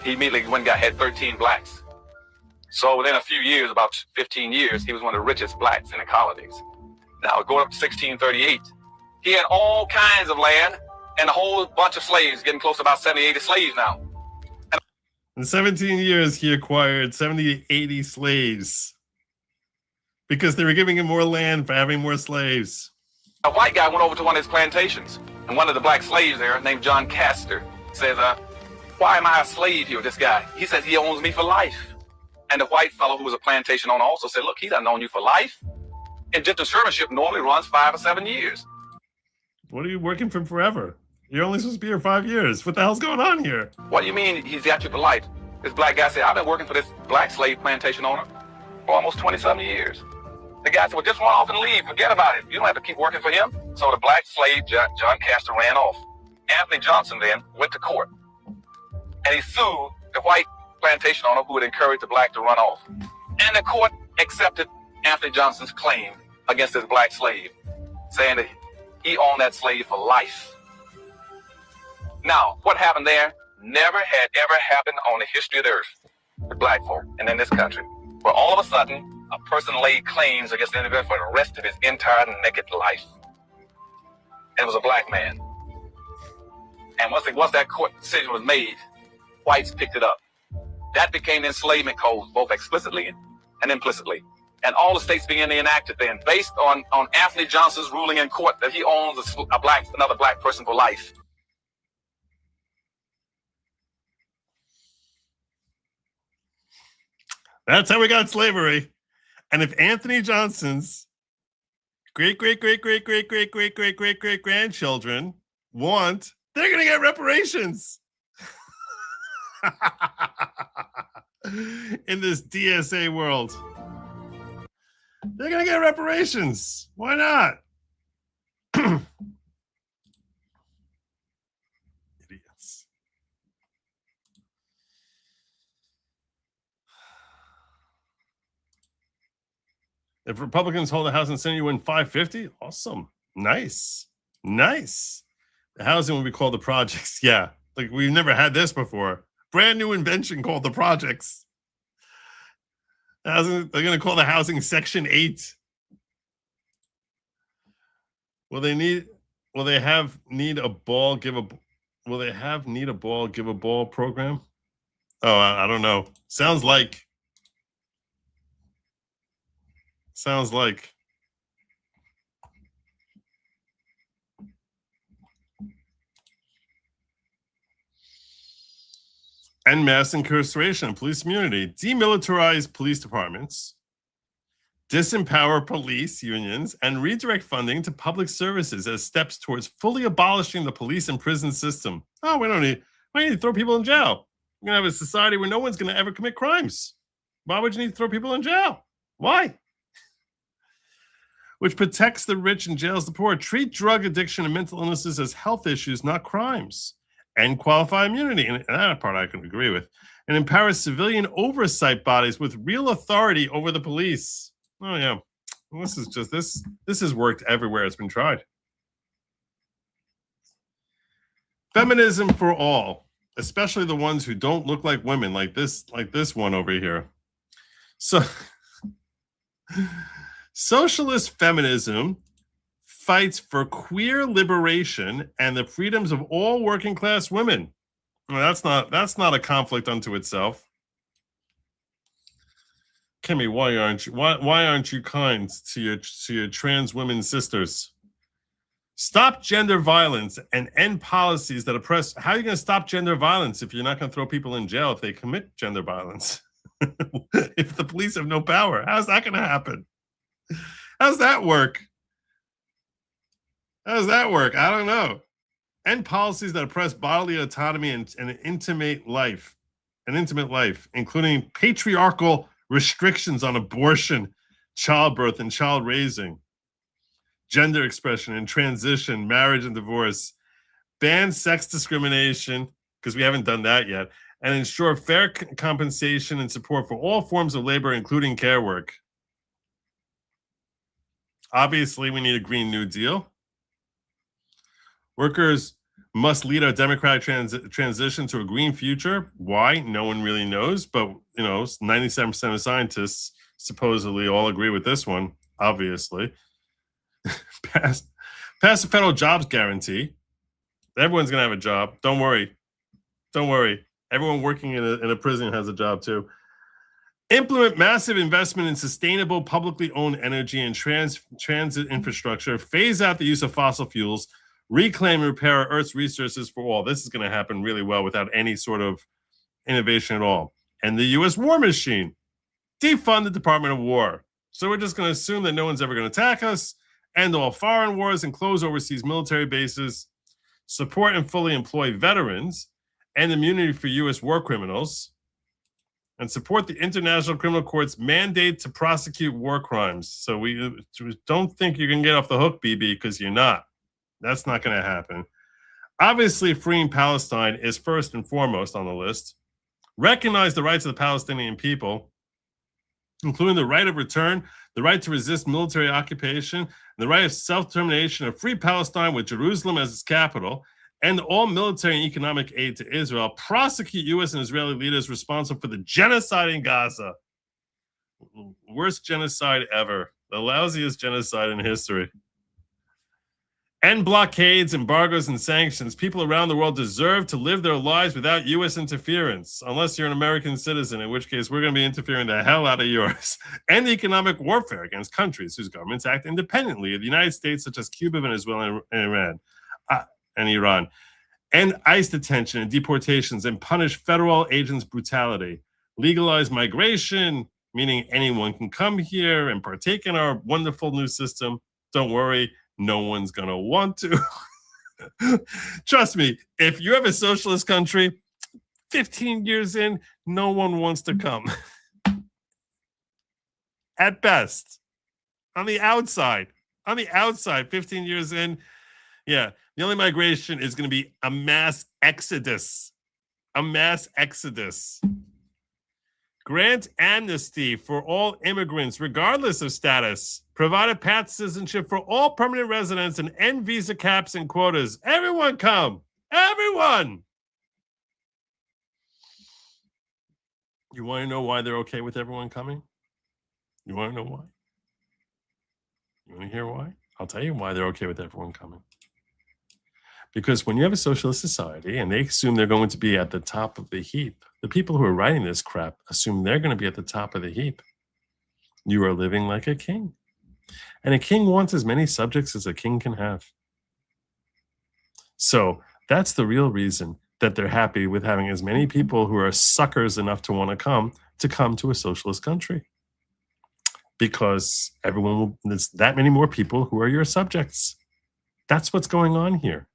He immediately went and had 13 blacks. So within a few years, about 15 years, he was one of the richest blacks in the colonies. Now going up to 1638, he had all kinds of land and a whole bunch of slaves, getting close to about 70, 80 slaves now. In 17 years, he acquired 70 to 80 slaves because they were giving him more land for having more slaves. A white guy went over to one of his plantations, and one of the black slaves there, named John Castor, says, why am I a slave here with this guy? He says he owns me for life. And the white fellow who was a plantation owner also said, look, he doesn't own you for life. Indentured servitude normally runs 5 or 7 years. What are you working for forever? You're only supposed to be here 5 years. What the hell's going on here? What do you mean he's got you for life? This black guy said, I've been working for this black slave plantation owner for almost 27 years. The guy said, well, just run off and leave. Forget about it. You don't have to keep working for him. So the black slave, John Castor, ran off. Anthony Johnson then went to court. And he sued the white plantation owner who had encouraged the black to run off. And the court accepted Anthony Johnson's claim against this black slave, saying that he owned that slave for life. Now, what happened there never had ever happened on the history of the earth with black folk and in this country, where all of a sudden a person laid claims against the individual for the rest of his entire naked life. And it was a black man. And once that court decision was made, whites picked it up. That became the enslavement code, both explicitly and implicitly. And all the states began to enact it then, based on Anthony Johnson's ruling in court that he owns another black person for life. That's how we got slavery. And if Anthony Johnson's great grandchildren want, they're going to get reparations. In this DSA world, they're going to get reparations. Why not? Idiots. If Republicans hold the House and Senate, you win 550. Awesome. Nice. The housing will be called the projects. Yeah. Like we've never had this before. Brand new invention called the projects. They're going to call the housing Section 8. Will they need a ball, give a ball program? Oh, I don't know. Sounds like. End mass incarceration and police immunity, demilitarize police departments, disempower police unions, and redirect funding to public services as steps towards fully abolishing the police and prison system. Oh, why do you need to throw people in jail? We're going to have a society where no one's going to ever commit crimes. Why would you need to throw people in jail? Why? Which protects the rich and jails the poor. Treat drug addiction and mental illnesses as health issues, not crimes. And qualified immunity, and that part I can agree with, and empowers civilian oversight bodies with real authority over the police. Oh yeah, well, this has worked everywhere it's been tried. Feminism for all, especially the ones who don't look like women, like this one over here. So, socialist feminism fights for queer liberation and the freedoms of all working class women. Well, that's not a conflict unto itself. Kimmy, why aren't you kind to your trans women sisters? Stop gender violence and end policies that oppress. How are you going to stop gender violence if you're not going to throw people in jail if they commit gender violence? If the police have no power, how's that going to happen? How's that work? I don't know. End policies that oppress bodily autonomy and an intimate life, including patriarchal restrictions on abortion, childbirth, and child raising, gender expression and transition, marriage and divorce, ban sex discrimination, because we haven't done that yet, and ensure fair compensation and support for all forms of labor, including care work. Obviously, we need a Green New Deal. Workers must lead our democratic transition to a green future. Why? No one really knows, but 97% of scientists supposedly all agree with this one, obviously. Pass the federal jobs guarantee. Everyone's going to have a job. Don't worry. Everyone working in a prison has a job too. Implement massive investment in sustainable, publicly owned energy and transit infrastructure. Phase out the use of fossil fuels. Reclaim and repair our Earth's resources for all. This is going to happen really well without any sort of innovation at all. And the U.S. war machine. Defund the Department of War. So we're just going to assume that no one's ever going to attack us. End all foreign wars and close overseas military bases. Support and fully employ veterans. And immunity for U.S. war criminals. And support the International Criminal Court's mandate to prosecute war crimes. So we don't think you can get off the hook, BB, because you're not. That's not going to happen. Obviously, freeing Palestine is first and foremost on the list. Recognize the rights of the Palestinian people, including the right of return, the right to resist military occupation, and the right of self-determination of free Palestine with Jerusalem as its capital, and all military and economic aid to Israel. Prosecute U.S. and Israeli leaders responsible for the genocide in Gaza. Worst genocide ever. The lousiest genocide in history. End blockades, embargoes, and sanctions. People around the world deserve to live their lives without U.S. interference, unless you're an American citizen, in which case we're going to be interfering the hell out of yours. End economic warfare against countries whose governments act independently of the United States, such as Cuba, Venezuela, and Iran, and Iran. End ICE detention and deportations and punish federal agents' brutality. Legalize migration, meaning anyone can come here and partake in our wonderful new system. Don't worry, no one's going to want to. Trust me, if you have a socialist country, 15 years in, no one wants to come. At best. On the outside, 15 years in, yeah, the only migration is going to be a mass exodus. A mass exodus. Grant amnesty for all immigrants, regardless of status. Provide a path to citizenship for all permanent residents and end visa caps and quotas. Everyone come. Everyone. You want to know why they're okay with everyone coming? You want to know why? You want to hear why? I'll tell you why they're okay with everyone coming. Because when you have a socialist society and they assume they're going to be at the top of the heap, the people who are writing this crap assume they're going to be at the top of the heap. You are living like a king. And a king wants as many subjects as a king can have. So that's the real reason that they're happy with having as many people who are suckers enough to want to come to a socialist country. Because there's that many more people who are your subjects. That's what's going on here.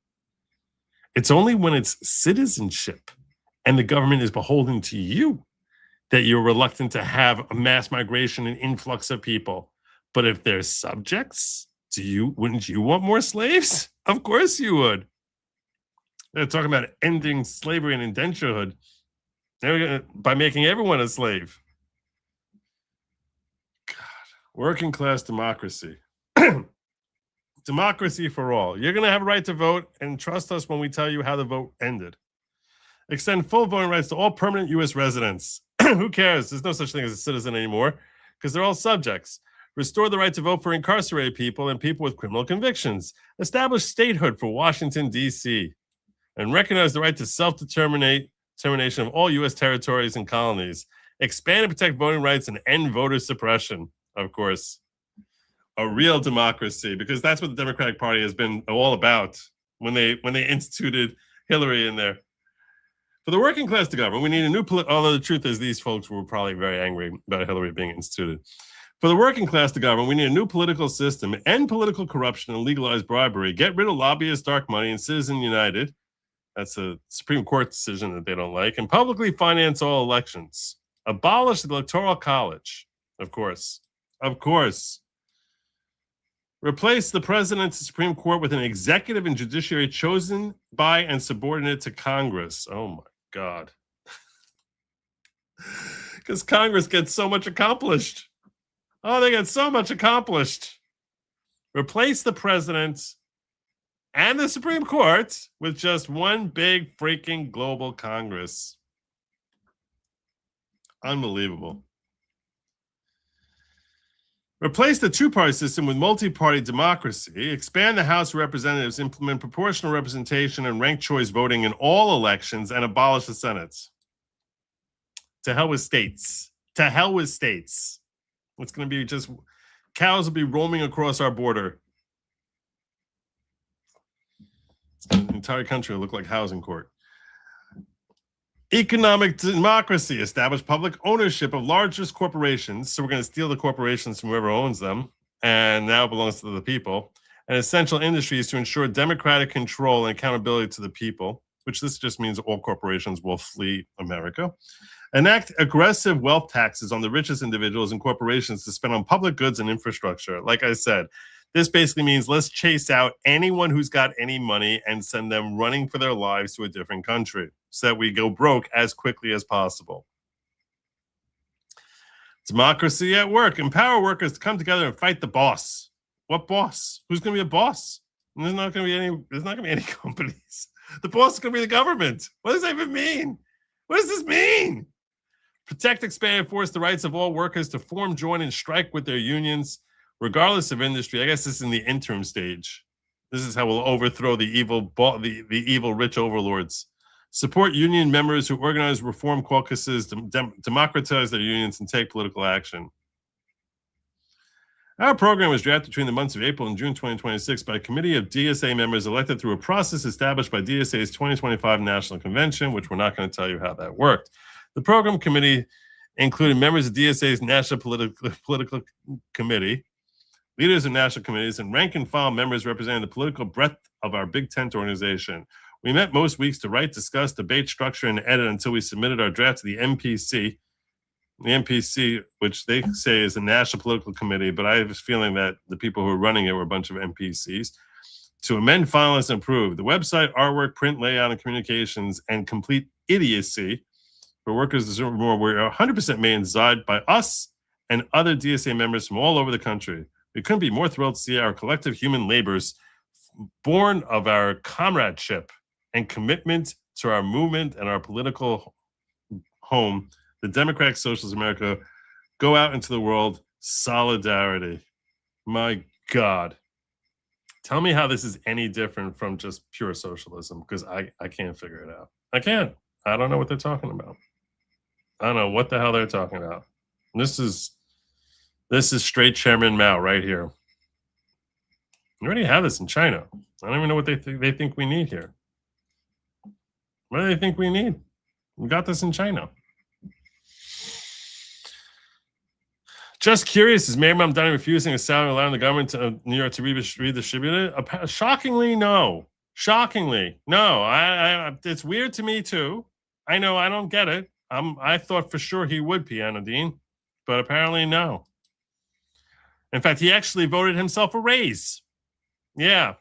It's only when it's citizenship and the government is beholden to you that you're reluctant to have a mass migration and influx of people. But if they're subjects, wouldn't you want more slaves? Of course you would. They're talking about ending slavery and indenturehood by making everyone a slave. God, working class democracy. Democracy for all. You're going to have a right to vote, and trust us when we tell you how the vote ended. Extend full voting rights to all permanent U.S. residents. Who cares? There's no such thing as a citizen anymore because they're all subjects. Restore the right to vote for incarcerated people and people with criminal convictions. Establish statehood for Washington, D.C. And recognize the right to self-determination of all U.S. territories and colonies. Expand and protect voting rights and end voter suppression, of course. A real democracy, because that's what the Democratic Party has been all about when they instituted Hillary in there. For the working class to govern, we need a new although the truth is these folks were probably very angry about Hillary being instituted. For the working class to govern, we need a new political system, end political corruption and legalize bribery, get rid of lobbyist dark money and Citizen United. That's a Supreme Court decision that they don't like, and publicly finance all elections. Abolish the Electoral College, of course. Of course. Replace the president's Supreme Court with an executive and judiciary chosen by and subordinate to Congress. Oh my God. Because Congress gets so much accomplished. Oh, they get so much accomplished. Replace the president and the Supreme Court with just one big freaking global Congress. Unbelievable. Replace the two-party system with multi-party democracy. Expand the House of Representatives. Implement proportional representation and ranked choice voting in all elections and abolish the Senate. To hell with states. To hell with states. It's going to be just cows will be roaming across our border. The entire country will look like housing court. Economic democracy. Establish public ownership of largest corporations. So we're going to steal the corporations from whoever owns them, and now it belongs to the people. And essential industries to ensure democratic control and accountability to the people, which this just means all corporations will flee America. Enact aggressive wealth taxes on the richest individuals and corporations to spend on public goods and infrastructure. Like I said, this basically means let's chase out anyone who's got any money and send them running for their lives to a different country so that we go broke as quickly as possible. Democracy at work. Empower workers to come together and fight the boss. What boss? Who's going to be a boss? And there's not going to be any companies. The boss is going to be the government. What does that even mean? What does this mean? Protect, expand, and enforce the rights of all workers to form, join, and strike with their unions, regardless of industry. I guess this is in the interim stage. This is how we'll overthrow the evil rich overlords. Support union members who organize reform caucuses, democratize their unions, and take political action. Our program was drafted between the months of April and June 2026 by a committee of DSA members elected through a process established by DSA's 2025 National Convention, which we're not going to tell you how that worked. The program committee including members of DSA's National Political Committee, leaders of national committees, and rank and file members representing the political breadth of our Big Tent organization. We met most weeks to write, discuss, debate, structure, and edit until we submitted our draft to the MPC. The MPC, which they say is the National Political Committee, but I have a feeling that the people who are running it were a bunch of MPCs, to amend, finalize, and approve. The website, artwork, print, layout, and communications, and complete idiocy for workers deserve more were 100% made and designed by us and other DSA members from all over the country. We couldn't be more thrilled to see our collective human labors, born of our comradeship and commitment to our movement and our political home, the Democratic Socialists of America, go out into the world. Solidarity. My God. Tell me how this is any different from just pure socialism, because I can't figure it out. I can't. I don't know what they're talking about. I don't know what the hell they're talking about. This is straight Chairman Mao right here. We already have this in China. I don't even know what they think we need here. What do they think we need? We got this in China. Just curious, is Mayor Mamdani refusing a salary allowing the government of New York to redistribute it? Shockingly, no. Shockingly, no. It's weird to me too. I know I don't get it. I thought for sure he would, Piano Dean, but apparently no. In fact, he actually voted himself a raise. Yeah,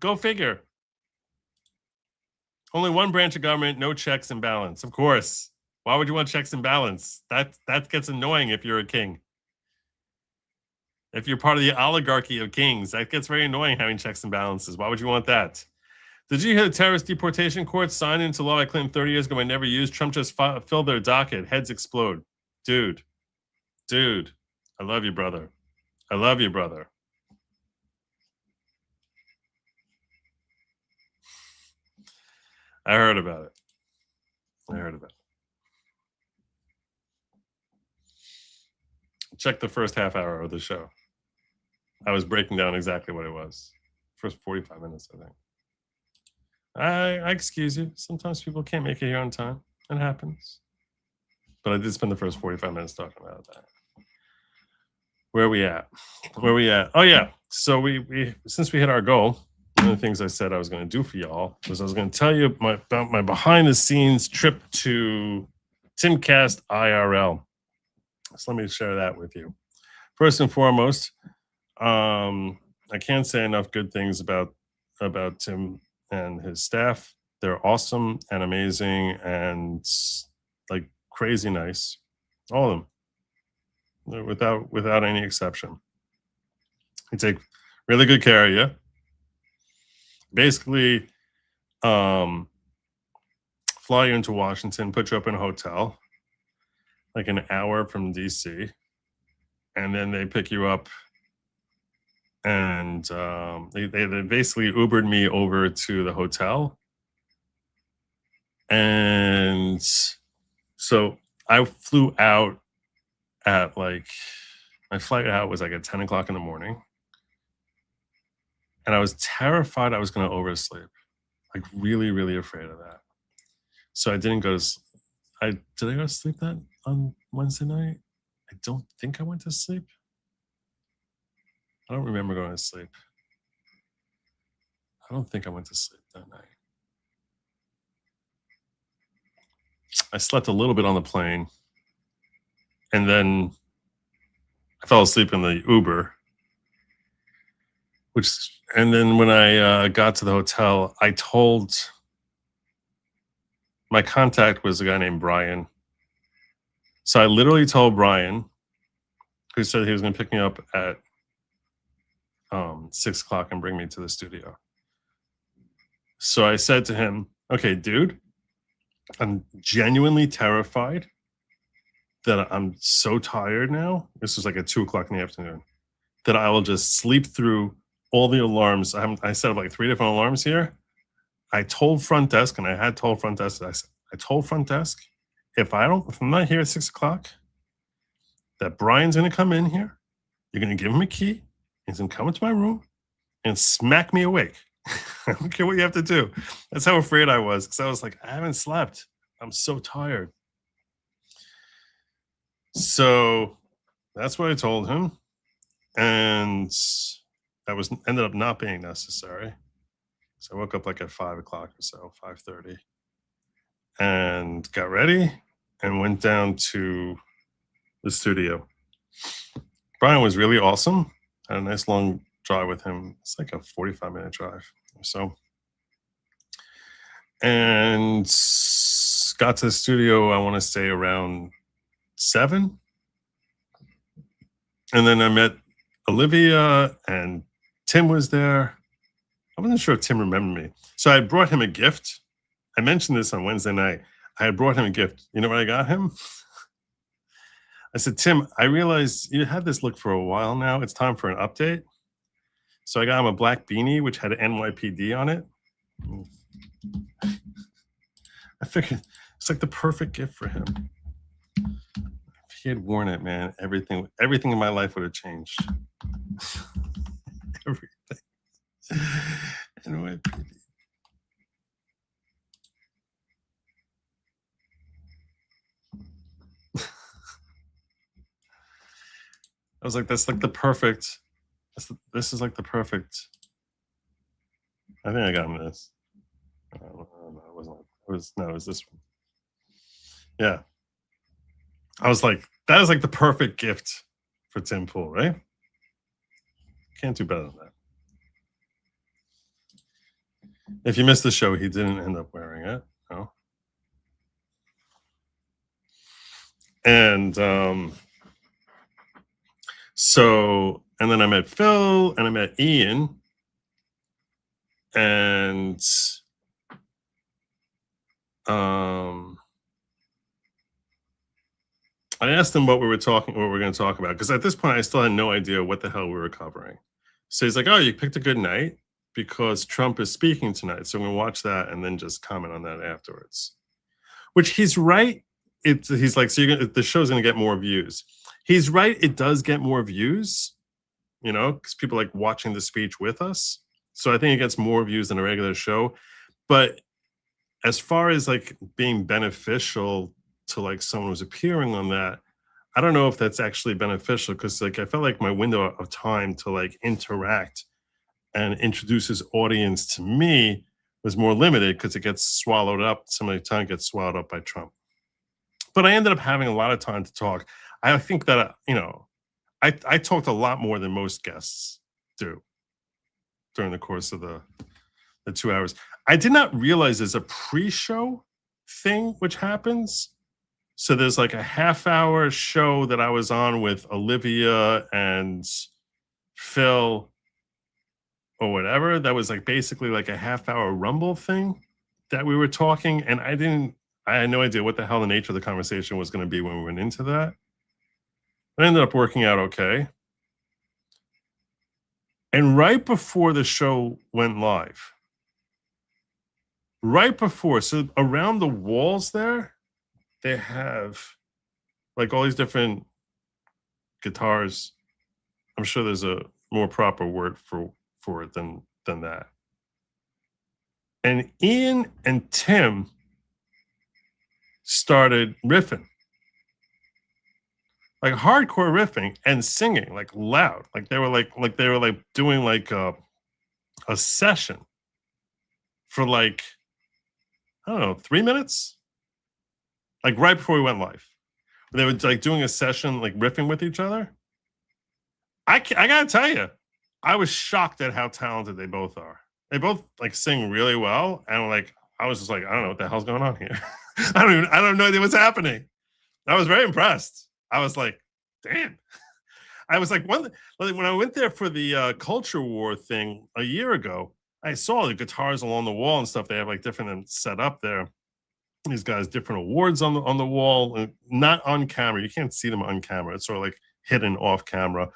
go figure. Only one branch of government, no checks and balance. Of course. Why would you want checks and balance? That gets annoying if you're a king. If you're part of the oligarchy of kings, that gets very annoying having checks and balances. Why would you want that? Did you hear the terrorist deportation court signed into law by Clinton 30 years ago and never used? Trump just filled their docket. Heads explode. Dude, I love you, brother. I love you, brother. I heard about it. Check the first half hour of the show. I was breaking down exactly what it was. First 45 minutes, I think. I excuse you. Sometimes people can't make it here on time. It happens. But I did spend the first 45 minutes talking about that. Where are we at? Oh, yeah. So we since we hit our goal, one of the things I said I was going to do for y'all was I was going to tell you about my behind-the-scenes trip to Timcast IRL. So let me share that with you. First and foremost, I can't say enough good things about Tim and his staff. They're awesome and amazing and like crazy nice. All of them, without any exception. They take really good care of you. Basically, fly you into Washington, put you up in a hotel, like an hour from DC, and then they pick you up, and they basically Ubered me over to the hotel. And so I flew out at my flight out was like at 10 o'clock in the morning. And I was terrified I was going to oversleep, like really, really afraid of that. So I didn't go to did I go to sleep that on Wednesday night? I don't think I went to sleep. I don't remember going to sleep. I don't think I went to sleep that night. I slept a little bit on the plane, and then I fell asleep in the Uber. And then when I got to the hotel, I told my contact was a guy named Brian. So I literally told Brian, who said he was going to pick me up at 6 o'clock and bring me to the studio. So I said to him, okay, dude, I'm genuinely terrified that I'm so tired now. This was like at 2 o'clock in the afternoon, that I will just sleep through all the alarms. I set up like 3 different alarms here. I told front desk, and I had told front desk, I told front desk, if I'm not here at 6 o'clock, that Brian's going to come in here. You're going to give him a key. He's going to come into my room and smack me awake. I don't care what you have to do. That's how afraid I was, because I was like, I haven't slept. I'm so tired. So that's what I told him. And that ended up not being necessary. So I woke up like at 5 o'clock or so, 5:30, and got ready and went down to the studio. Brian was really awesome. Had a nice long drive with him. It's like a 45-minute drive or so. And got to the studio, I want to say around 7. And then I met Olivia, and Tim was there. I wasn't sure if Tim remembered me. So I brought him a gift. I mentioned this on Wednesday night. I had brought him a gift. You know what I got him? I said, Tim, I realized you had this look for a while now. It's time for an update. So I got him a black beanie, which had NYPD on it. I figured it's like the perfect gift for him. If he had worn it, man, everything in my life would have changed. Everything. NYPD. I was like, that's like the perfect. This is like the perfect. I think I got him this. I don't know, it wasn't. It was this one. Yeah. I was like, that is like the perfect gift for Tim Pool, right? Can't do better than that. If you missed the show, he didn't end up wearing it. No. And so, and then I met Phil and I met Ian, and I asked him what we were going to talk about, because at this point I still had no idea what the hell we were covering. So he's like, "Oh, you picked a good night because Trump is speaking tonight, so I'm going to watch that and then just comment on that afterwards." Which he's right. He's like, so the show's going to get more views. He's right. It does get more views, you know, because people like watching the speech with us. So I think it gets more views than a regular show. But as far as like being beneficial to like someone who's appearing on that, I don't know if that's actually beneficial, because like I felt like my window of time to like interact and introduce his audience to me was more limited, because it gets swallowed up. Some of the time gets swallowed up by Trump. But I ended up having a lot of time to talk. I think that, you know, I talked a lot more than most guests do during the course of the 2 hours. I did not realize there's a pre-show thing which happens. So there's like a half-hour show that I was on with Olivia and Phil or whatever. That was like basically like a half-hour Rumble thing that we were talking. And I had no idea what the hell the nature of the conversation was going to be when we went into that. It ended up working out okay. And right before the show went live, so around the walls there, they have like all these different guitars. I'm sure there's a more proper word for it than that. And Ian and Tim started riffing, like hardcore riffing and singing like loud, like they were doing like a session for like, I don't know, 3 minutes, like right before we went live. They were like doing a session, like riffing with each other. I gotta tell you, I was shocked at how talented they both are. They both like sing really well, and like I was just like, I don't know what the hell's going on here. I don't know what's happening. I was very impressed. I was like, damn. I was like, when I went there for the culture war thing a year ago, I saw the guitars along the wall and stuff. They have like different set up there. These guys, different awards on the wall, not on camera. You can't see them on camera. It's sort of like hidden off camera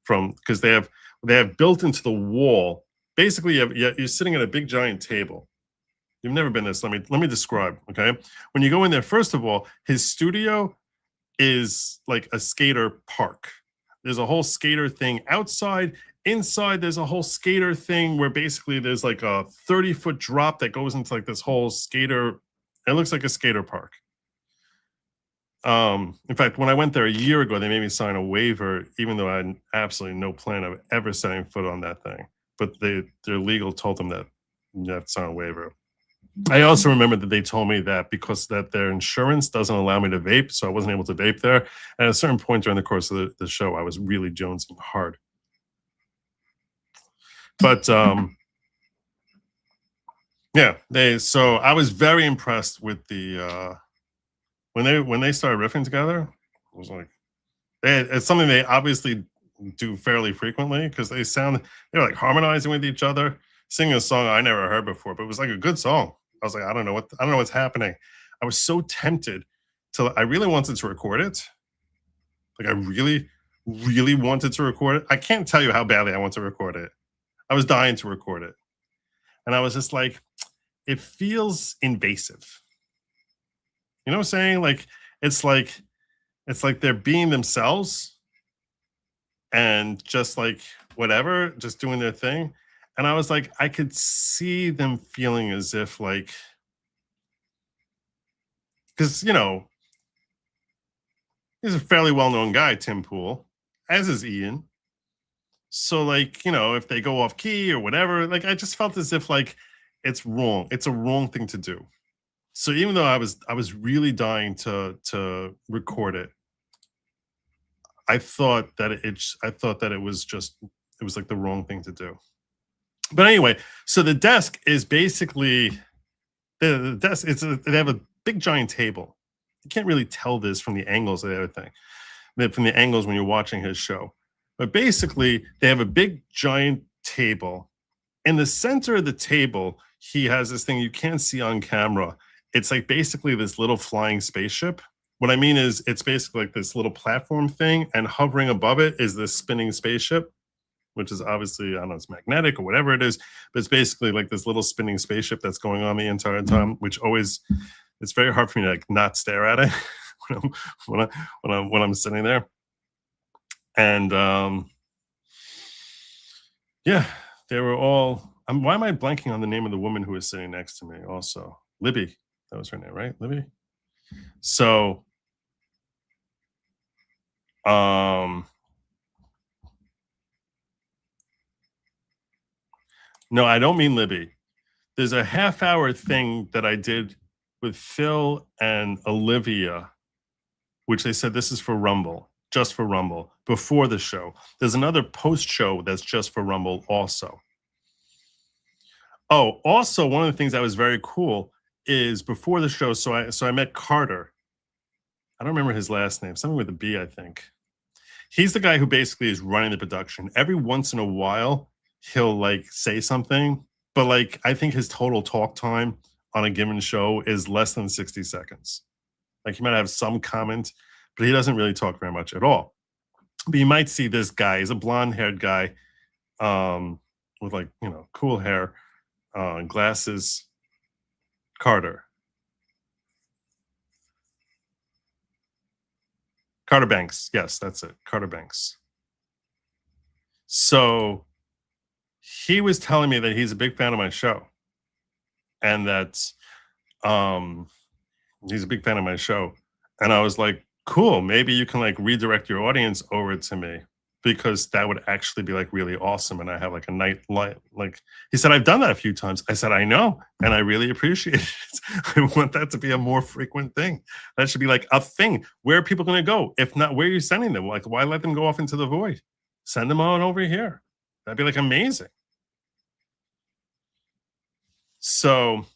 because they have built into the wall. Basically, you're sitting at a big giant table. You've never been this. Let me describe. Okay, when you go in there, first of all, his studio is like a skater park. There's a whole skater thing outside. Inside, there's a whole skater thing where basically there's like a 30-foot drop that goes into like this whole skater. It looks like a skater park. In fact, when I went there a year ago, they made me sign a waiver, even though I had absolutely no plan of ever setting foot on that thing. But their legal told them that you have to sign a waiver. I also remember that they told me that because that their insurance doesn't allow me to vape, so I wasn't able to vape there. And at a certain point during the course of the show, I was really jonesing hard. But yeah, so I was very impressed with the when they started riffing together. It was like it's something they obviously do fairly frequently because they were like harmonizing with each other, singing a song I never heard before, but it was like a good song. I was like, I don't know what's happening. I was so tempted I really wanted to record it. Like I really, really wanted to record it. I can't tell you how badly I want to record it. I was dying to record it. And I was just like, it feels invasive. You know what I'm saying? Like it's like they're being themselves and just like whatever, just doing their thing. And I was like, I could see them feeling as if like, because, he's a fairly well-known guy, Tim Pool, as is Ian. So like, if they go off key or whatever, like, I just felt as if like, it's wrong. It's a wrong thing to do. So even though I was really dying to record it, I thought that it was like the wrong thing to do. But anyway, so the desk is basically the desk. They have a big giant table. You can't really tell this from the angles of the other thing, from the angles when you're watching his show. But basically, they have a big giant table. In the center of the table, he has this thing you can't see on camera. It's like basically this little flying spaceship. What I mean is it's basically like this little platform thing, and hovering above it is this spinning spaceship, which is obviously, I don't know, it's magnetic or whatever it is, but it's basically like this little spinning spaceship that's going on the entire time, which always, it's very hard for me to like not stare at it when I'm sitting there. And yeah, they were all, why am I blanking on the name of the woman who was sitting next to me also? Libby, that was her name, right? Libby? So, no, I don't mean Libby. There's a half-hour thing that I did with Phil and Olivia, which they said this is for Rumble, just for Rumble, before the show. There's another post-show that's just for Rumble also. Oh, also, one of the things that was very cool is before the show, so I met Carter. I don't remember his last name, something with a B, I think. He's the guy who basically is running the production. Every once in a while, he'll like say something, but like I think his total talk time on a given show is less than 60 seconds. Like he might have some comment, but he doesn't really talk very much at all. But you might see this guy, he's a blonde-haired guy with like, cool hair, glasses. Carter Banks. Yes, that's it. Carter Banks. So he was telling me that he's a big fan of my show and that he's a big fan of my show. And I was like, cool, maybe you can like redirect your audience over to me, because that would actually be like really awesome. And I have like a night light. Like he said, I've done that a few times. I said, I know, and I really appreciate it. I want that to be a more frequent thing. That should be like a thing. Where are people going to go? If not, where are you sending them? Like, why let them go off into the void? Send them on over here. That'd be like amazing. So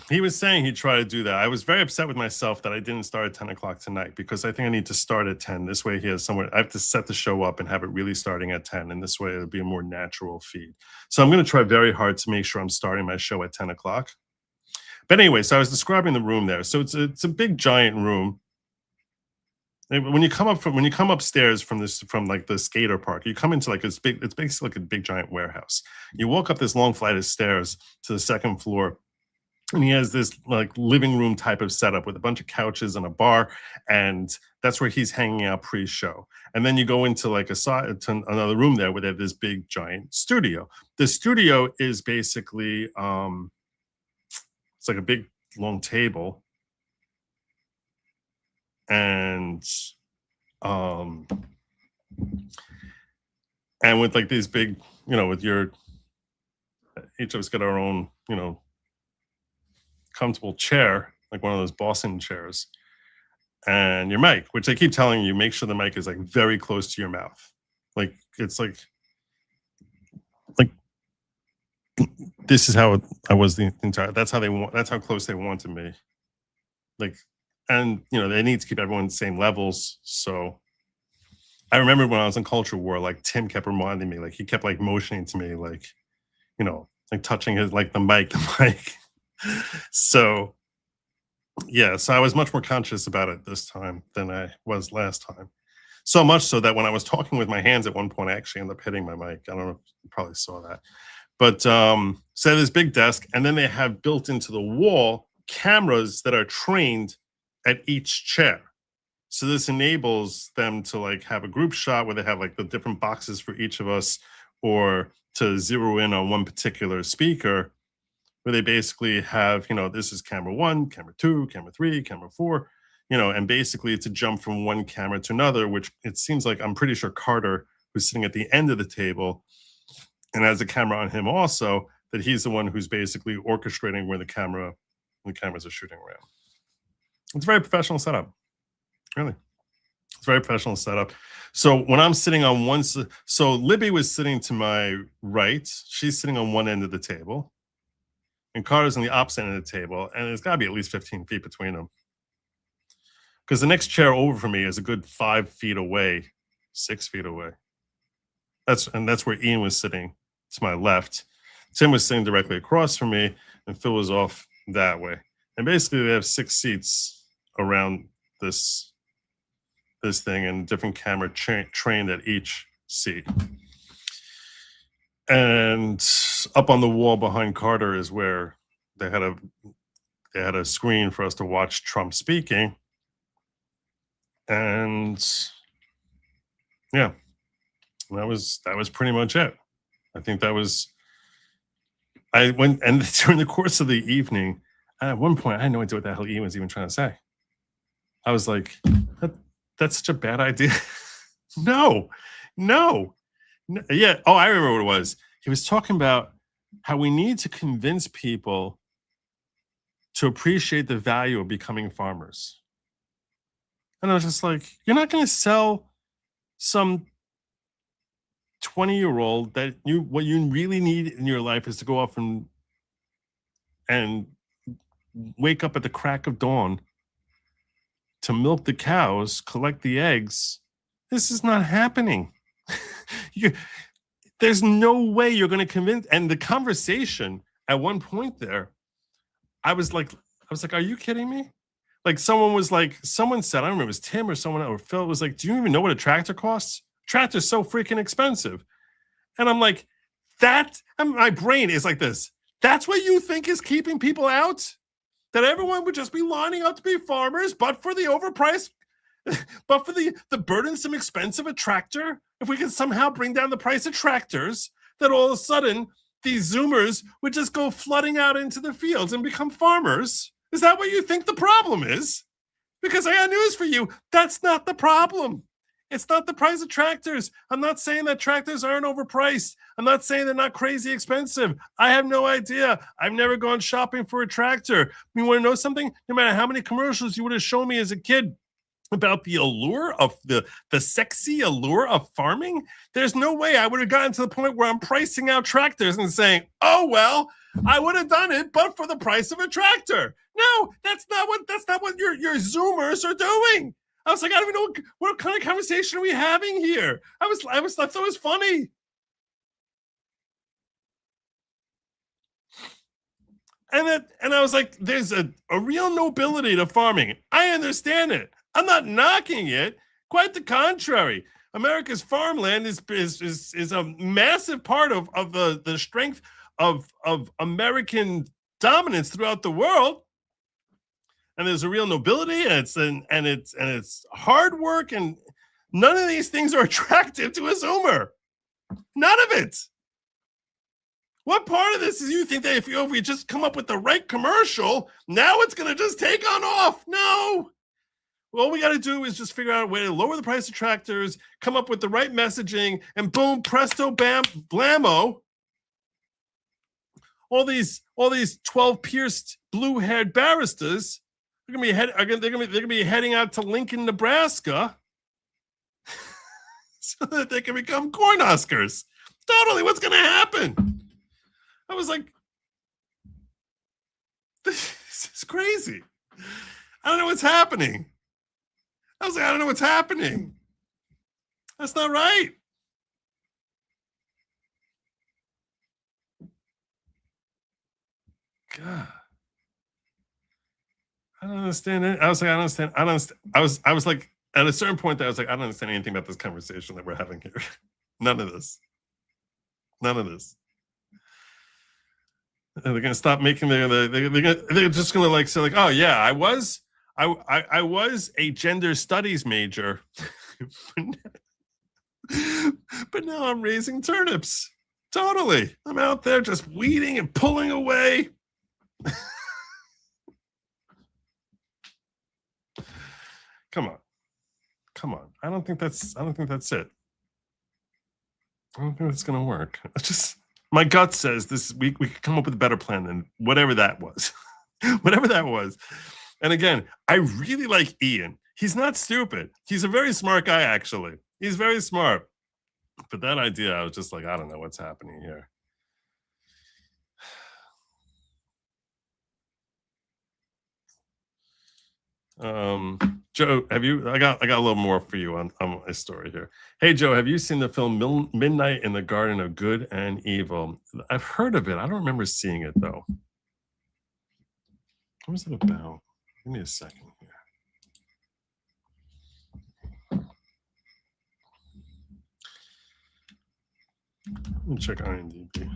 he was saying he'd try to do that. I was very upset with myself that I didn't start at 10 o'clock tonight, because I think I need to start at 10. This way he has somewhere. I have to set the show up and have it really starting at 10. And this way it'll be a more natural feed. So I'm going to try very hard to make sure I'm starting my show at 10 o'clock. But anyway, so I was describing the room there. So it's a big giant room. When you come upstairs from like the skater park, you come into like it's basically like a big giant warehouse. You walk up this long flight of stairs to the second floor. And he has this like living room type of setup with a bunch of couches and a bar, and that's where he's hanging out pre-show. And then you go into like another room there where they have this big giant studio. The studio is basically it's like a big long table, and with like these big, with each of us got our own, comfortable chair, like one of those Boston chairs, and your mic, which they keep telling you, make sure the mic is like very close to your mouth. Like it's like this is how I was the entire. That's how close they wanted me. Like, and they need to keep everyone the same levels. So I remember when I was in Culture War, like Tim kept reminding me, like he kept like motioning to me, like, like touching his, like the mic. So yeah, so I was much more conscious about it this time than I was last time. So much so that when I was talking with my hands at one point, I actually ended up hitting my mic. I don't know if you probably saw that. But so this big desk, and then they have built into the wall cameras that are trained at each chair. So this enables them to like have a group shot where they have like the different boxes for each of us, or to zero in on one particular speaker, where they basically have, this is camera 1, camera 2, camera 3, camera 4, and basically to jump from one camera to another, which it seems like, I'm pretty sure Carter, who's sitting at the end of the table and has a camera on him also, that he's the one who's basically orchestrating where the cameras are shooting around. It's a very professional setup. Really. It's a very professional setup. So when I'm sitting on one, so Libby was sitting to my right. She's sitting on one end of the table. And Carter's on the opposite end of the table. And there's got to be at least 15 feet between them. Because the next chair over from me is a good 5 feet away, 6 feet away. That's where Ian was sitting to my left. Tim was sitting directly across from me, and Phil was off that way. And basically, they have 6 seats around this thing, and different camera trained at each seat. And up on the wall behind Carter is where they had a screen for us to watch Trump speaking. And yeah, that was pretty much it. I think that was. I went, and during the course of the evening, at one point, I had no idea what the hell Ian was even trying to say. I was like, that's such a bad idea. No. Yeah. Oh, I remember what it was. He was talking about how we need to convince people to appreciate the value of becoming farmers. And I was just like, you're not going to sell some 20-year-old that what you really need in your life is to go off and wake up at the crack of dawn to milk the cows, collect the eggs. This is not happening. There's no way you're going to convince. And the conversation at one point there, I was like, are you kidding me? Like someone said, I don't remember, it was Tim or someone, or Phil was like, do you even know what a tractor costs? Tractor's so freaking expensive. And I'm like, my brain is like this. That's what you think is keeping people out? That everyone would just be lining up to be farmers, but for the overpriced, but for the burdensome expense of a tractor? If we could somehow bring down the price of tractors, that all of a sudden these Zoomers would just go flooding out into the fields and become farmers? Is that what you think the problem is? Because I got news for you. That's not the problem. It's not the price of tractors. I'm not saying that tractors aren't overpriced. I'm not saying they're not crazy expensive. I have no idea. I've never gone shopping for a tractor. You want to know something? No matter how many commercials you would have shown me as a kid about the allure of the sexy allure of farming, there's no way I would have gotten to the point where I'm pricing out tractors and saying, oh, well, I would have done it, but for the price of a tractor. No, that's not what your Zoomers are doing. I was like, I don't even know what kind of conversation are we having here. I thought it was funny. And I was like, there's a real nobility to farming. I understand it. I'm not knocking it. Quite the contrary. America's farmland is a massive part of the strength of American dominance throughout the world. And there's a real nobility, and it's hard work, and none of these things are attractive to a Zoomer. None of it. What part of this is you think that if we just come up with the right commercial, now it's going to just take on off? No. All we got to do is just figure out a way to lower the price of tractors, come up with the right messaging, and boom, presto, bam, blammo. All these 12 pierced blue-haired barristers are gonna be heading out to Lincoln, Nebraska, so that they can become Cornhuskers. Totally, what's gonna happen? I was like, this is crazy. I don't know what's happening. I was like, I don't know what's happening. That's not right. God. I don't understand it. I was like, I don't understand. I don't understand. I was like, at a certain point, I was like, I don't understand anything about this conversation that we're having here. None of this. None of this. And they're gonna stop making they're just gonna like say like, oh yeah, I was a gender studies major, but now I'm raising turnips. Totally. I'm out there just weeding and pulling away. Come on. I don't think that's it. I don't think that's gonna work. It's just my gut says this. We could come up with a better plan than whatever that was. Whatever that was. And again, I really like Ian. He's not stupid. He's a very smart guy, actually. He's very smart. But that idea, I was just like, I don't know what's happening here. Joe, have you? I got a little more for you on my story here. Hey, Joe, have you seen the film Midnight in the Garden of Good and Evil? I've heard of it. I don't remember seeing it though. What was it about? Give me a second here. Let me check IMDb.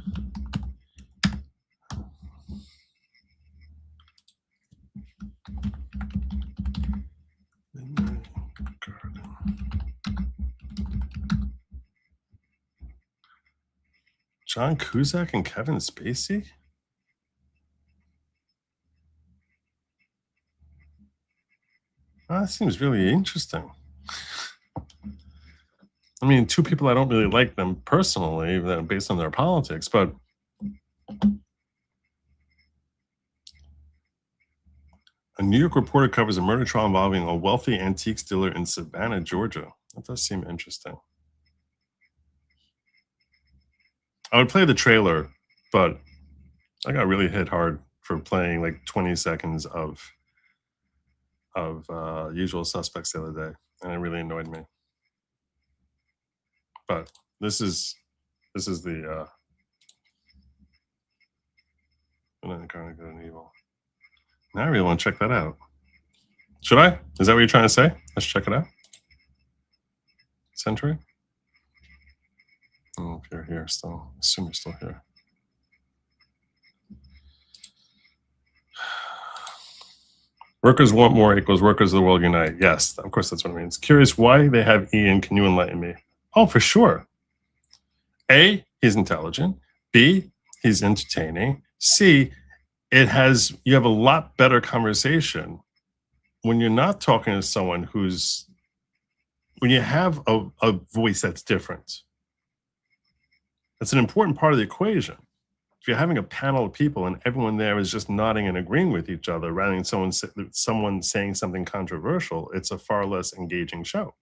John Cusack and Kevin Spacey? Oh, that seems really interesting. I mean, two people I don't really like them personally, based on their politics, but a New York reporter covers a murder trial involving a wealthy antiques dealer in Savannah, Georgia. That does seem interesting. I would play the trailer, but I got really hit hard for playing like 20 seconds of Usual Suspects the other day, and it really annoyed me. But this is the Kind of Good and Evil. Now I really want to check that out. Should I? Is that what you're trying to say? Let's check it out. Century? Oh, if you're here still, assume you're still here. Workers want more equals workers of the world unite. Yes, of course that's what it means. Curious why they have Ian. Can you enlighten me? Oh, for sure. A, he's intelligent. B, he's entertaining. C, you have a lot better conversation when you're not talking to someone when you have a voice that's different. That's an important part of the equation. If you're having a panel of people and everyone there is just nodding and agreeing with each other rather than someone saying something controversial, it's a far less engaging show.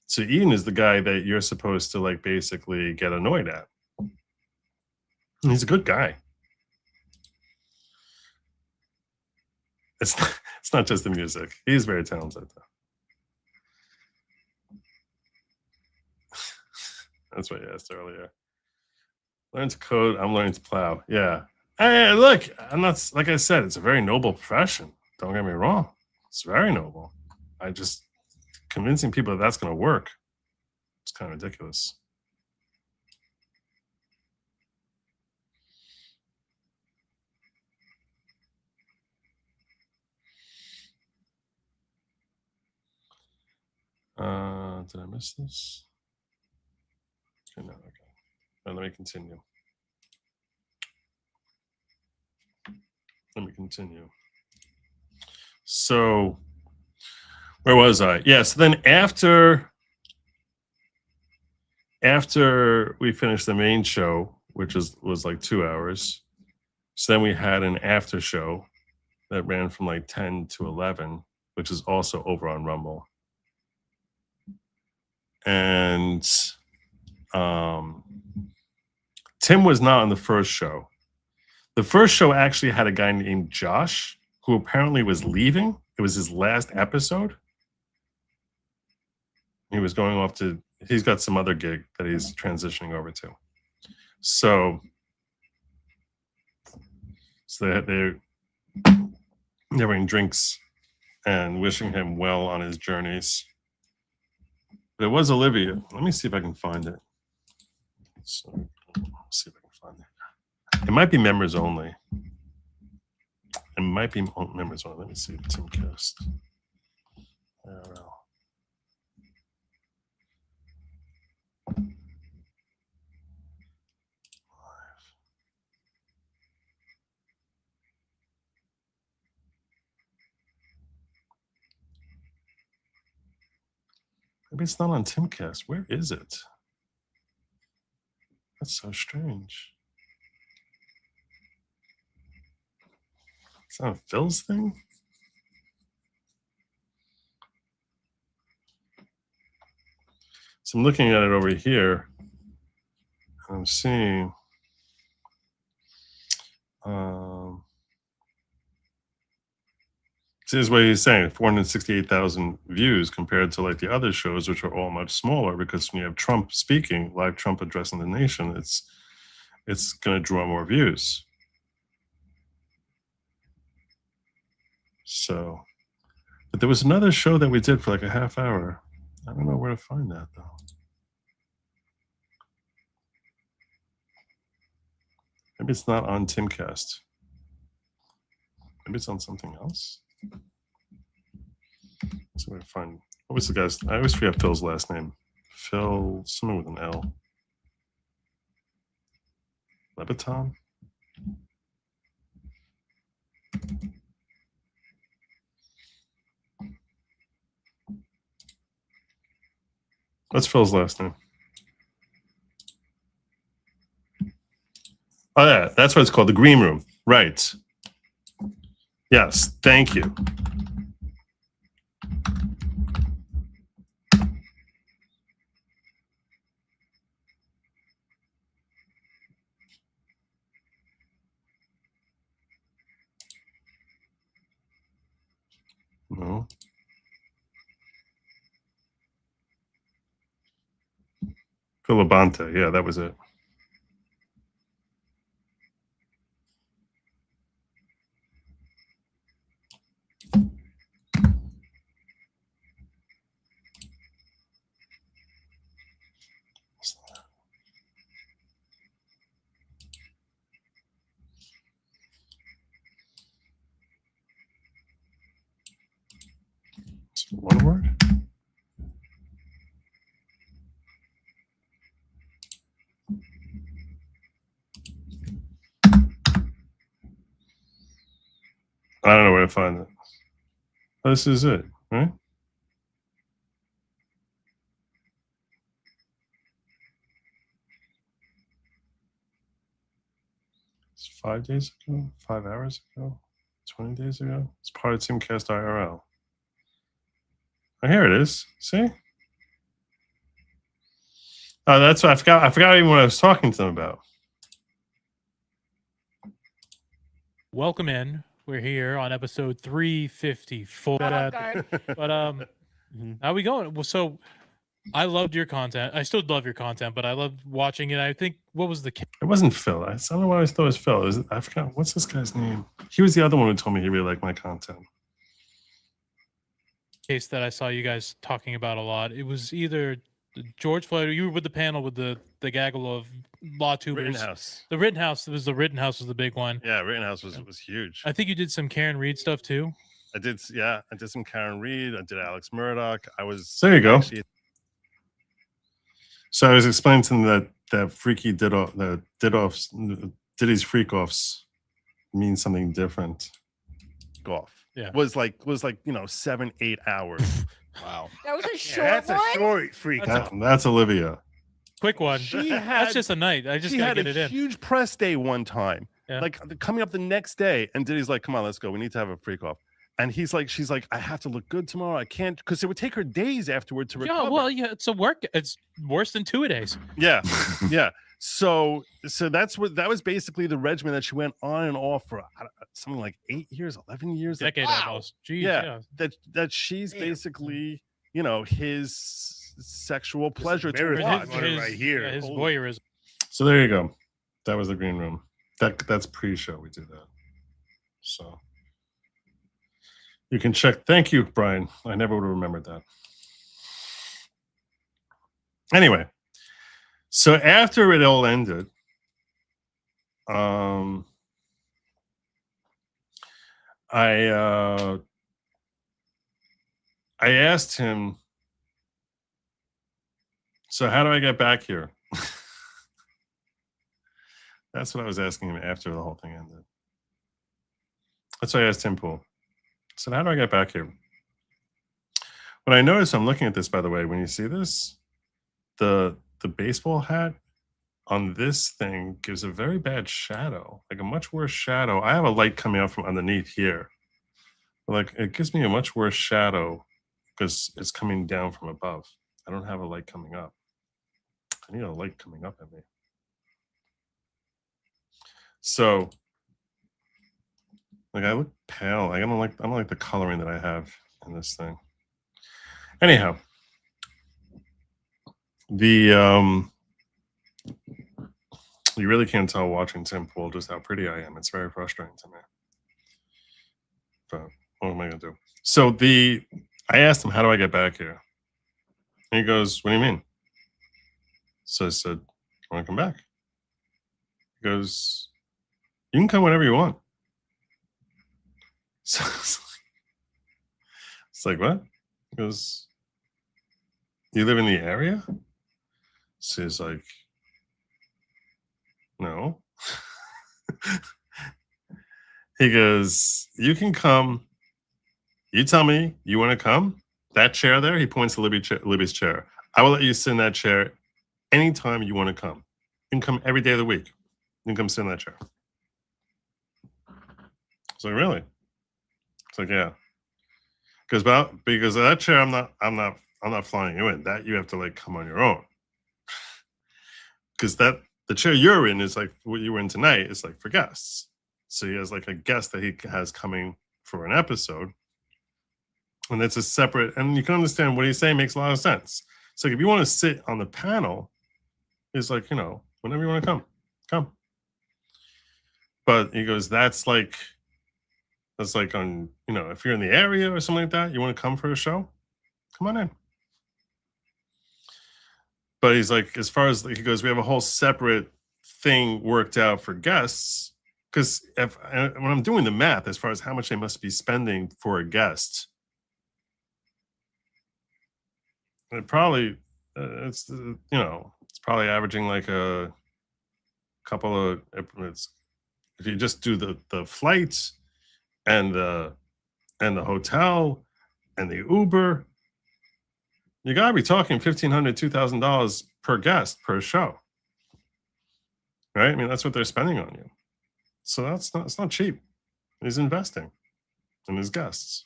So Ian is the guy that you're supposed to like basically get annoyed at. And he's a good guy. It's not just the music. He's very talented though. That's what you asked earlier. Learn to code, I'm learning to plow. Yeah. Hey, look, I'm not, like I said, it's a very noble profession. Don't get me wrong. It's very noble. I just, convincing people that's going to work, it's kind of ridiculous. Did I miss this? Okay, no, okay. Now, let me continue. So Where was I? Yeah, so then after we finished the main show, which was like 2 hours, so then we had an after show that ran from like 10 to 11, which is also over on Rumble. And Tim was not on the first show. The first show actually had a guy named Josh, who apparently was leaving. It was his last episode. He was going off to, he's got some other gig that he's transitioning over to. So they're having drinks and wishing him well on his journeys. But it was Olivia. Let me see if I can find it. So, see if I can find it. It might be members only. It might be members only. Let me see. Timcast. IRL. Maybe it's not on Timcast. Where is it? That's so strange. It's not a Phil's thing? So I'm looking at it over here. And I'm seeing this is what he's saying, 468,000 views compared to like the other shows, which are all much smaller, because when you have Trump speaking, live Trump addressing the nation, it's going to draw more views. So, but there was another show that we did for like a half hour. I don't know where to find that though. Maybe it's not on Timcast. Maybe it's on something else. Let's see if I can find. What was the guy's? I always forget Phil's last name. Phil, someone with an L. Leviton. What's Phil's last name? Oh yeah, that's what it's called, the Green Room. Right. Yes, thank you. No. Philabonte, yeah, that was it. It's one word? I don't know where to find it. This is it, right? It's 5 days ago, 5 hours ago, 20 days ago. It's part of Timcast IRL. Oh, here it is. See? Oh, that's what I forgot. I forgot even what I was talking to them about. Welcome in. We're here on episode 354. But how we going? Well, so I loved your content. I still love your content, but I loved watching it. I think what was the case? It wasn't Phil. I don't know why I thought it was Phil. I forgot. What's this guy's name? He was the other one who told me he really liked my content. Case that I saw you guys talking about a lot. It was either George Floyd, or you were with the panel with the gaggle of law tubers. Rittenhouse. The Rittenhouse was the big one. Yeah, Rittenhouse was huge. I think you did some Karen Reed stuff too. I did some Karen Reed. I did Alex Murdoch. There you go. So I was explaining to them that freaky Diddy's freak offs mean something different. Golf. was like 7-8 hours. Wow. That was a short That's one. a short freak. That's Olivia. Quick one. That's just a night. I just gotta get it in. Huge press day one time, Yeah. like coming up the next day, and Diddy's like, "Come on, let's go. We need to have a freak off." And she's like, "I have to look good tomorrow. I can't," because it would take her days afterward to recover. Yeah, well, yeah, it's a work. It's worse than 2 days. Yeah, yeah. So that was basically the regimen that she went on and off for something like 8 years, 11 years, Decade almost. Jeez, yeah. That she's basically his sexual pleasure to His, watch. right here. Yeah, his voyeurism. So there you go. That was the green room. That's pre-show. We did that. So you can check. Thank you, Brian. I never would have remembered that. Anyway, so after it all ended, I asked him, so how do I get back here? That's what I was asking him after the whole thing ended. That's what I asked Tim Pool. I said, how do I get back here? What I noticed, I'm looking at this, by the way, when you see this, the baseball hat on this thing gives a very bad shadow, like a much worse shadow. I have a light coming out from underneath here. But like it gives me a much worse shadow because it's coming down from above. I don't have a light coming up. I need a light coming up at me. So, like, I look pale. Like, I don't like the coloring that I have in this thing. Anyhow, you really can't tell watching Tim Pool just how pretty I am. It's very frustrating to me. But what am I gonna do? So I asked him, how do I get back here? And he goes, what do you mean? So I said, I want to come back. He goes, you can come whenever you want. So it's like, what? He goes, you live in the area? So he's like, no. He goes, you can come. You tell me you want to come. That chair there, he points to Libby's chair. I will let you sit in that chair anytime you want to come. You can come every day of the week. You can come sit in that chair. It's like, really? It's like, yeah. Because that chair, I'm not flying you in. That you have to like come on your own. Because the chair you're in is like what you were in tonight is like for guests. So he has like a guest that he has coming for an episode. And it's a separate, and you can understand what he's saying makes a lot of sense. So if you want to sit on the panel, it's like, whenever you want to come. But he goes, that's like on, if you're in the area or something like that, you want to come for a show, come on in. But he's like, as far as, he goes, we have a whole separate thing worked out for guests. Because when I'm doing the math, as far as how much they must be spending for a guest, it probably, it's probably averaging like a couple of, if you just do the flights and the hotel and the Uber, you gotta be talking $1,500, $2,000 per guest per show, right? I mean, that's what they're spending on you. So it's not cheap. He's investing in his guests.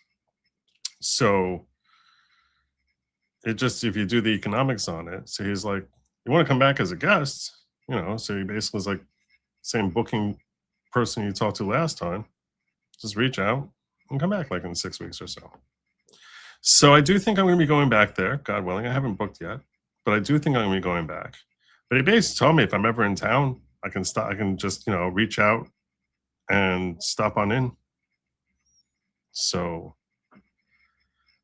So it just, if you do the economics on it, so he's like, you want to come back as a guest, so he basically is like same booking person you talked to last time, just reach out and come back like in 6 weeks or so. So I do think I'm going to be going back there, God willing. I haven't booked yet, but I do think I'm going to be going back. But he basically told me if I'm ever in town, I can just, reach out and stop on in. So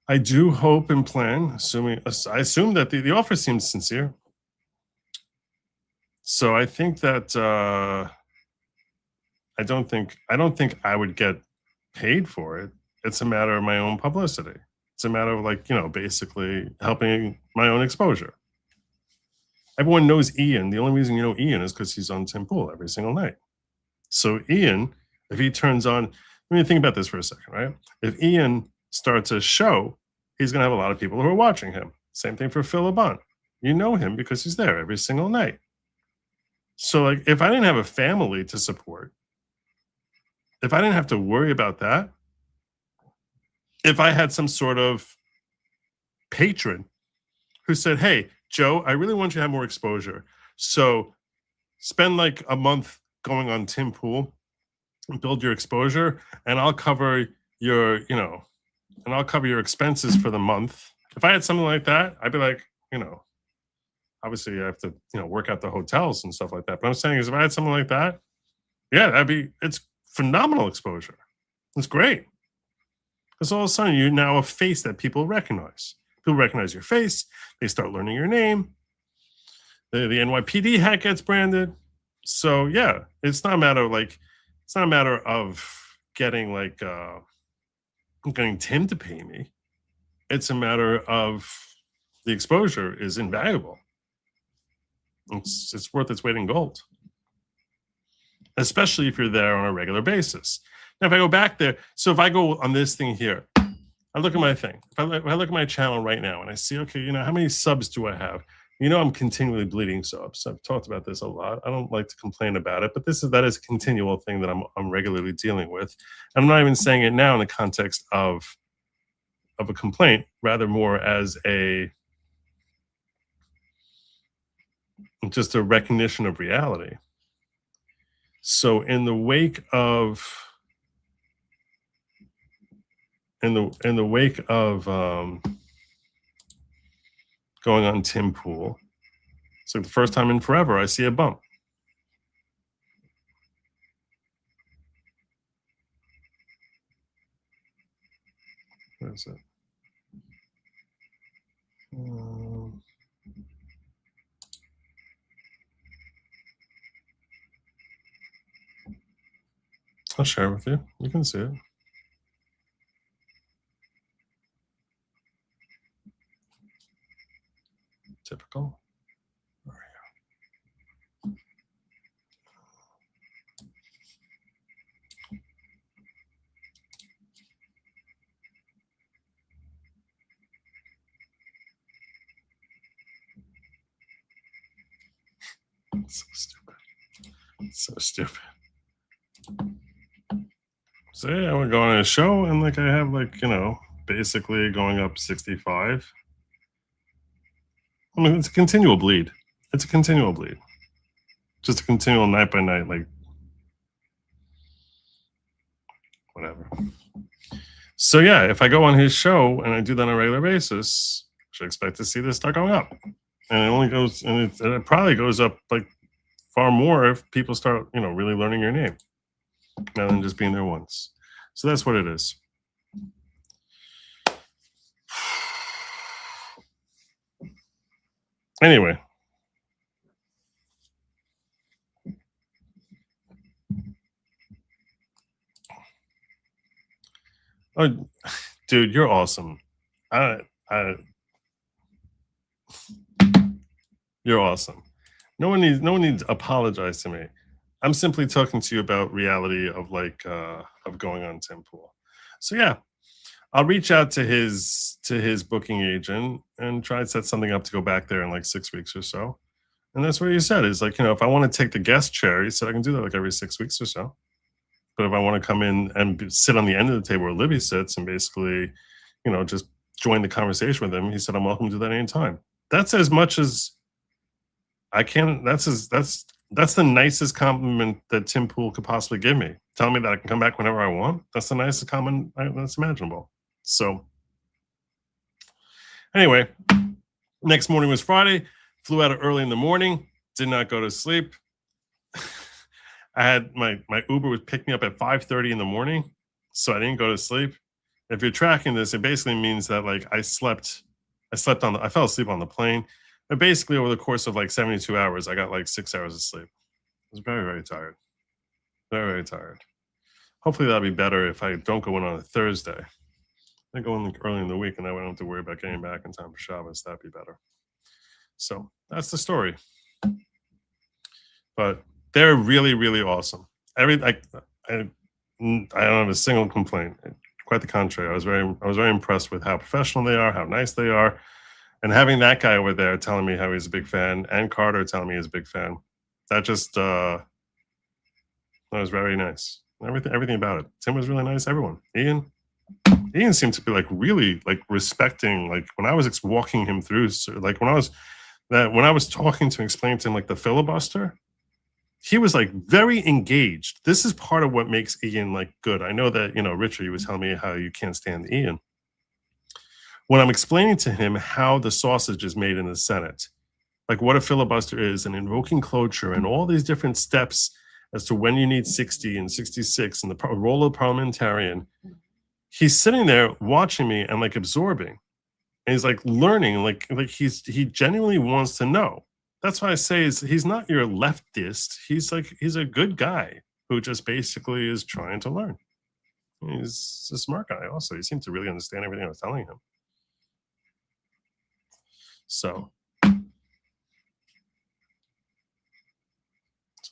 I do hope and plan, I assume that the offer seems sincere. So I think that I don't think I would get paid for it. It's a matter of my own publicity. It's a matter of basically helping my own exposure. Everyone knows Ian. The only reason you know Ian is because he's on Tim Pool every single night. So Ian, if he turns on, I mean, think about this for a second, right? If Ian starts a show, he's going to have a lot of people who are watching him. Same thing for Phil LeBon. You know him because he's there every single night. So, like, if I didn't have a family to support, if I didn't have to worry about that, if I had some sort of patron who said, hey, Joe, I really want you to have more exposure. So spend like a month going on Tim Pool and build your exposure, and I'll cover your, and I'll cover your expenses for the month. If I had something like that, I'd be like, obviously I have to, work out the hotels and stuff like that. But I'm saying is if I had something like that, yeah, it's phenomenal exposure. It's great. Because all of a sudden you're now a face that people recognize. People recognize your face. They start learning your name. The NYPD hat gets branded. So yeah, it's not a matter of getting getting Tim to pay me. It's a matter of the exposure is invaluable. It's worth its weight in gold, especially if you're there on a regular basis. Now, if I go back there, so if I go on this thing here, I look at my thing. If I look at my channel right now and I see, okay, how many subs do I have? I'm continually bleeding subs. I've talked about this a lot. I don't like to complain about it, but that is a continual thing that I'm regularly dealing with. I'm not even saying it now in the context of a complaint, rather more as just a recognition of reality. So in the wake of going on Tim Pool, it's like the first time in forever I see a bump. Where is it? I'll share it with you. You can see it. Typical. There we go. So stupid. So stupid. So yeah, we're going on a show and I have basically going up 65. I mean, it's a continual bleed. It's a continual bleed. Just a continual night by night, whatever. So yeah, if I go on his show and I do that on a regular basis, I should expect to see this start going up. And it only goes, and it probably goes up far more if people start, really learning your name rather than just being there once. So that's what it is. Anyway. Oh, dude, you're awesome. You're awesome. No one needs to apologize to me. I'm simply talking to you about reality of of going on Tim Pool. So yeah, I'll reach out to his booking agent and try to set something up to go back there in 6 weeks or so. And that's what he said is if I want to take the guest chair, he said I can do that every 6 weeks or so. But if I want to come in and sit on the end of the table where Libby sits and basically, just join the conversation with him, he said I'm welcome to do that anytime. That's as much as I can. That's the nicest compliment that Tim Pool could possibly give me. Telling me that I can come back whenever I want. That's the nicest compliment that's imaginable. So anyway, next morning was Friday. Flew out early in the morning. Did not go to sleep. I had my Uber would pick me up at 5:30 in the morning, so I didn't go to sleep. If you're tracking this, it basically means that I fell asleep on the plane. But basically over the course of 72 hours, I got 6 hours of sleep. I was very, very tired. Very, very tired. Hopefully that'll be better if I don't go in on a Thursday. I go in early in the week and I won't have to worry about getting back in time for Shabbos. That'd be better. So that's the story. But they're really, really awesome. I don't have a single complaint. Quite the contrary. I was very impressed with how professional they are, how nice they are, and having that guy over there telling me how he's a big fan, and Carter telling me he's a big fan. That just that was very nice. Everything about it. Tim was really nice. Everyone. Ian seemed to be like really like respecting. Like when I was walking him through, like when I was talking to him, explaining to him like the filibuster. He was like very engaged. This is part of what makes Ian like good. I know that, Richard, you was telling me how you can't stand Ian. When I'm explaining to him how the sausage is made in the Senate, like what a filibuster is and invoking cloture and all these different steps as to when you need 60 and 66 and the role of the parliamentarian, he's sitting there watching me and like absorbing. And he's like learning, like he genuinely wants to know. That's why I say he's not your leftist. He's a good guy who just basically is trying to learn. He's a smart guy also. He seemed to really understand everything I was telling him. So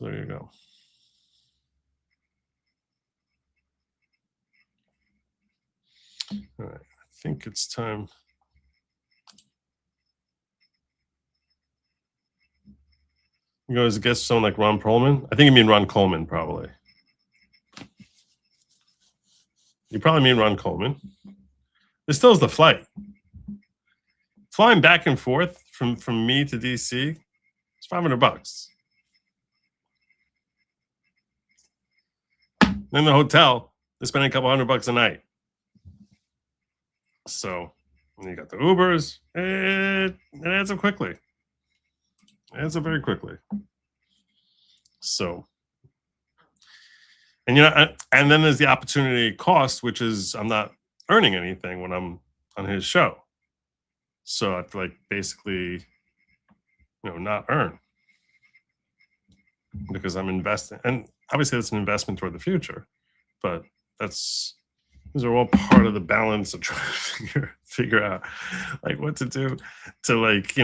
there you go. All right, I think it's time. You guys guess someone like Ron Perlman? I think you mean Ron Coleman, probably. You probably mean Ron Coleman. This still is the flight. Flying back and forth from me to DC, it's $500. In the hotel, they're spending a couple $100 a night. So you got the Ubers. It adds up quickly. It adds up very quickly. So, and and then there's the opportunity cost, which is I'm not earning anything when I'm on his show. So I have to like basically, not earn because I'm investing. And obviously that's an investment toward the future, but these are all part of the balance of trying to figure out like what to do to like,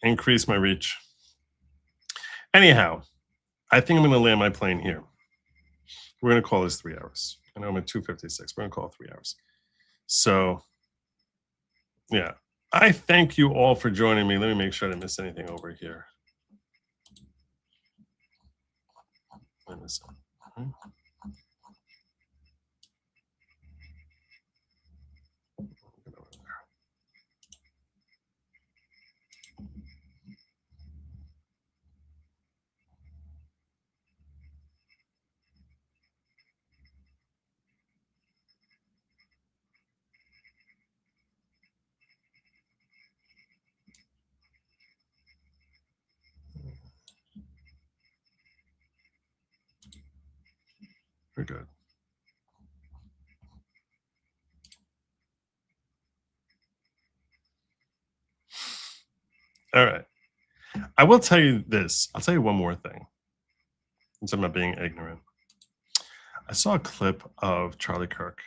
increase my reach. Anyhow, I think I'm going to land my plane here. We're going to call this 3 hours. I know I'm at 2:56. We're going to call it 3 hours. So, yeah. I thank you all for joining me. Let me make sure I didn't miss anything over here. Wait a second. We're good. All right. I will tell you this. I'll tell you one more thing. Since I'm not being ignorant. I saw a clip of Charlie Kirk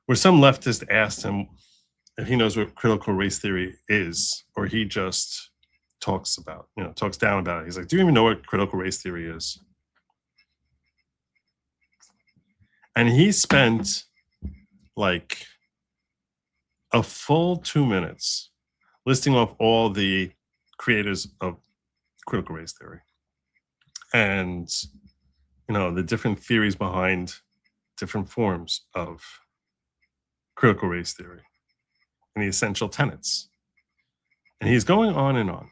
where some leftist asked him if he knows what critical race theory is, or he just talks down about it. He's like, do you even know what critical race theory is? And he spent like a full 2 minutes listing off all the creators of critical race theory and, the different theories behind different forms of critical race theory and the essential tenets. And he's going on and on.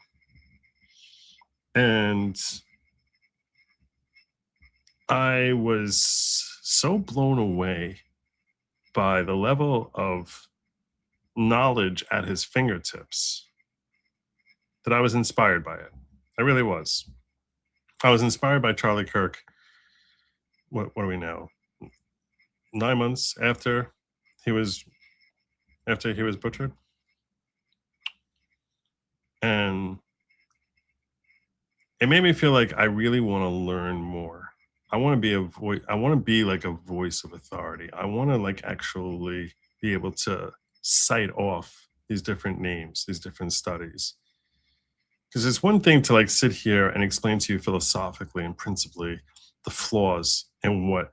And I was so blown away by the level of knowledge at his fingertips that I was inspired by it. I really was. I was inspired by Charlie Kirk. What are we now? 9 months after he was butchered. And it made me feel like I really want to learn more. I want to be a voice. I want to be like a voice of authority. I want to like actually be able to cite off these different names, these different studies. Because it's one thing to like sit here and explain to you philosophically and principally the flaws in what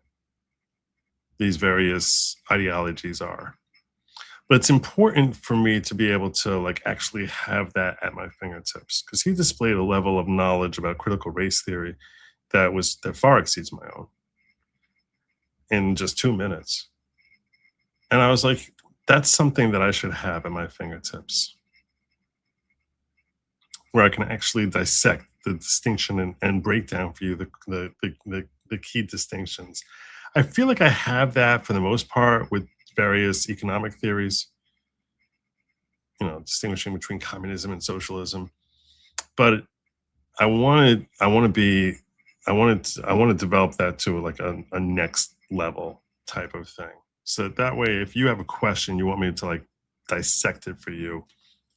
these various ideologies are. But it's important for me to be able to like actually have that at my fingertips, because he displayed a level of knowledge about critical race theory that far exceeds my own in just 2 minutes. And I was like, that's something that I should have at my fingertips, where I can actually dissect the distinction and break down for you the key distinctions. I feel like I have that for the most part with various economic theories, distinguishing between communism and socialism. But I want to develop that to like a next level type of thing. So that way, if you have a question, you want me to like dissect it for you,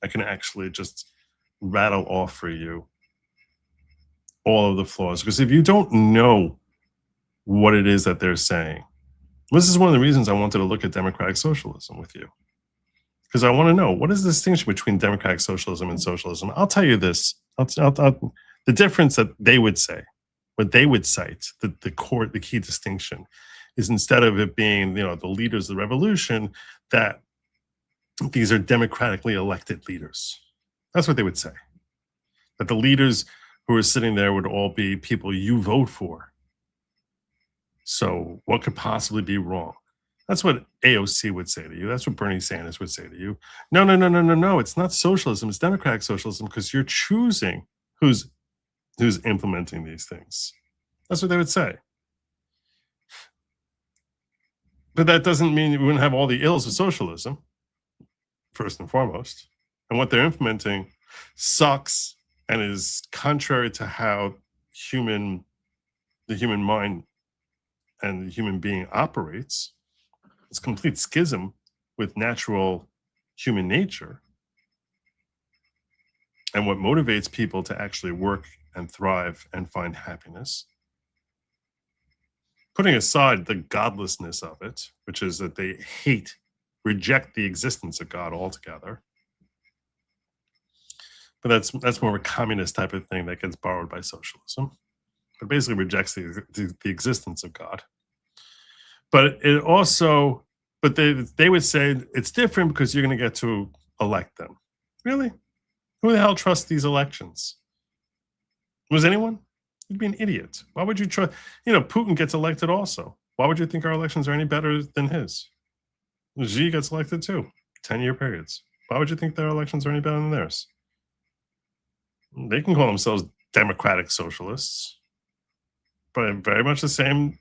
I can actually just rattle off for you all of the flaws. Because if you don't know what it is that they're saying, this is one of the reasons I wanted to look at democratic socialism with you, because I want to know what is the distinction between democratic socialism and socialism. I'll tell you this: the difference that they would say, what they would cite, the key distinction, is instead of it being the leaders of the revolution, that these are democratically elected leaders. That's what they would say. That the leaders who are sitting there would all be people you vote for. So what could possibly be wrong? That's what AOC would say to you. That's what Bernie Sanders would say to you. No. It's not socialism. It's democratic socialism, because you're choosing who's implementing these things. That's what they would say. But that doesn't mean we wouldn't have all the ills of socialism, first and foremost. And what they're implementing sucks and is contrary to how the human mind and the human being operates. It's a complete schism with natural human nature and what motivates people to actually work and thrive and find happiness. Putting aside the godlessness of it, which is that they reject the existence of God altogether. But that's more of a communist type of thing that gets borrowed by socialism. But basically rejects the existence of God. But it also, they would say it's different because you're going to get to elect them. Really? Who the hell trusts these elections? Was anyone? You'd be an idiot. Why would you trust? Putin gets elected also. Why would you think our elections are any better than his? Xi gets elected too, 10-year periods. Why would you think their elections are any better than theirs? They can call themselves democratic socialists, but very much the same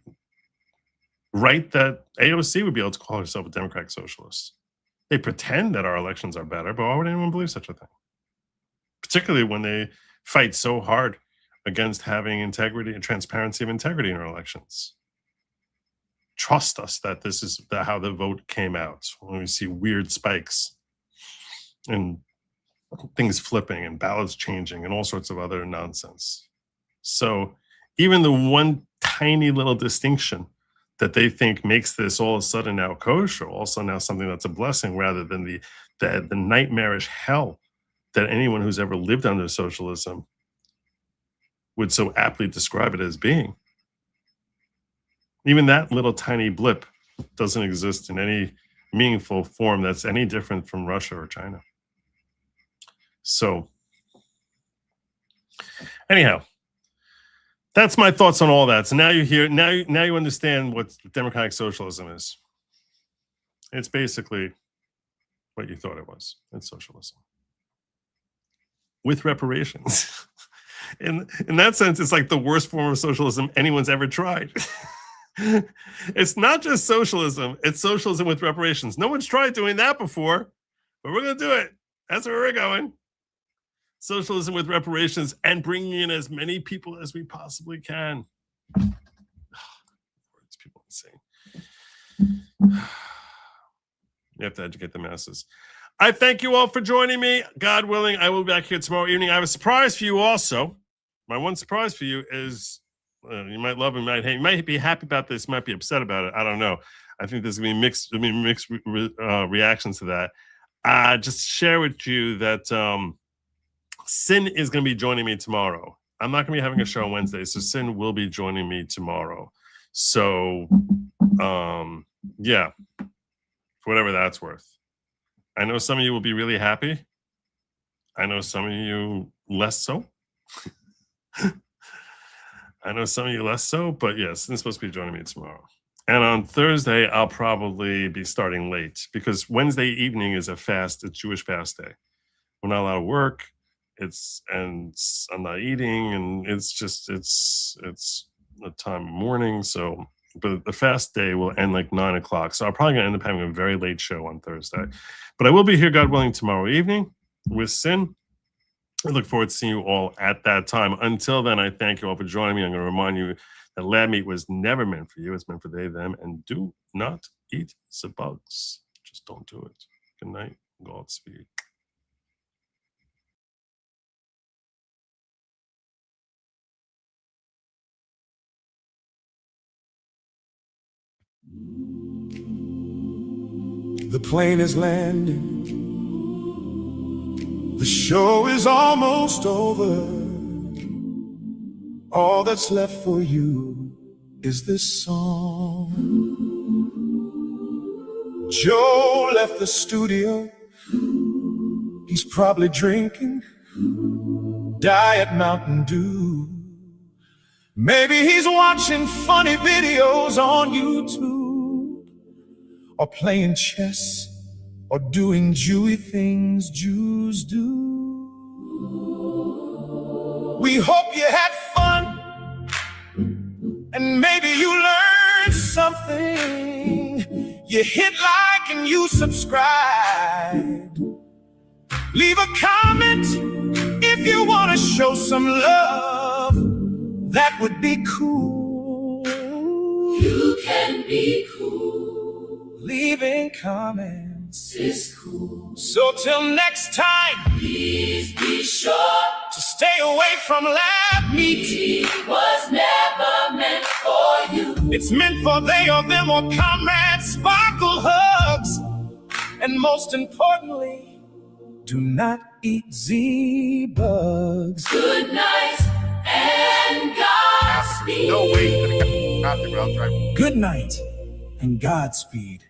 right that AOC would be able to call herself a democratic socialist. They pretend that our elections are better, but why would anyone believe such a thing? Particularly when they fight so hard against having integrity and transparency of integrity in our elections. Trust us that this is how the vote came out. When we see weird spikes and things flipping and ballots changing and all sorts of other nonsense. So even the one tiny little distinction that they think makes this all of a sudden now kosher, all of a sudden now something that's a blessing, rather than the nightmarish hell that anyone who's ever lived under socialism would so aptly describe it as being. Even that little tiny blip doesn't exist in any meaningful form that's any different from Russia or China. So anyhow, that's my thoughts on all that. So now you understand what democratic socialism is. It's basically what you thought it was. It's socialism with reparations. In that sense, it's like the worst form of socialism anyone's ever tried. It's not just socialism, it's socialism with reparations. No one's tried doing that before, but we're going to do it. That's where we're going. Socialism with reparations and bringing in as many people as we possibly can. It's people insane. You have to educate the masses. I thank you all for joining me. God willing, I will be back here tomorrow evening. I have a surprise for you also. My one surprise for you is, you might love it, might hate. You might be happy about this, might be upset about it. I don't know. I think there's going to be mixed reactions to that. Just share with you that Sin is going to be joining me tomorrow. I'm not going to be having a show on Wednesday, so Sin will be joining me tomorrow. So, yeah, for whatever that's worth. I know some of you will be really happy. I know some of you less so. I know some of you less so, but yes, Sin's supposed to be joining me tomorrow. And on Thursday, I'll probably be starting late because Wednesday evening is a Jewish fast day. We're not allowed to work. I'm not eating, and it's a time of mourning. So, but the fast day will end like 9 o'clock. So I'm probably gonna end up having a very late show on Thursday. But I will be here, God willing, tomorrow evening with Sin. I look forward to seeing you all at that time. Until then, I thank you all for joining me. I'm going to remind you that lab meat was never meant for you. It's meant for they, them, and do not eat the bugs. Just don't do it. Good night. Godspeed. The plane is landing. The show is almost over. All that's left for you is this song. Joe left the studio. He's probably drinking Diet Mountain Dew. Maybe he's watching funny videos on YouTube, or playing chess, or doing Jewy things Jews do. We hope you had fun, and maybe you learned something. You hit like and you subscribe. Leave a comment if you want to show some love. That would be cool. You can be cool. Leaving comments is cool. So till next time, please be sure to stay away from lab meat. It was never meant for you. It's meant for they or them or comrades, sparkle hugs. And most importantly, do not eat Z-bugs. Good night and Godspeed. No way. Good night and Godspeed.